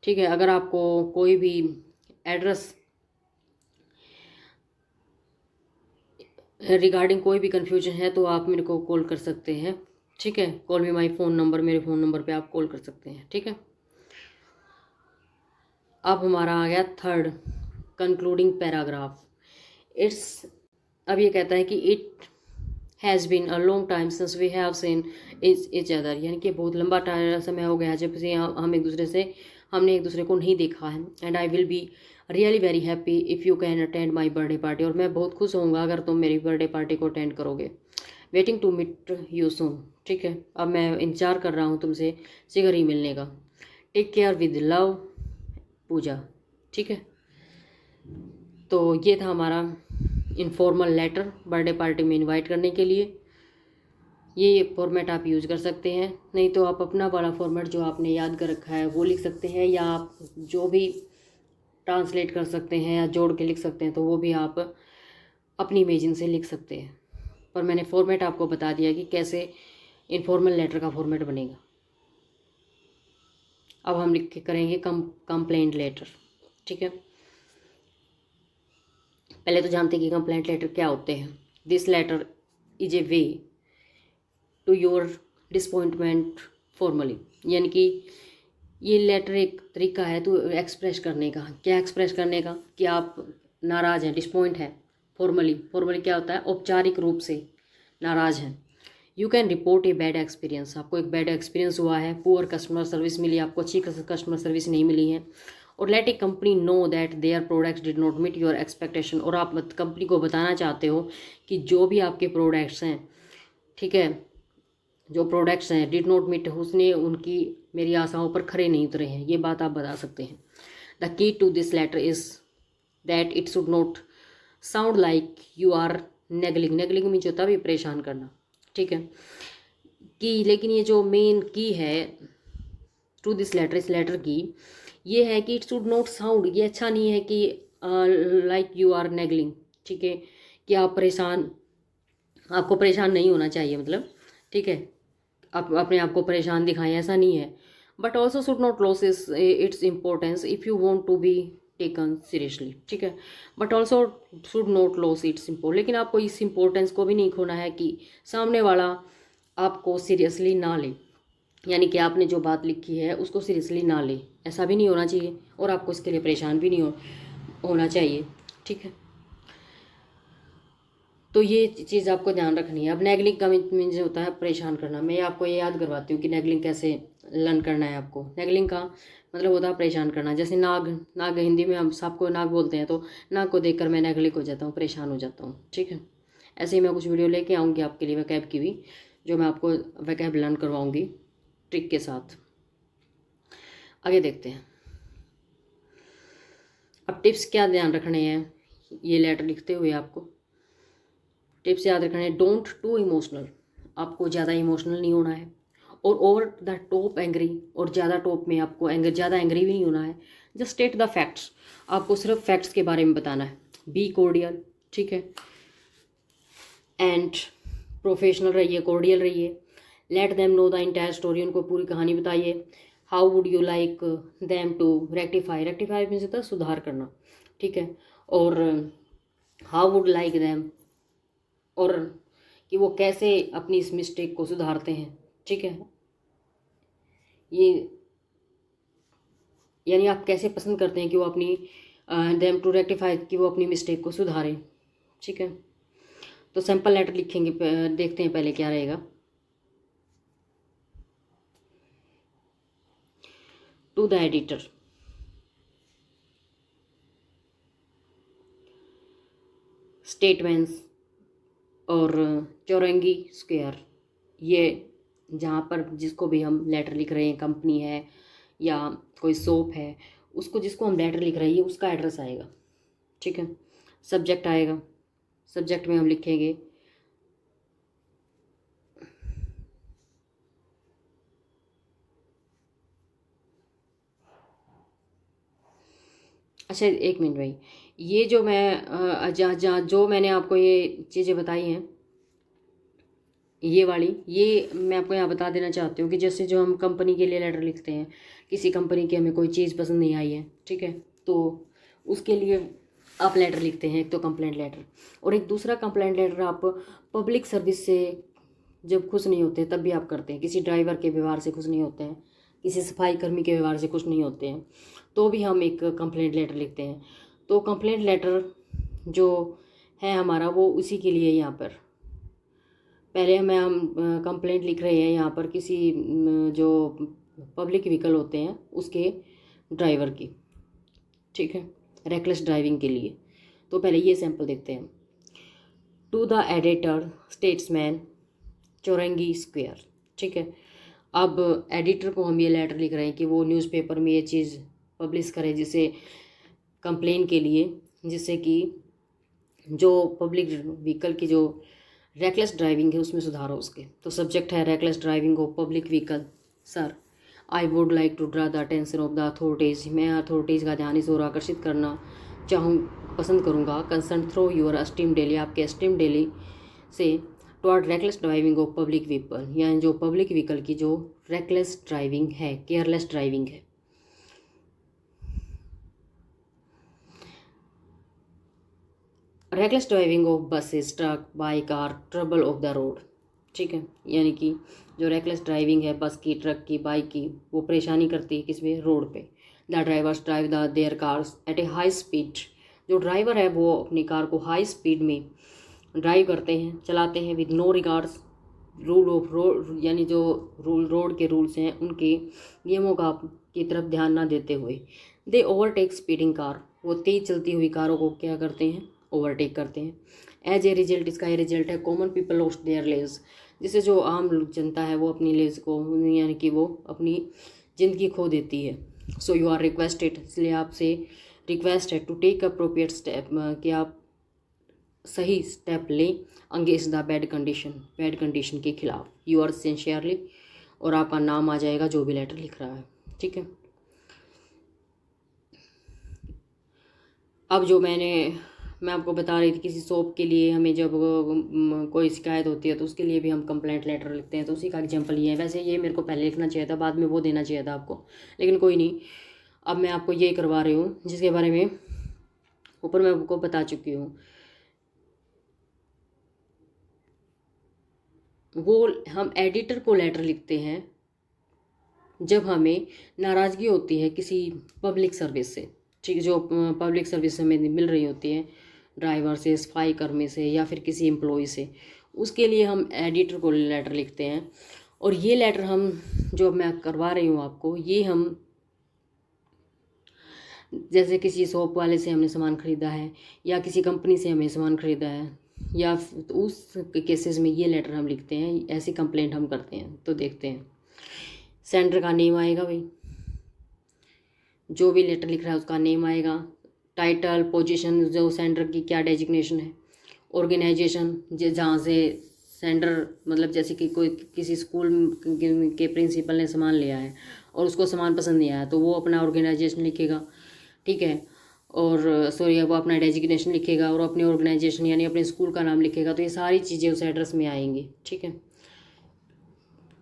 Speaker 1: ठीक है, अगर आपको कोई भी एड्रेस रिगार्डिंग कोई भी कन्फ्यूजन है तो आप मेरे को कॉल कर सकते हैं। ठीक है, call me my phone number, मेरे फ़ोन नंबर पे आप कॉल कर सकते हैं। ठीक है, अब हमारा आ गया थर्ड कंक्लूडिंग पैराग्राफ। अब ये कहता है कि it has been a long time since we have seen each other, यानी कि बहुत लंबा समय हो गया जब से हमने एक दूसरे को नहीं देखा है। And I will be really very happy if you can attend my birthday party. और मैं बहुत खुश होऊंगा अगर तुम मेरी बर्थडे पार्टी को अटेंड करोगे। Waiting to meet you soon. ठीक है, अब मैं इंतजार कर रहा हूँ तुमसे शीघ्र ही मिलने का। टेक केयर विद लव, पूजा। ठीक है, तो ये था हमारा इनफॉर्मल लेटर बर्थडे पार्टी में इनवाइट करने के लिए। ये फॉर्मेट आप यूज़ कर सकते हैं, नहीं तो आप अपना वाला फॉर्मेट जो आपने याद कर रखा है वो लिख सकते हैं, या आप जो भी ट्रांसलेट कर सकते हैं या जोड़ के लिख सकते हैं तो वो भी आप अपनी इमेजिन से लिख सकते हैं। पर मैंने फॉर्मेट आपको बता दिया कि कैसे इनफॉर्मल लेटर का फॉर्मेट बनेगा। अब हम लिख के करेंगे कंप्लेंट लेटर। ठीक है, पहले तो जानते हैं कि कंप्लेंट लेटर क्या होते हैं। This letter is a way to your disappointment formally, यानी कि ये लेटर एक तरीका है तो एक्सप्रेस करने का। क्या एक्सप्रेस करने का कि आप नाराज़ हैं, डिसअपॉइंट हैं। फॉर्मली क्या होता है, औपचारिक रूप से नाराज़ हैं। You can report a bad experience, आपको एक बैड एक्सपीरियंस हुआ है, पुअर कस्टमर सर्विस मिली, आपको अच्छी कस्टमर सर्विस नहीं मिली है। और let a company know that their products did not meet your expectation, और आप कंपनी को बताना चाहते हो कि जो भी आपके प्रोडक्ट्स हैं, ठीक है, जो प्रोडक्ट्स हैं डिड नॉट मीट, उसने उनकी मेरी आशाओं पर खरे नहीं उतरे हैं, ये बात आप बता सकते हैं। The key to this letter is that it should not sound like you are neglecting means होता है परेशान करना। ठीक है, कि लेकिन ये जो मेन की है टू दिस लेटर, इस लेटर की ये है कि इट शुड नॉट साउंड, ये अच्छा नहीं है कि लाइक यू आर नेगलिंग। ठीक है, कि आप परेशान, आपको परेशान नहीं होना चाहिए, मतलब ठीक है, आप अपने आप को परेशान दिखाएं, ऐसा नहीं है। But also should not lose its importance if you want to be taken seriously. ठीक है, but also should not lose its import, लेकिन आपको इस इम्पोर्टेंस को भी नहीं खोना है कि सामने वाला आपको सीरियसली ना ले, यानी कि आपने जो बात लिखी है उसको सीरियसली ना ले, ऐसा भी नहीं होना चाहिए। और आपको इसके लिए परेशान भी नहीं होना चाहिए। ठीक है, तो ये चीज़ आपको ध्यान रखनी है। अब नेगलिंग का मीन्स होता है परेशान करना। मैं आपको ये याद करवाती हूँ कि नेगलिंग कैसे लर्न करना है आपको। नेगलिंग का मतलब होता है परेशान करना। जैसे नाग, नाग हिंदी में हम सबको नाग बोलते हैं, तो नाग को देखकर मैं नेगलिक हो जाता हूँ, परेशान हो जाता हूँ। ठीक है, ऐसे ही मैं कुछ वीडियो लेके आऊँगी आपके लिए वैकेब की भी, जो मैं आपको वैकेब लर्न करवाऊँगी ट्रिक के साथ। आगे देखते हैं। अब टिप्स क्या ध्यान रखने हैं ये लेटर लिखते हुए, आपको टिप्स याद रखने हैं। डोंट टू इमोशनल, आपको ज़्यादा इमोशनल नहीं होना है, और ओवर द टॉप एंग्री, और ज़्यादा टॉप में आपको ज़्यादा एंग्री भी नहीं होना है। जस्ट स्टेट द फैक्ट्स, आपको सिर्फ फैक्ट्स के बारे में बताना है। बी कोर्डियल, ठीक है, एंड प्रोफेशनल रहिए, कोर्डियल रहिए। Let them know the entire story, उनको पूरी कहानी बताइए। How would you like them to rectify, rectify means होता है सुधार करना, ठीक है। और हाउ वुड लाइक देम, और कि वो कैसे अपनी इस मिस्टेक को सुधारते हैं, ठीक है। ये यानी आप कैसे पसंद करते हैं कि वो अपनी देम टू रेक्टिफाई, कि वो अपनी मिस्टेक को सुधारें, ठीक है। तो सैम्पल लेटर लिखेंगे, देखते हैं पहले क्या रहेगा। टू द एडिटर, स्टेटमेंट्स और चौरंगी स्क्वायर, ये जहाँ पर जिसको भी हम लेटर लिख रहे हैं, कंपनी है या कोई शॉप है, उसको जिसको हम लेटर लिख रहे हैं उसका एड्रेस आएगा, ठीक है। सब्जेक्ट आएगा, सब्जेक्ट में हम लिखेंगे अच्छा, एक मिनट भाई, ये जो मैं जहाँ जहाँ जो मैंने आपको ये चीज़ें बताई हैं, ये वाली, ये मैं आपको यहाँ बता देना चाहती हूँ कि जैसे जो हम कंपनी के लिए लेटर लिखते हैं, किसी कंपनी की हमें कोई चीज़ पसंद नहीं आई है, ठीक है, तो उसके लिए आप लेटर लिखते हैं। एक तो कंप्लेंट लेटर, और एक दूसरा कंप्लेंट लेटर आप पब्लिक सर्विस से जब खुश नहीं होते तब भी आप करते हैं। किसी ड्राइवर के व्यवहार से खुश नहीं होते हैं, किसी सफाई कर्मी के व्यवहार से खुश नहीं होते हैं, तो भी हम एक कंप्लेंट लेटर लिखते हैं। तो कंप्लेंट लेटर जो है हमारा, वो उसी के लिए यहाँ पर पहले हम कंप्लेंट लिख रहे हैं यहाँ पर किसी जो पब्लिक व्हीकल होते हैं उसके ड्राइवर की, ठीक है, रेकलेस ड्राइविंग के लिए। तो पहले ये सैंपल देखते हैं। To the editor Statesman Chowringhee square, ठीक है। अब एडिटर को हम ये लेटर लिख रहे हैं कि वो न्यूज़पेपर में ये चीज़ पब्लिश करे, जिसे कंप्लेन के लिए, जिससे कि जो पब्लिक व्हीकल की जो रेकलेस ड्राइविंग है उसमें सुधार हो उसके। तो सब्जेक्ट है reckless driving of public vehicle. Sir, I would like to draw the attention of the authorities, मैं अथॉरिटीज़ का ध्यान इस ओर आकर्षित करना पसंद करूँगा। Concern through your esteemed daily, आपके अस्टीम डेली से toward reckless driving of public vehicle, यानी जो पब्लिक व्हीकल की जो रेकलेस ड्राइविंग है, केयरलेस ड्राइविंग है। Reckless driving of buses, truck, bike car, trouble of the road, ठीक है। यानी कि जो रेकलेस ड्राइविंग है बस की, ट्रक की, बाइक की, वो परेशानी करती है किस में, रोड पे। The drivers drive the their cars at A high speed, जो ड्राइवर है वो अपनी कार को हाई स्पीड में ड्राइव करते हैं, चलाते हैं, with no regards rule of road, यानी जो रोड के रूल्स हैं उनके नियमों का की तरफ ध्यान ना देते हुए। दे ओवरटेक स्पीडिंग कार, वो तेज़ चलती हुई कारों को क्या करते हैं, ओवरटेक करते हैं। एज ए रिजल्ट, इसका ये रिजल्ट है, common people lost their lives, जिससे जो आम जनता है वो अपनी लिव्स को, यानी कि वो अपनी ज़िंदगी खो देती है। सो यू आर रिक्वेस्टेड, इसलिए आपसे रिक्वेस्ट है, टू टेक अप्रोप्रिएट स्टेप, कि आप सही स्टेप लें against the bad condition, bad condition के खिलाफ। यू आर सिंसियरली, और आपका नाम आ जाएगा जो भी लेटर लिख रहा है, ठीक है। अब जो मैं आपको बता रही थी, किसी शॉप के लिए हमें जब कोई शिकायत होती है तो उसके लिए भी हम कंप्लेंट लेटर लिखते हैं, तो उसी का एग्जांपल ये है। वैसे ये मेरे को पहले लिखना चाहिए था, बाद में वो देना चाहिए था आपको, लेकिन कोई नहीं, अब मैं आपको ये करवा रही हूँ जिसके बारे में ऊपर मैं आपको बता चुकी हूँ। वो हम एडिटर को लेटर लिखते हैं जब हमें नाराज़गी होती है किसी पब्लिक सर्विस से, ठीक है, जो पब्लिक सर्विस हमें मिल रही होती है, ड्राइवर से, सफाई कर्मी से, या फिर किसी एम्प्लॉय से, उसके लिए हम एडिटर को लेटर लिखते हैं। और ये लेटर हम जो मैं करवा रही हूँ आपको, ये हम जैसे किसी शॉप वाले से हमने सामान ख़रीदा है या किसी कंपनी से हमें सामान ख़रीदा है, या तो उस केसेस में ये लेटर हम लिखते हैं, ऐसी कंप्लेंट हम करते हैं। तो देखते हैं, सेंडर का नेम आएगा भाई, जो भी लेटर लिख रहा है उसका नेम आएगा, टाइटल, पोजीशन, जो सेंडर की क्या डेजिग्नेशन है, ऑर्गेनाइजेशन जहाँ से सेंडर, मतलब जैसे कि कोई किसी स्कूल के प्रिंसिपल ने सामान लिया है और उसको सामान पसंद नहीं आया तो वो अपना ऑर्गेनाइजेशन लिखेगा, ठीक है, और सॉरी वो अपना डेजिग्नेशन लिखेगा और अपनी ऑर्गेनाइजेशन यानी अपने स्कूल का नाम लिखेगा। तो ये सारी चीज़ें उस एड्रेस में आएंगी, ठीक है।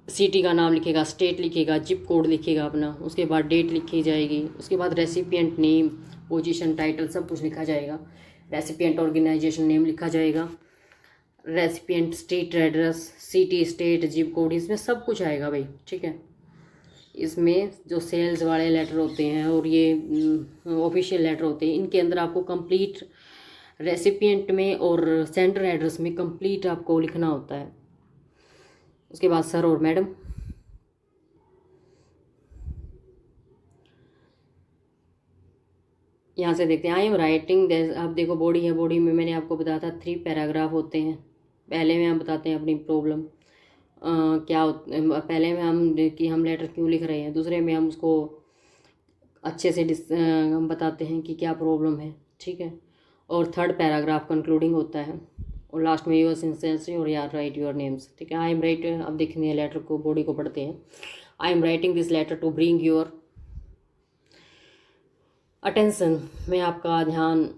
Speaker 1: सिटी का नाम लिखेगा, स्टेट लिखेगा, जिप कोड लिखेगा अपना, उसके बाद डेट लिखी जाएगी, उसके बाद रेसिपिएंट नेम, पोजीशन, टाइटल सब कुछ लिखा जाएगा। रेसिपिएंट ऑर्गेनाइजेशन नेम लिखा जाएगा, recipient state address, city, state, zip code, इसमें सब कुछ आएगा भाई, ठीक है। इसमें जो सेल्स वाले लेटर होते हैं और ये ऑफिशियल लेटर होते हैं, इनके अंदर आपको कंप्लीट रेसिपिएंट में और सेंडर एड्रेस में कंप्लीट आपको लिखना होता है। उसके बाद सर और मैडम, यहाँ से देखते हैं, आई एम राइटिंग, आप देखो बॉडी है, बॉडी में मैंने आपको बताया था 3 पैराग्राफ होते हैं। पहले में हम बताते हैं अपनी प्रॉब्लम पहले में हम कि हम लेटर क्यों लिख रहे हैं, दूसरे में हम उसको अच्छे से हम बताते हैं कि क्या प्रॉब्लम है, ठीक है, और थर्ड पैराग्राफ कंक्लूडिंग होता है, और लास्ट में यूर सिंसेंसी और यार राइट योर नेम्स, ठीक है। आई एम राइट, अब देखते हैं लेटर को, बॉडी को पढ़ते हैं। I am writing this letter to bring your attention, मैं आपका ध्यान,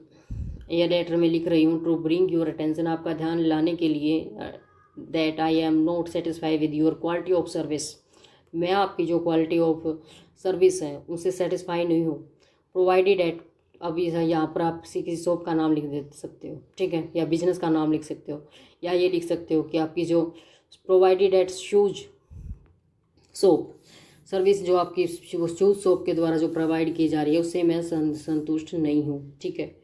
Speaker 1: यह लेटर में लिख रही हूँ, टू ब्रिंग योर अटेंशन, आपका ध्यान लाने के लिए, that I am not satisfy with your quality of service, मैं आपकी जो क्वालिटी ऑफ सर्विस है उससे सेटिस्फाई नहीं हूँ। प्रोवाइडेड एट, अभी यहाँ पर आप किसी शॉप का नाम लिख दे सकते हो, ठीक है, या बिजनेस का नाम लिख सकते हो, या ये लिख सकते हो कि आपकी जो provided eight shoes shop service, जो आपकी शूज शॉप के द्वारा जो प्रोवाइड की जा रही है उससे मैं संतुष्ट नहीं हूँ, ठीक है।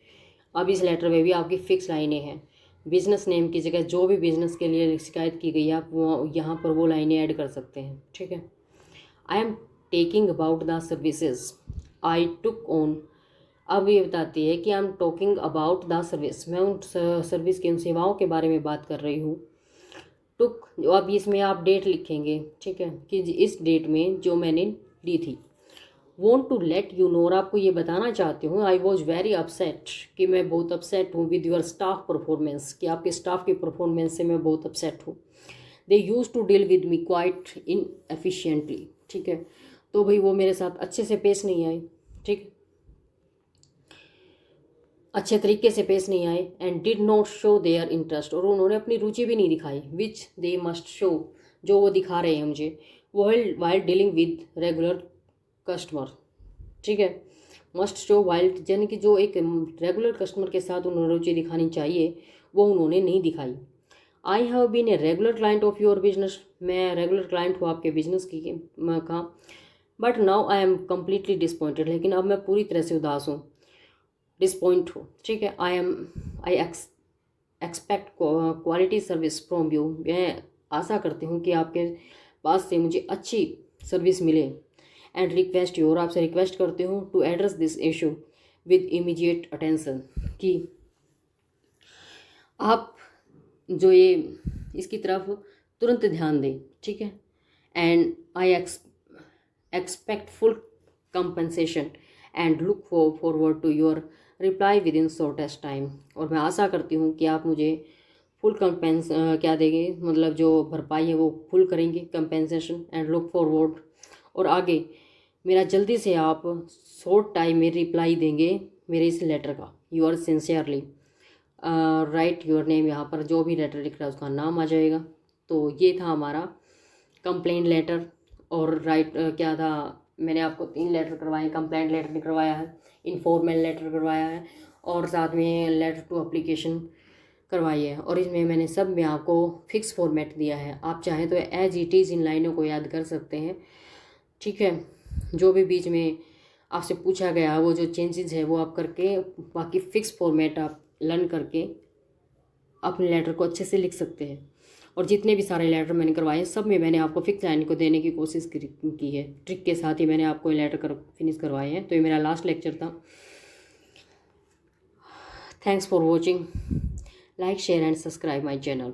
Speaker 1: अब इस लेटर में भी आपकी फिक्स लाइनें हैं, बिजनेस नेम की जगह जो भी बिजनेस के लिए शिकायत की गई है आप वो यहाँ पर वो लाइनें ऐड कर सकते हैं, ठीक है। I am taking about the services I took on, अब ये बताती है कि I am talking about the service, मैं उन सर्विस की, उन सेवाओं के बारे में बात कर रही हूँ। टुक, अब इसमें आप डेट लिखेंगे, ठीक है, कि इस डेट में जो मैंने ली थी। Want to let you know, और आपको ये बताना चाहती हूँ, आई वॉज वेरी अपसेट, कि मैं बहुत अपसेट हूँ विद योर स्टाफ परफॉर्मेंस, कि आपके स्टाफ की परफॉर्मेंस से मैं बहुत अपसेट हूँ। They use to deal with me quite inefficiently, ठीक है, तो भाई वो मेरे साथ अच्छे से पेश नहीं आए, ठीक, अच्छे तरीके से पेश नहीं आए। And did not show their interest, और उन्होंने अपनी रुचि भी नहीं दिखाई, विच दे मस्ट शो, जो वो दिखा रहे हैं मुझे, while dealing with regular customer, ठीक है। मस्ट शो वाइल, यानी कि जो एक रेगुलर कस्टमर के साथ उन्होंने रुचि दिखानी चाहिए वो उन्होंने नहीं दिखाई। I have been a regular client of your business, मैं रेगुलर क्लाइंट हूँ आपके बिजनेस की का, but now I am completely disappointed, लेकिन अब मैं पूरी तरह से उदास हूँ, डिसपॉइंट हूँ, ठीक है। I expect quality service from you, मैं आशा करती हूँ कि आपके पास से मुझे अच्छी सर्विस मिले। एंड रिक्वेस्ट यू, और आपसे रिक्वेस्ट करती हूँ, to address this issue with immediate attention, कि आप जो ये इसकी तरफ तुरंत ध्यान दें, ठीक है। And I expect full compensation and look forward to your reply within shortest time, और मैं आशा करती हूँ कि आप मुझे फुल कंपेंस क्या देंगे, मतलब जो भरपाई है वो फुल करेंगे, कंपेंसेशन, एंड लुक फॉरवर्ड, और आगे मेरा जल्दी से आप शॉर्ट टाइम में रिप्लाई देंगे मेरे इस लेटर का। Your sincerely, right your name, यहाँ पर जो भी लेटर लिख रहा है उसका नाम आ जाएगा। तो ये था हमारा कंप्लेंट लेटर, और क्या था, मैंने आपको 3 लेटर करवाए, कंप्लेंट लेटर करवाया है, इनफॉर्मल लेटर करवाया है, और साथ में लेटर टू एप्लीकेशन करवाई है, और इसमें मैंने सब में आपको फिक्स फॉर्मेट दिया है। आप चाहें तो एज इट इज़ इन लाइनों को याद कर सकते हैं, ठीक है। जो भी बीच में आपसे पूछा गया वो जो चेंजेस है वो आप करके, बाकी फिक्स फॉर्मेट आप लर्न करके अपने लेटर को अच्छे से लिख सकते हैं। और जितने भी सारे लेटर मैंने करवाए हैं सब में मैंने आपको फिक्स लाइन को देने की कोशिश की है। ट्रिक के साथ ही मैंने आपको लेटर फिनिश करवाए हैं। तो ये मेरा लास्ट लेक्चर था। Thanks for watching. Like share and subscribe my channel.